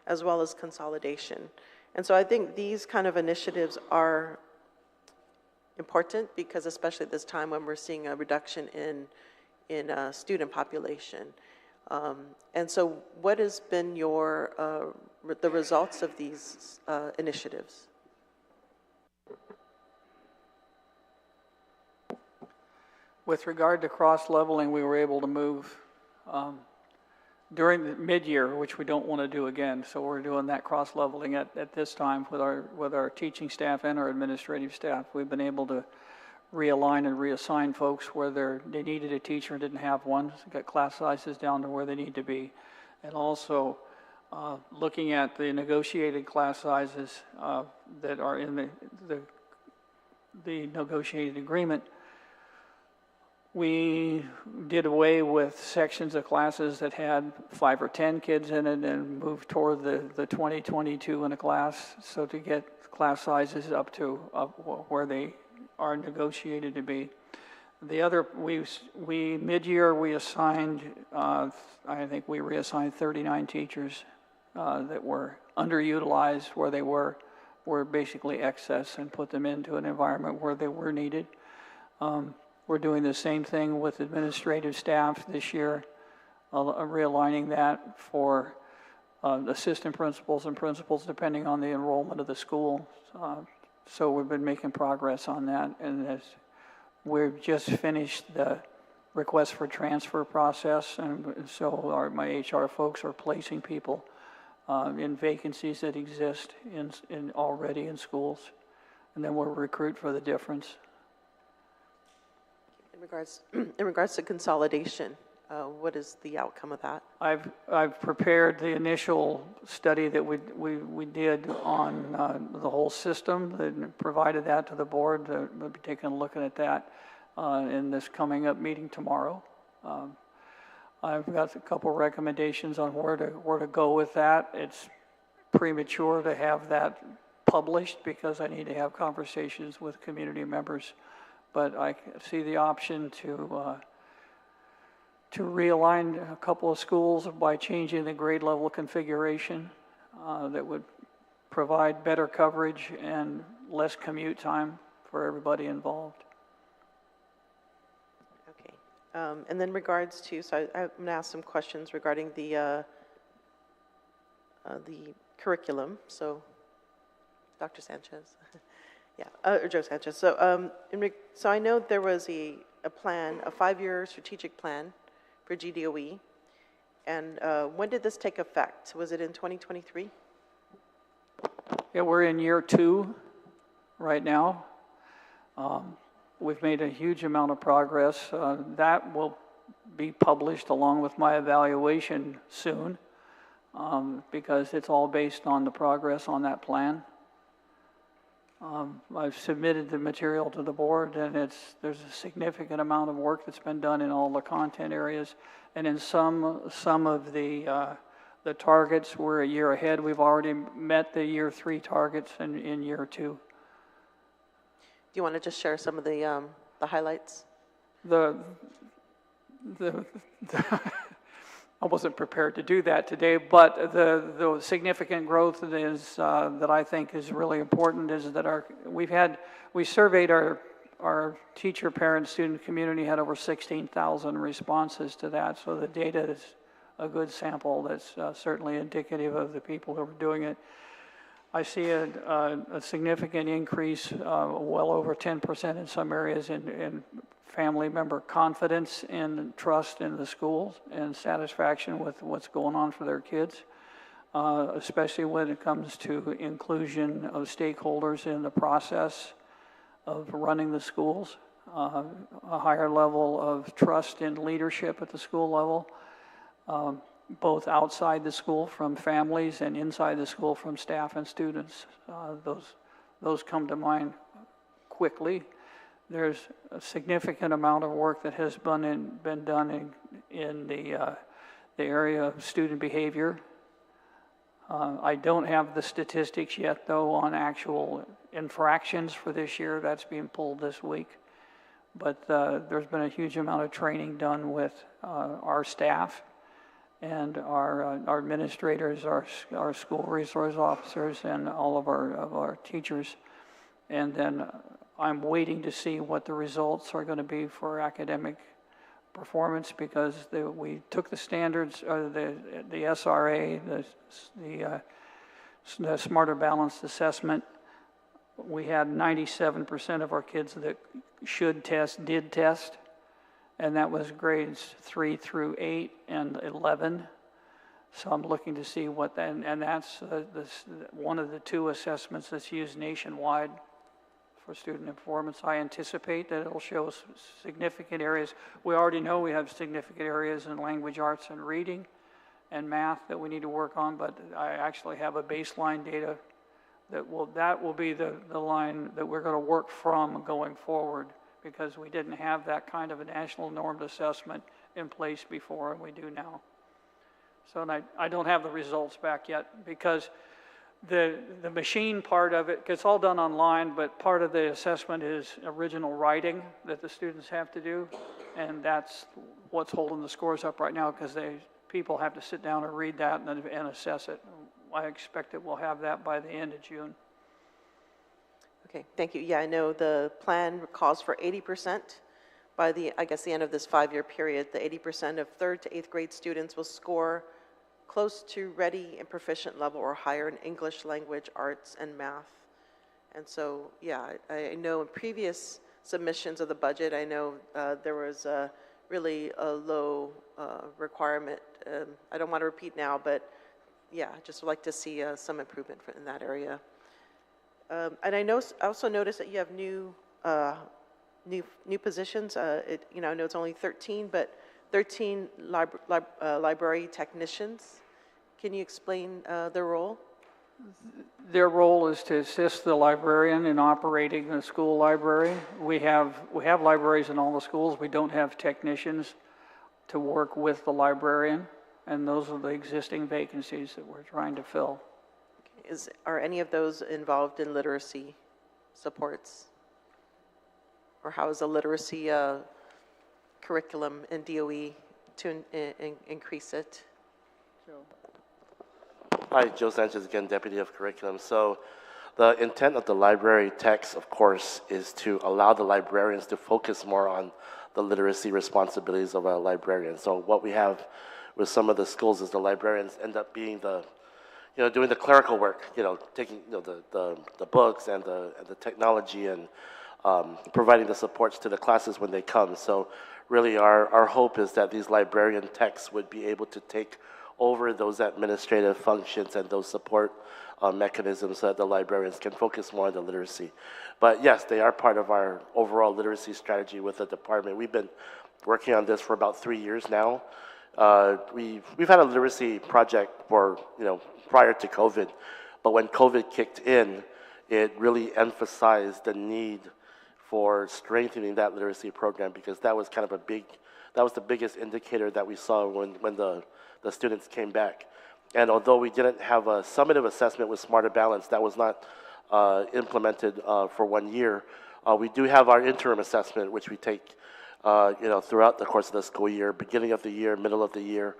[SPEAKER 11] as well as consolidation. And so I think these kind of initiatives are important because especially at this time when we're seeing a reduction in student population. And so what has been the results of these initiatives?
[SPEAKER 3] With regard to cross-leveling, we were able to move during the mid-year, which we don't want to do again. So we're doing that cross-leveling at this time with our teaching staff and our administrative staff. We've been able to realign and reassign folks where they needed a teacher and didn't have one, got class sizes down to where they need to be. And also looking at the negotiated class sizes that are in the negotiated agreement, we did away with sections of classes that had 5 or 10 kids in it and moved toward the 20, 22 in a class, so to get class sizes up to where they are negotiated to be. The other, mid-year, we assigned, I think we reassigned 39 teachers that were underutilized where they were basically excess, and put them into an environment where they were needed. We're doing the same thing with administrative staff this year, realigning that for assistant principals and principals depending on the enrollment of the school. So we've been making progress on that, and as we've just finished the request for transfer process, and so my HR folks are placing people in vacancies that exist already in schools, and then we'll recruit for the difference.
[SPEAKER 11] In regards to consolidation, what is the outcome of that?
[SPEAKER 3] I've prepared the initial study that we did on the whole system, and provided that to the board. We'll be taking a look at that in this coming up meeting tomorrow. I've got a couple recommendations on where to go with that. It's premature to have that published because I need to have conversations with community members, but I see the option to realign a couple of schools by changing the grade level configuration that would provide better coverage and less commute time for everybody involved.
[SPEAKER 11] Okay. And then regards to, so I'm going to ask some questions regarding the curriculum. So, Dr. Sanchez. Yeah, or Joe Sanchez. So, so I know there was a plan, a 5-year strategic plan for GDOE, and when did this take effect? Was it in 2023?
[SPEAKER 3] Yeah, we're in year 2 right now. We've made a huge amount of progress. That will be published along with my evaluation soon, because it's all based on the progress on that plan. I've submitted the material to the board, and there's a significant amount of work that's been done in all the content areas, and in some of the targets we're a year ahead. We've already met the year 3 targets in year 2.
[SPEAKER 11] Do you want to just share some of the highlights?
[SPEAKER 3] I wasn't prepared to do that today, but the significant growth is that I think is really important is that we surveyed our teacher, parent, student community, had over 16,000 responses to that. So the data is a good sample that's certainly indicative of the people who are doing it. I see a significant increase, well over 10% in some areas, in family member confidence and trust in the schools and satisfaction with what's going on for their kids, especially when it comes to inclusion of stakeholders in the process of running the schools, a higher level of trust in leadership at the school level, both outside the school from families and inside the school from staff and students. Those come to mind quickly. There's a significant amount of work that has been done in the area of student behavior. I don't have the statistics yet, though, on actual infractions for this year. That's being pulled this week. But there's been a huge amount of training done with our staff and our administrators, our school resource officers, and all of our teachers. And then I'm waiting to see what the results are going to be for academic performance, because we took the standards, the SRA, the Smarter Balanced Assessment. We had 97% of our kids that should test did test, and that was grades 3 through 8 and 11. So I'm looking to see what that, and that's one of the 2 assessments that's used nationwide for student performance. I anticipate that it'll show significant areas. We already know we have significant areas in language arts and reading, and math that we need to work on, but I actually have a baseline data that will be the line that we're going to work from going forward, because we didn't have that kind of a national normed assessment in place before, and we do now. So, and I don't have the results back yet, because the machine part of it, it's all done online, but part of the assessment is original writing that the students have to do, and that's what's holding the scores up right now, because people have to sit down and read that and assess it. I expect that we'll have that by the end of June.
[SPEAKER 11] Okay, thank you. Yeah, I know the plan calls for 80% by the end of this 5-year period. The 80% of 3rd to 8th grade students will score close to ready and proficient level or higher in English language, arts, and math. And so, yeah, I know in previous submissions of the budget, I know there was really a low requirement. I don't want to repeat now, but yeah, I just would like to see some improvement in that area. And I also noticed that you have new positions. I know it's only 13, but 13 library technicians. Can you explain their role?
[SPEAKER 3] Their role is to assist the librarian in operating the school library. We have libraries in all the schools. We don't have technicians to work with the librarian, and those are the existing vacancies that we're trying to fill.
[SPEAKER 11] Are any of those involved in literacy supports? Or how is the literacy curriculum in DOE to increase it?
[SPEAKER 7] Hi, Joe Sanchez again, Deputy of Curriculum. So the intent of the library text, of course, is to allow the librarians to focus more on the literacy responsibilities of a librarian. So what we have with some of the schools is the librarians end up being doing the clerical work, taking the books and the technology and providing the supports to the classes when they come. So really our hope is that these librarian techs would be able to take over those administrative functions and those support mechanisms so that the librarians can focus more on the literacy. But yes, they are part of our overall literacy strategy with the department. We've been working on this for about 3 years now. We've had a literacy project for, prior to COVID, but when COVID kicked in, it really emphasized the need for strengthening that literacy program, because that was kind of that was the biggest indicator that we saw when the students came back. And although we didn't have a summative assessment with Smarter Balance, that was not implemented for 1 year, we do have our interim assessment, which we take throughout the course of the school year, beginning of the year, middle of the year,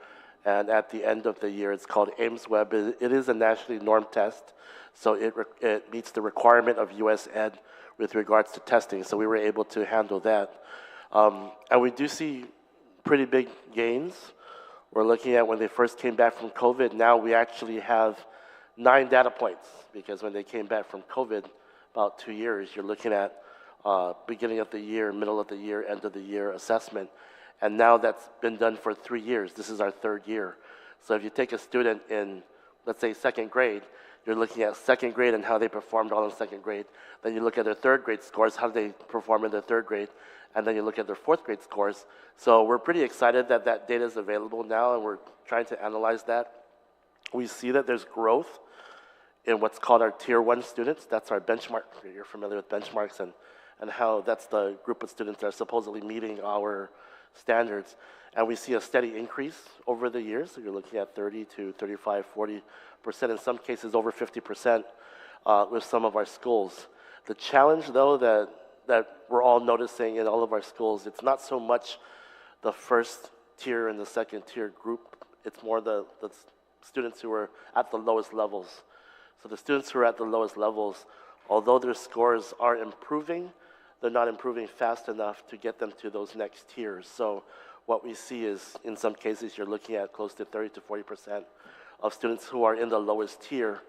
[SPEAKER 7] and at the end of the year. It's called Ames Web. It is a nationally normed test, so it meets the requirement of US Ed with regards to testing, so we were able to handle that. And we do see pretty big gains. We're looking at when they first came back from COVID, now we actually have 9 data points, because when they came back from COVID, about 2 years, you're looking at beginning of the year, middle of the year, end of the year assessment. And now that's been done for 3 years. This is our 3rd year. So if you take a student in, let's say, 2nd grade, you're looking at 2nd grade and how they performed all in 2nd grade. Then you look at their 3rd grade scores, how they perform in their 3rd grade. And then you look at their 4th grade scores. So we're pretty excited that that data is available now, and we're trying to analyze that. We see that there's growth in what's called our Tier 1 students. That's our benchmark. You're familiar with benchmarks and how that's the group of students that are supposedly meeting our standards. And we see a steady increase over the years. So you're looking at 30 to 35, 40%, in some cases over 50% with some of our schools. The challenge, though, that we're all noticing in all of our schools, it's not so much the 1st tier and the 2nd tier group. It's more the students who are at the lowest levels. So the students who are at the lowest levels, although their scores are improving, they're not improving fast enough to get them to those next tiers. So what we see is, in some cases, you're looking at close to 30 to 40% of students who are in the lowest tier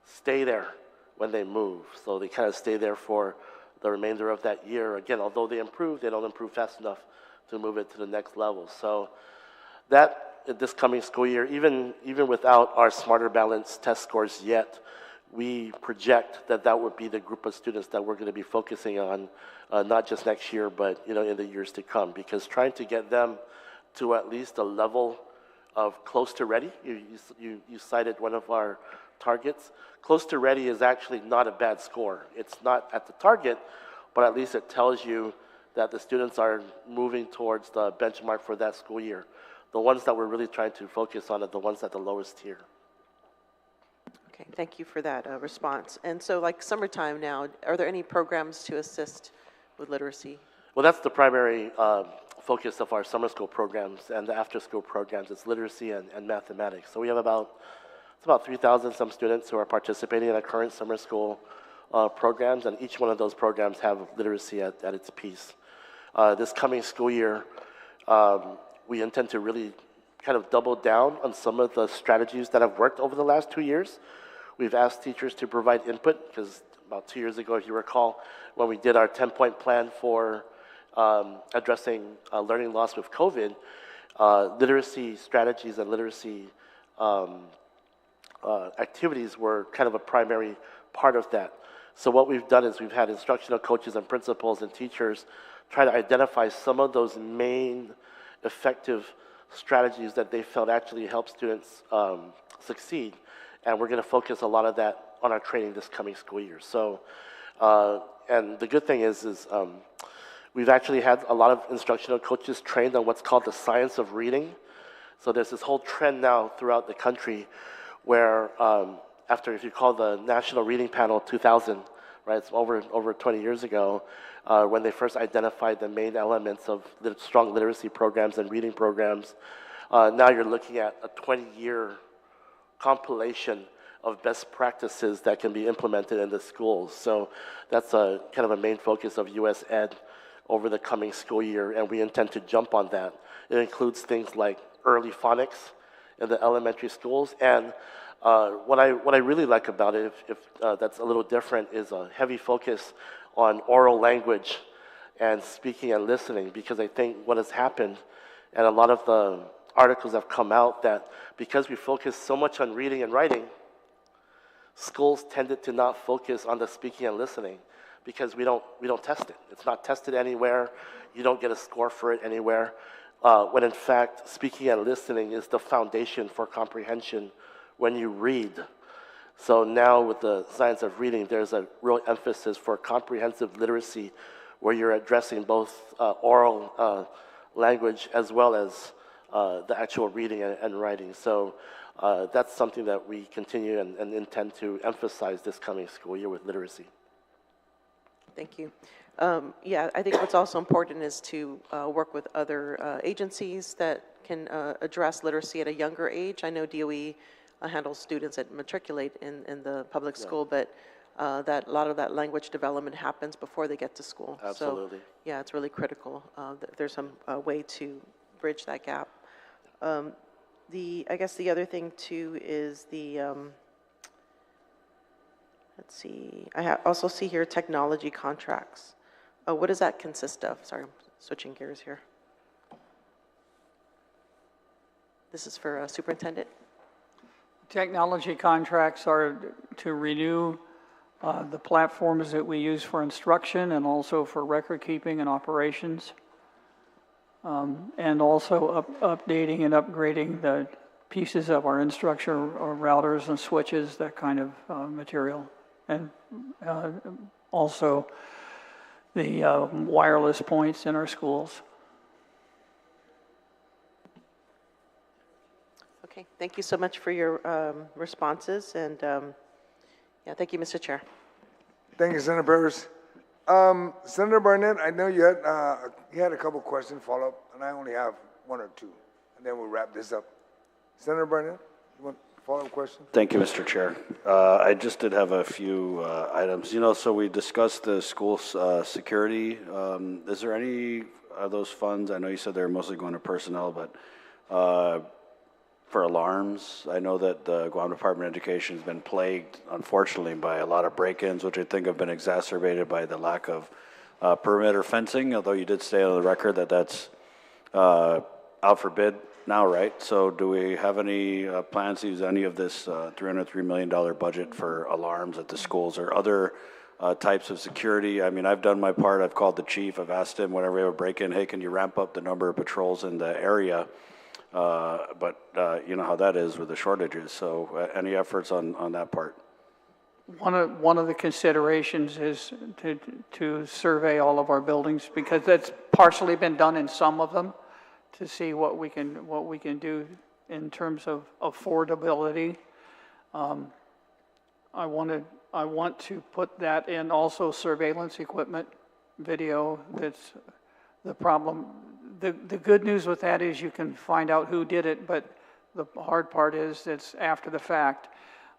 [SPEAKER 7] stay there when they move. So they kind of stay there for the remainder of that year. Again, although they improve, they don't improve fast enough to move it to the next level. So that, this coming school year, even without our Smarter Balance test scores yet, we project that would be the group of students that we're going to be focusing on, not just next year, but in the years to come. Because trying to get them to at least a level of close to ready. You cited one of our targets. Close to ready is actually not a bad score. It's not at the target, but at least it tells you that the students are moving towards the benchmark for that school year. The ones that we're really trying to focus on are the ones at the lowest tier.
[SPEAKER 11] Okay, thank you for that response. And so like summertime now, are there any programs to assist with literacy?
[SPEAKER 7] Well, that's the primary focus of our summer school programs and the after-school programs. It's literacy and mathematics. So we have about 3,000 some students who are participating in our current summer school programs, and each one of those programs have literacy at its piece. This coming school year, we intend to really kind of double down on some of the strategies that have worked over the last 2 years. We've asked teachers to provide input, because about 2 years ago, if you recall, when we did our 10-point plan for addressing learning loss with COVID, literacy strategies and literacy activities were kind of a primary part of that. So what we've done is we've had instructional coaches and principals and teachers try to identify some of those main effective strategies that they felt actually help students succeed. And we're going to focus a lot of that on our training this coming school year. So, and the good thing is we've actually had a lot of instructional coaches trained on what's called the science of reading. So there's this whole trend now throughout the country where after, if you call the National Reading Panel 2000, right, it's over 20 years ago, when they first identified the main elements of strong literacy programs and reading programs. Now you're looking at a 20-year compilation of best practices that can be implemented in the schools. So that's a kind of a main focus of U.S. Ed over the coming school year, and we intend to jump on that. It includes things like early phonics in the elementary schools, and what I really like about it, if that's a little different, is a heavy focus on oral language and speaking and listening, because I think what has happened, and a lot of the articles have come out, that because we focus so much on reading and writing, schools tended to not focus on the speaking and listening because we don't test it. It's not tested anywhere. You don't get a score for it anywhere. When in fact, speaking and listening is the foundation for comprehension when you read. So now with the science of reading, there's a real emphasis for comprehensive literacy where you're addressing both oral language as well as the actual reading and writing. So that's something that we continue and intend to emphasize this coming school year with literacy.
[SPEAKER 11] Thank you. Yeah, I think what's also important is to work with other agencies that can address literacy at a younger age. I know DOE handles students that matriculate in the public school, but that a lot of that language development happens before they get to school.
[SPEAKER 7] Absolutely.
[SPEAKER 11] So, yeah, it's really critical. There's some way to bridge that gap. I guess the other thing too is the, let's see, I also see here technology contracts. What does that consist of? Sorry, I'm switching gears here. This is for superintendent.
[SPEAKER 3] Technology contracts are to renew the platforms that we use for instruction and also for record keeping and operations. And also updating and upgrading the pieces of our instructor or routers and switches, that kind of material. And also the wireless points in our schools.
[SPEAKER 11] Okay, thank you so much for your responses, and yeah, thank you, Mr. Chair.
[SPEAKER 1] Thank you, Senator Parrish. Senator Barnett, I know you had a couple questions follow-up, and I only have one or two, and then we'll wrap this up. Senator Barnett, you want a follow-up question?
[SPEAKER 5] Thank you, Mr. Chair. I just did have a few items. You know, so we discussed the school security. Is there any of those funds? I know you said they're mostly going to personnel, but for alarms, I know that the Guam Department of Education has been plagued, unfortunately, by a lot of break-ins, which I think have been exacerbated by the lack of perimeter fencing, although you did say on the record that that's out for bid now, right? So do we have any plans to use any of this $303 million budget for alarms at the schools or other types of security? I mean, I've done my part. I've called the chief. I've asked him whenever we have a break-in, hey, can you ramp up the number of patrols in the area? But you know how that is with the shortages. So any efforts on that part?
[SPEAKER 3] One of the considerations is to survey all of our buildings, because that's partially been done in some of them, to see what we can do in terms of affordability. I want to put that in also surveillance equipment, video. That's the problem. The good news with that is you can find out who did it, but the hard part is it's after the fact.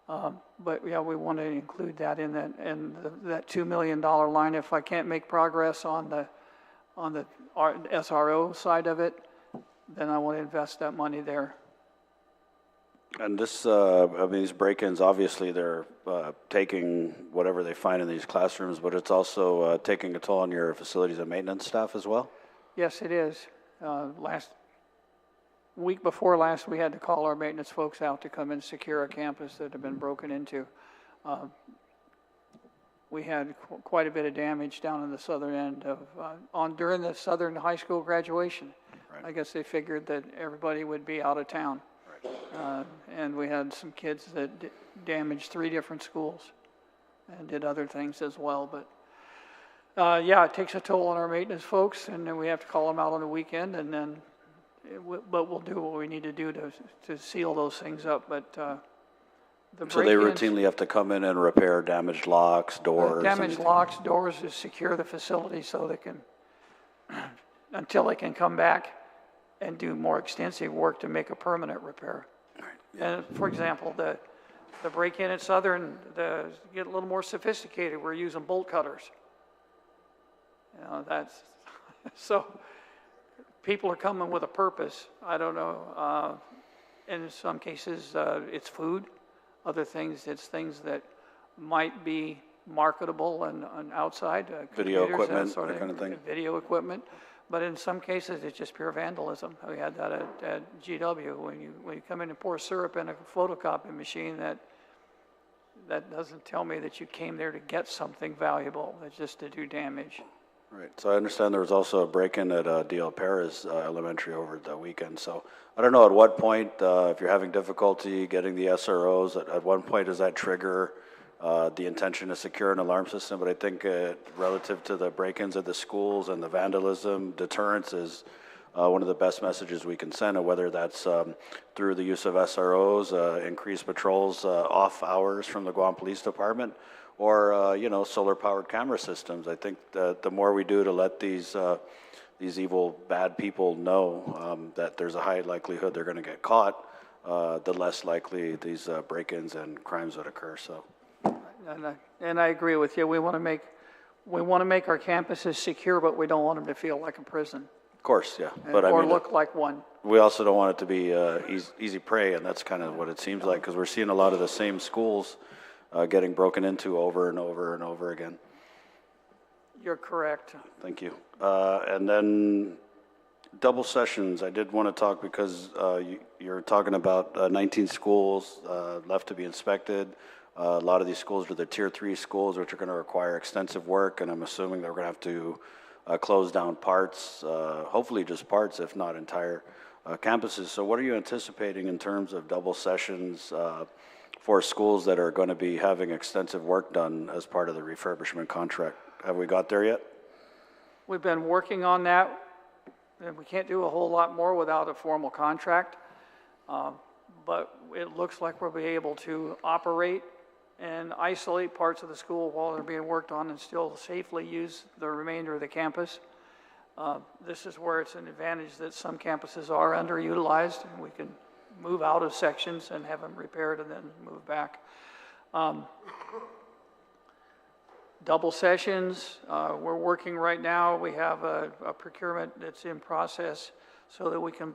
[SPEAKER 3] But yeah, we want to include that in that $2 million line. If I can't make progress on the SRO side of it, then I want to invest that money there.
[SPEAKER 5] And this, I mean, these break-ins, obviously they're taking whatever they find in these classrooms, but it's also taking a toll on your facilities and maintenance staff as well?
[SPEAKER 3] Yes, it is. Week before last, we had to call our maintenance folks out to come and secure a campus that had been broken into. We had quite a bit of damage down in the southern end of, during the southern high school graduation. Right. I guess they figured that everybody would be out of town. Right. And we had some kids that damaged 3 different schools and did other things as well. But yeah, it takes a toll on our maintenance folks, and then we have to call them out on the weekend, and then, but we'll do what we need to do to seal those things up. But
[SPEAKER 5] so they routinely have to come in and repair damaged locks, doors?
[SPEAKER 3] Damaged locks, doors, to secure the facility so they can, until they can come back and do more extensive work to make a permanent repair. Right. Yeah. And for example, the break-in at Southern, get a little more sophisticated. We're using bolt cutters. You know, that's, so people are coming with a purpose. I don't know. In some cases, it's food. Other things, it's things that might be marketable and outside.
[SPEAKER 5] Video equipment, that kind of thing.
[SPEAKER 3] Video equipment. But in some cases, it's just pure vandalism. We had that at GW. When you come in and pour syrup in a photocopy machine, that doesn't tell me that you came there to get something valuable. It's just to do damage.
[SPEAKER 5] Right. So I understand there was also a break-in at DL Perez Elementary over the weekend. So I don't know at what point, if you're having difficulty getting the SROs, at one point does that trigger the intention to secure an alarm system? But I think relative to the break-ins at the schools and the vandalism, deterrence is one of the best messages we can send, and whether that's through the use of SROs, increased patrols off hours from the Guam Police Department, or you know, solar-powered camera systems. I think that the more we do to let these evil, bad people know that there's a high likelihood they're going to get caught, the less likely these break-ins and crimes would occur. So,
[SPEAKER 3] and I agree with you. We want to make our campuses secure, but we don't want them to feel like a prison.
[SPEAKER 5] Of course, yeah.
[SPEAKER 3] But or I mean, look like one.
[SPEAKER 5] We also don't want it to be easy prey, and that's kind of what it seems like, because we're seeing a lot of the same schools getting broken into over and over and over again.
[SPEAKER 3] You're correct.
[SPEAKER 5] Thank you. And then double sessions, I did want to talk because you're talking about 19 schools left to be inspected. A lot of these schools are the Tier 3 schools, which are going to require extensive work, and I'm assuming they're going to have to close down parts, hopefully just parts, if not entire campuses. So what are you anticipating in terms of double sessions for schools that are going to be having extensive work done as part of the refurbishment contract? Have we got there yet?
[SPEAKER 3] We've been working on that, and we can't do a whole lot more without a formal contract, but it looks like we'll be able to operate and isolate parts of the school while they're being worked on and still safely use the remainder of the campus. This is where it's an advantage that some campuses are underutilized, and we can move out of sections and have them repaired and then move back. Double sessions, we're working right now. We have a procurement that's in process so that we can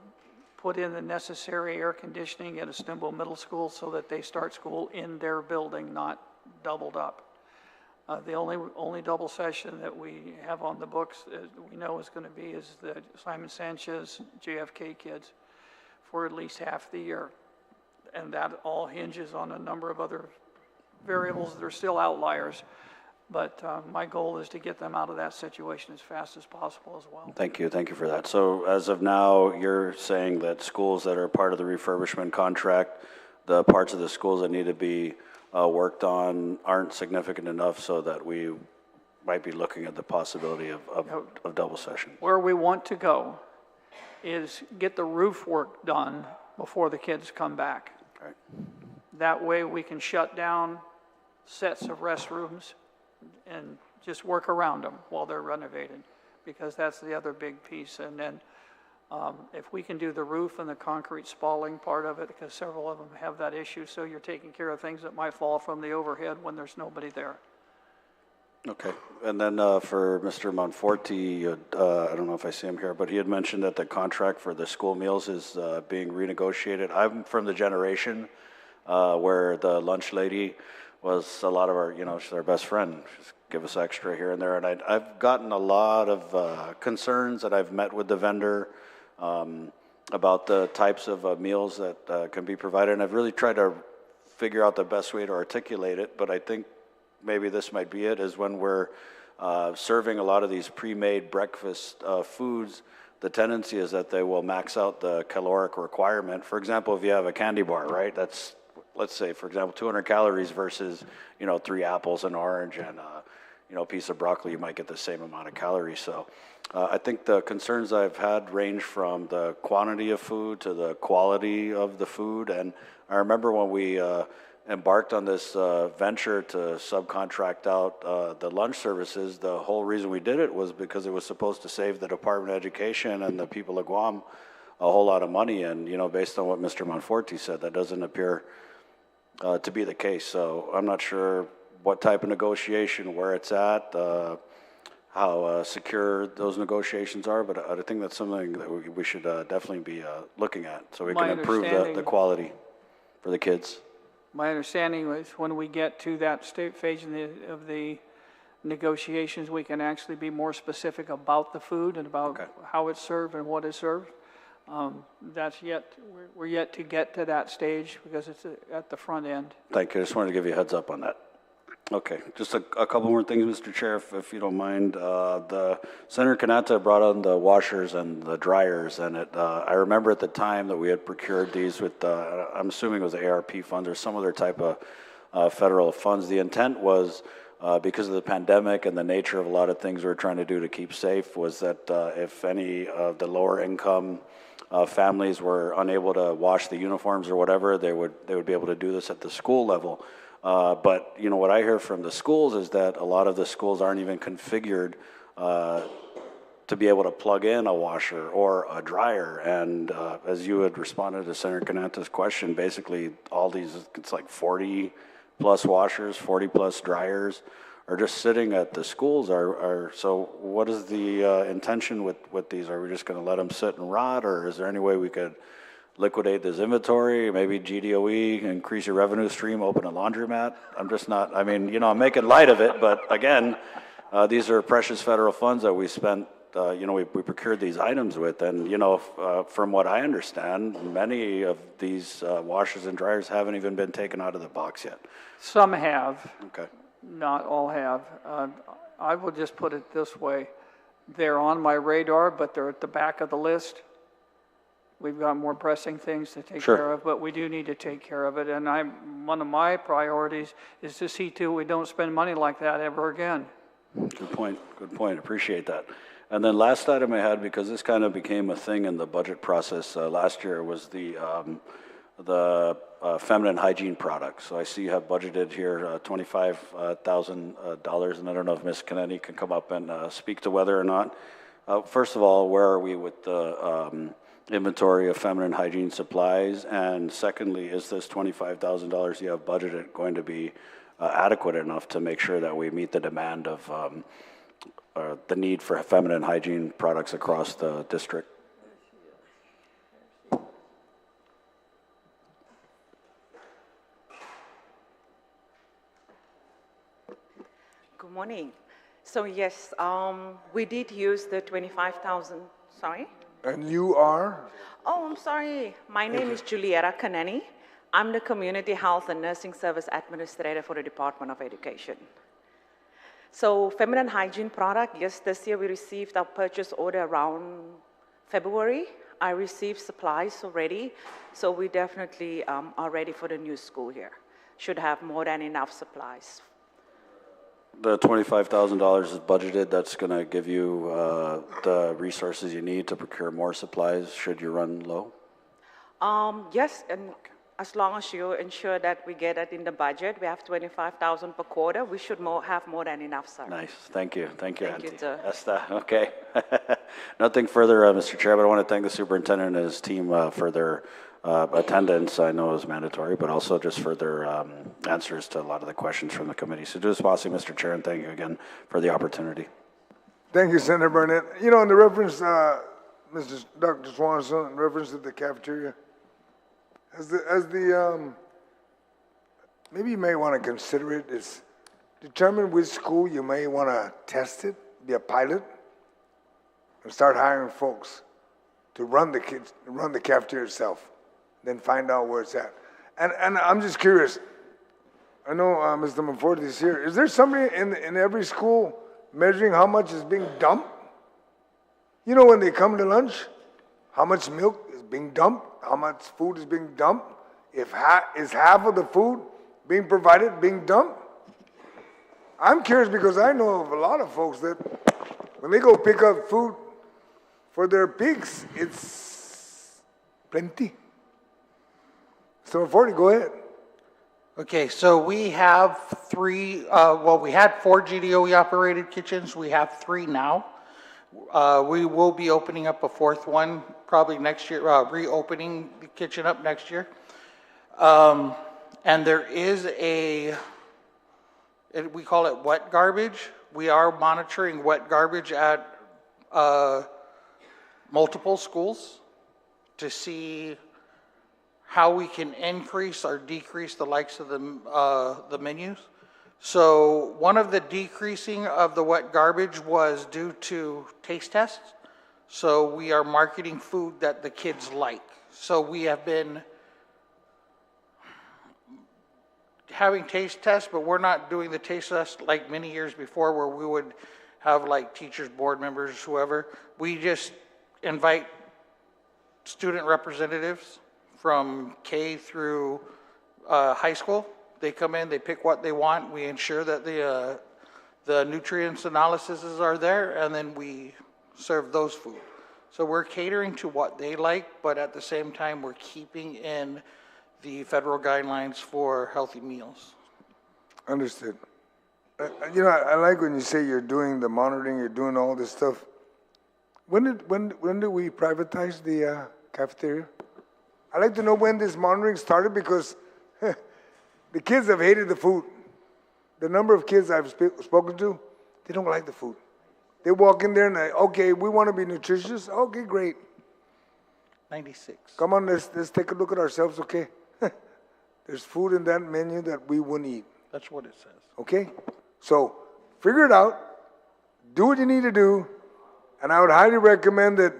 [SPEAKER 3] put in the necessary air conditioning at Estimbo Middle School so that they start school in their building, not doubled up. The only double session that we have on the books that we know is going to be is the Simon Sanchez JFK kids for at least half the year. And that all hinges on a number of other variables that are still outliers. But my goal is to get them out of that situation as fast as possible as well.
[SPEAKER 5] Thank you for that. So as of now, you're saying that schools that are part of the refurbishment contract, the parts of the schools that need to be worked on aren't significant enough so that we might be looking at the possibility of double session.
[SPEAKER 3] Where we want to go is get the roof work done before the kids come back.
[SPEAKER 5] Right.
[SPEAKER 3] That way we can shut down sets of restrooms and just work around them while they're renovated, because that's the other big piece. And then if we can do the roof and the concrete spalling part of it, because several of them have that issue, so you're taking care of things that might fall from the overhead when there's nobody there.
[SPEAKER 5] Okay, and then for Mr. Monforti, I don't know if I see him here, but he had mentioned that the contract for the school meals is being renegotiated. I'm from the generation where the lunch lady was a lot of our, she's our best friend. Just give us extra here and there. And I've gotten a lot of concerns, and I've met with the vendor about the types of meals that can be provided. And I've really tried to figure out the best way to articulate it, but I think maybe this might be it, is when we're serving a lot of these pre-made breakfast foods, the tendency is that they will max out the caloric requirement. For example, if you have a candy bar, right, that's, let's say, for example, 200 calories versus, 3 apples, an orange, and a piece of broccoli, you might get the same amount of calories. So I think the concerns I've had range from the quantity of food to the quality of the food. And I remember when we embarked on this venture to subcontract out the lunch services, the whole reason we did it was because it was supposed to save the Department of Education and the people of Guam a whole lot of money. And, based on what Mr. Monforti said, that doesn't appear to be the case. So I'm not sure what type of negotiation, where it's at, how secure those negotiations are, but I think that's something that we should definitely be looking at, so we can improve the quality for the kids.
[SPEAKER 3] My understanding is when we get to that phase of the negotiations, we can actually be more specific about the food and about how it's served and what is served. We're yet to get to that stage because it's at the front end.
[SPEAKER 5] Thank you. I just wanted to give you a heads up on that. Okay, just a couple more things, Mr. Chair, if you don't mind. The Senator Kanata brought on the washers and the dryers, and I remember at the time that we had procured these with, I'm assuming it was the ARP funds or some other type of federal funds. The intent was, because of the pandemic and the nature of a lot of things we were trying to do to keep safe, was that if any of the lower income families were unable to wash the uniforms or whatever, they would be able to do this at the school level. But what I hear from the schools is that a lot of the schools aren't even configured to be able to plug in a washer or a dryer. And as you had responded to Senator Kanata's question, basically all these, it's like 40 plus washers, 40 plus dryers are just sitting at the schools. So what is the intention with these? Are we just going to let them sit and rot, or is there any way we could liquidate this inventory, maybe GDOE, increase your revenue stream, open a laundromat? I'm just not, I'm making light of it, but again, these are precious federal funds that we spent, we procured these items with, and, from what I understand, many of these washers and dryers haven't even been taken out of the box yet.
[SPEAKER 3] Some have.
[SPEAKER 5] Okay.
[SPEAKER 3] Not all have. I will just put it this way. They're on my radar, but they're at the back of the list. We've got more pressing things to take care of, but we do need to take care of it. And one of my priorities is to see to we don't spend money like that ever again.
[SPEAKER 5] Good point. Appreciate that. And then last item I had, because this kind of became a thing in the budget process last year, was the feminine hygiene products. So I see you have budgeted here $25,000, and I don't know if Ms. Kennedy can come up and speak to whether or not. First of all, where are we with the inventory of feminine hygiene supplies? And secondly, is this $25,000 you have budgeted going to be adequate enough to make sure that we meet the demand of the need for feminine hygiene products across the district?
[SPEAKER 12] Good morning. So yes, we did use the 25,000, sorry?
[SPEAKER 1] And you are?
[SPEAKER 12] Oh, I'm sorry. My name is Julieta Kanani. I'm the Community Health and Nursing Service Administrator for the Department of Education. So feminine hygiene product, yes, this year we received our purchase order around February. I received supplies already, so we definitely are ready for the new school year. Should have more than enough supplies.
[SPEAKER 5] The $25,000 is budgeted. That's going to give you the resources you need to procure more supplies should you run low?
[SPEAKER 12] Yes, and as long as you ensure that we get it in the budget, we have $25,000 per quarter, we should have more than enough, sir.
[SPEAKER 5] Nice. Thank you. Thank you,
[SPEAKER 12] Thank you,
[SPEAKER 5] Auntie.
[SPEAKER 12] sir.
[SPEAKER 5] Esta. Okay. Nothing further, Mr. Chair, but I want to thank the superintendent and his team for their attendance. I know is mandatory, but also just for their answers to a lot of the questions from the committee. So just passing, Mr. Chair, and thank you again for the opportunity.
[SPEAKER 1] Thank you, Senator Burnett. You know, in the reference, Dr. Swanson, in reference to the cafeteria, maybe you may want to consider it is determine which school you may want to test it, be a pilot, and start hiring folks to run the cafeteria itself, then find out where it's at. And I'm just curious. I know Mr. Monforte is here. Is there somebody in every school measuring how much is being dumped? You know, when they come to lunch, how much milk is being dumped, how much food is being dumped? Is half of the food being provided being dumped? I'm curious because I know of a lot of folks that when they go pick up food for their pigs, it's plenty. So, Monforte, go ahead.
[SPEAKER 9] Okay, so we have three, we had 4 GDOE operated kitchens. We have 3 now. We will be opening up a 4th one probably next year, reopening the kitchen up next year. And there is we call it wet garbage. We are monitoring wet garbage at multiple schools to see how we can increase or decrease the likes of the menus. So one of the decreasing of the wet garbage was due to taste tests. So we are marketing food that the kids like. So we have been having taste tests, but we're not doing the taste tests like many years before where we would have like teachers, board members, whoever. We just invite student representatives from K through high school. They come in, they pick what they want. We ensure that the nutrients analyses are there, and then we serve those food. So we're catering to what they like, but at the same time, we're keeping in the federal guidelines for healthy meals.
[SPEAKER 1] Understood. You know, I like when you say you're doing the monitoring, you're doing all this stuff. When did we privatize the cafeteria? I'd like to know when this monitoring started because the kids have hated the food. The number of kids I've spoken to, they don't like the food. They walk in there and okay, we want to be nutritious. Okay, great.
[SPEAKER 9] 96.
[SPEAKER 1] Come on, let's take a look at ourselves, okay? There's food in that menu that we wouldn't eat.
[SPEAKER 9] That's what it says.
[SPEAKER 1] Okay? So figure it out, do what you need to do, and I would highly recommend that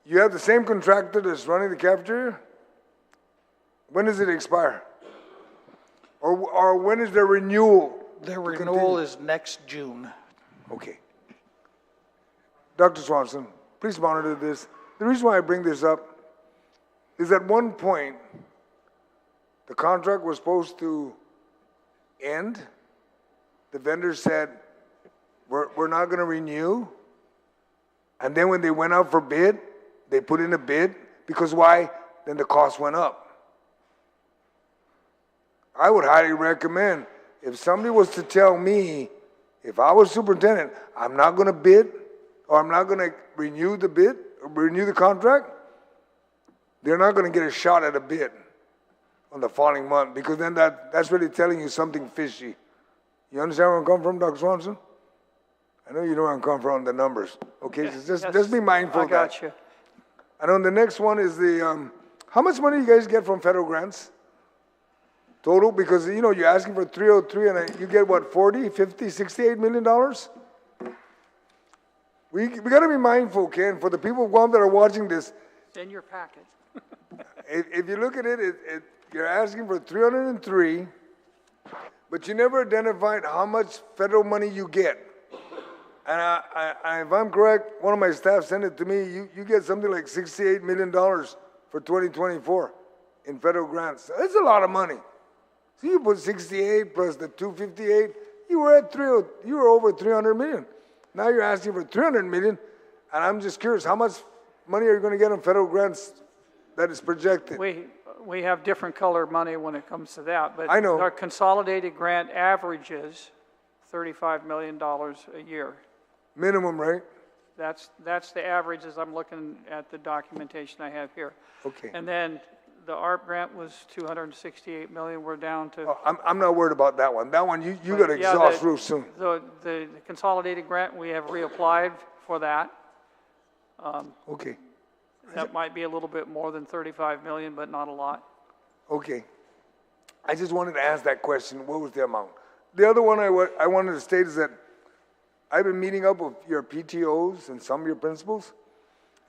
[SPEAKER 1] you have the same contractor that's running the cafeteria. When does it expire? Or when is the renewal?
[SPEAKER 9] The renewal is next June.
[SPEAKER 1] Okay. Dr. Swanson, please monitor this. The reason why I bring this up is at one point, the contract was supposed to end. The vendor said, we're not going to renew. And then when they went out for bid, they put in a bid. Because why? Then the cost went up. I would highly recommend, if somebody was to tell me, if I was superintendent, I'm not going to bid, or I'm not going to renew the bid, or renew the contract, they're not going to get a shot at a bid on the following month, because then that's really telling you something fishy. You understand where I'm coming from, Dr. Swanson? I know you know where I'm coming from, the numbers. Okay,
[SPEAKER 3] Yes,
[SPEAKER 1] so just be mindful of that.
[SPEAKER 3] I got you.
[SPEAKER 1] And on the next one is the, how much money you guys get from federal grants? Total, because you know, you're asking for 303 and you get what, 40, 50, 68 million dollars? We got to be mindful, Ken, for the people of Guam that are watching this.
[SPEAKER 3] It's in your packet.
[SPEAKER 1] If you look at it, you're asking for 303. but you never identified how much federal money you get. And if I'm correct, one of my staff sent it to me, you get something like $68 million for 2024 in federal grants. That's a lot of money. So you put 68 plus the 258, you were over 300 million. Now you're asking for 300 million, and I'm just curious, how much money are you going to get on federal grants that is projected?
[SPEAKER 3] We have different color money when it comes to that, but
[SPEAKER 1] I know.
[SPEAKER 3] our consolidated grant averages $35 million a year.
[SPEAKER 1] Minimum, right?
[SPEAKER 3] That's the average as I'm looking at the documentation I have here.
[SPEAKER 1] Okay.
[SPEAKER 3] And then the ARP grant was 268 million. We're down to.
[SPEAKER 1] I'm not worried about that one. That one, you got to exhaust real soon.
[SPEAKER 3] The consolidated grant, we have reapplied for that.
[SPEAKER 1] Okay.
[SPEAKER 3] That might be a little bit more than 35 million, but not a lot.
[SPEAKER 1] Okay. I just wanted to ask that question. What was the amount? The other one I wanted to state is that I've been meeting up with your PTOs and some of your principals,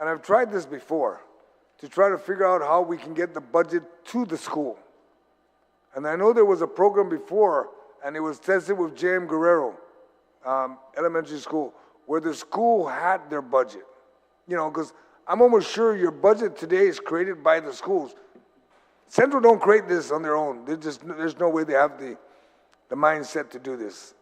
[SPEAKER 1] and I've tried this before to try to figure out how we can get the budget to the school. And I know there was a program before, and it was tested with J.M. Guerrero Elementary School, where the school had their budget. You know, because I'm almost sure your budget today is created by the schools. Central don't create this on their own. There's no way they have the mindset to do this.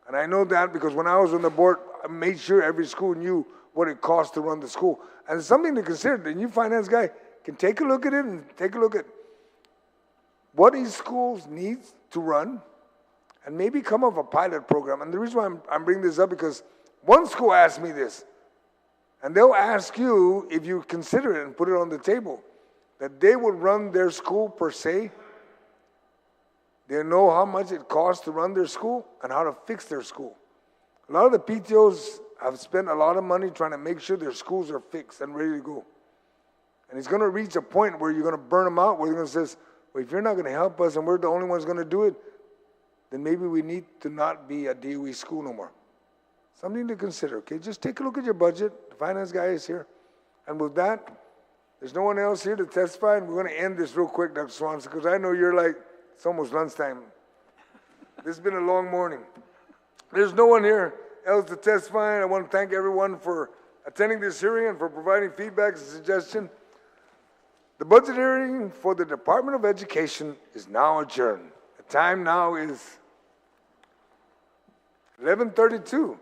[SPEAKER 1] And I know that because when I was on the board, I made sure every school knew what it cost to run the school. And it's something to consider. The new finance guy can take a look at it and take a look at what these schools need to run and maybe come up with a pilot program. And the reason why I'm bringing this up because one school asked me this, and they'll ask you if you consider it and put it on the table, that they would run their school per se. They know how much it costs to run their school and how to fix their school. A lot of the PTOs have spent a lot of money trying to make sure their schools are fixed and ready to go. And it's going to reach a point where you're going to burn them out, where you're going to say, well, if you're not going to help us and we're the only ones going to do it, then maybe we need to not be a DOE school no more. Something to consider, okay? Just take a look at your budget. The finance guy is here. And with that, there's no one else here to testify, and we're going to end this real quick, Dr. Swanson, because I know you're like, it's almost lunchtime. This has been a long morning. There's no one here else to testify, and I want to thank everyone for attending this hearing and for providing feedback and suggestion. The budget hearing for the Department of Education is now adjourned. The time now is 11:32.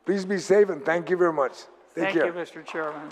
[SPEAKER 1] Please be safe and thank you very much. Take care.
[SPEAKER 3] Thank you, Mr. Chairman.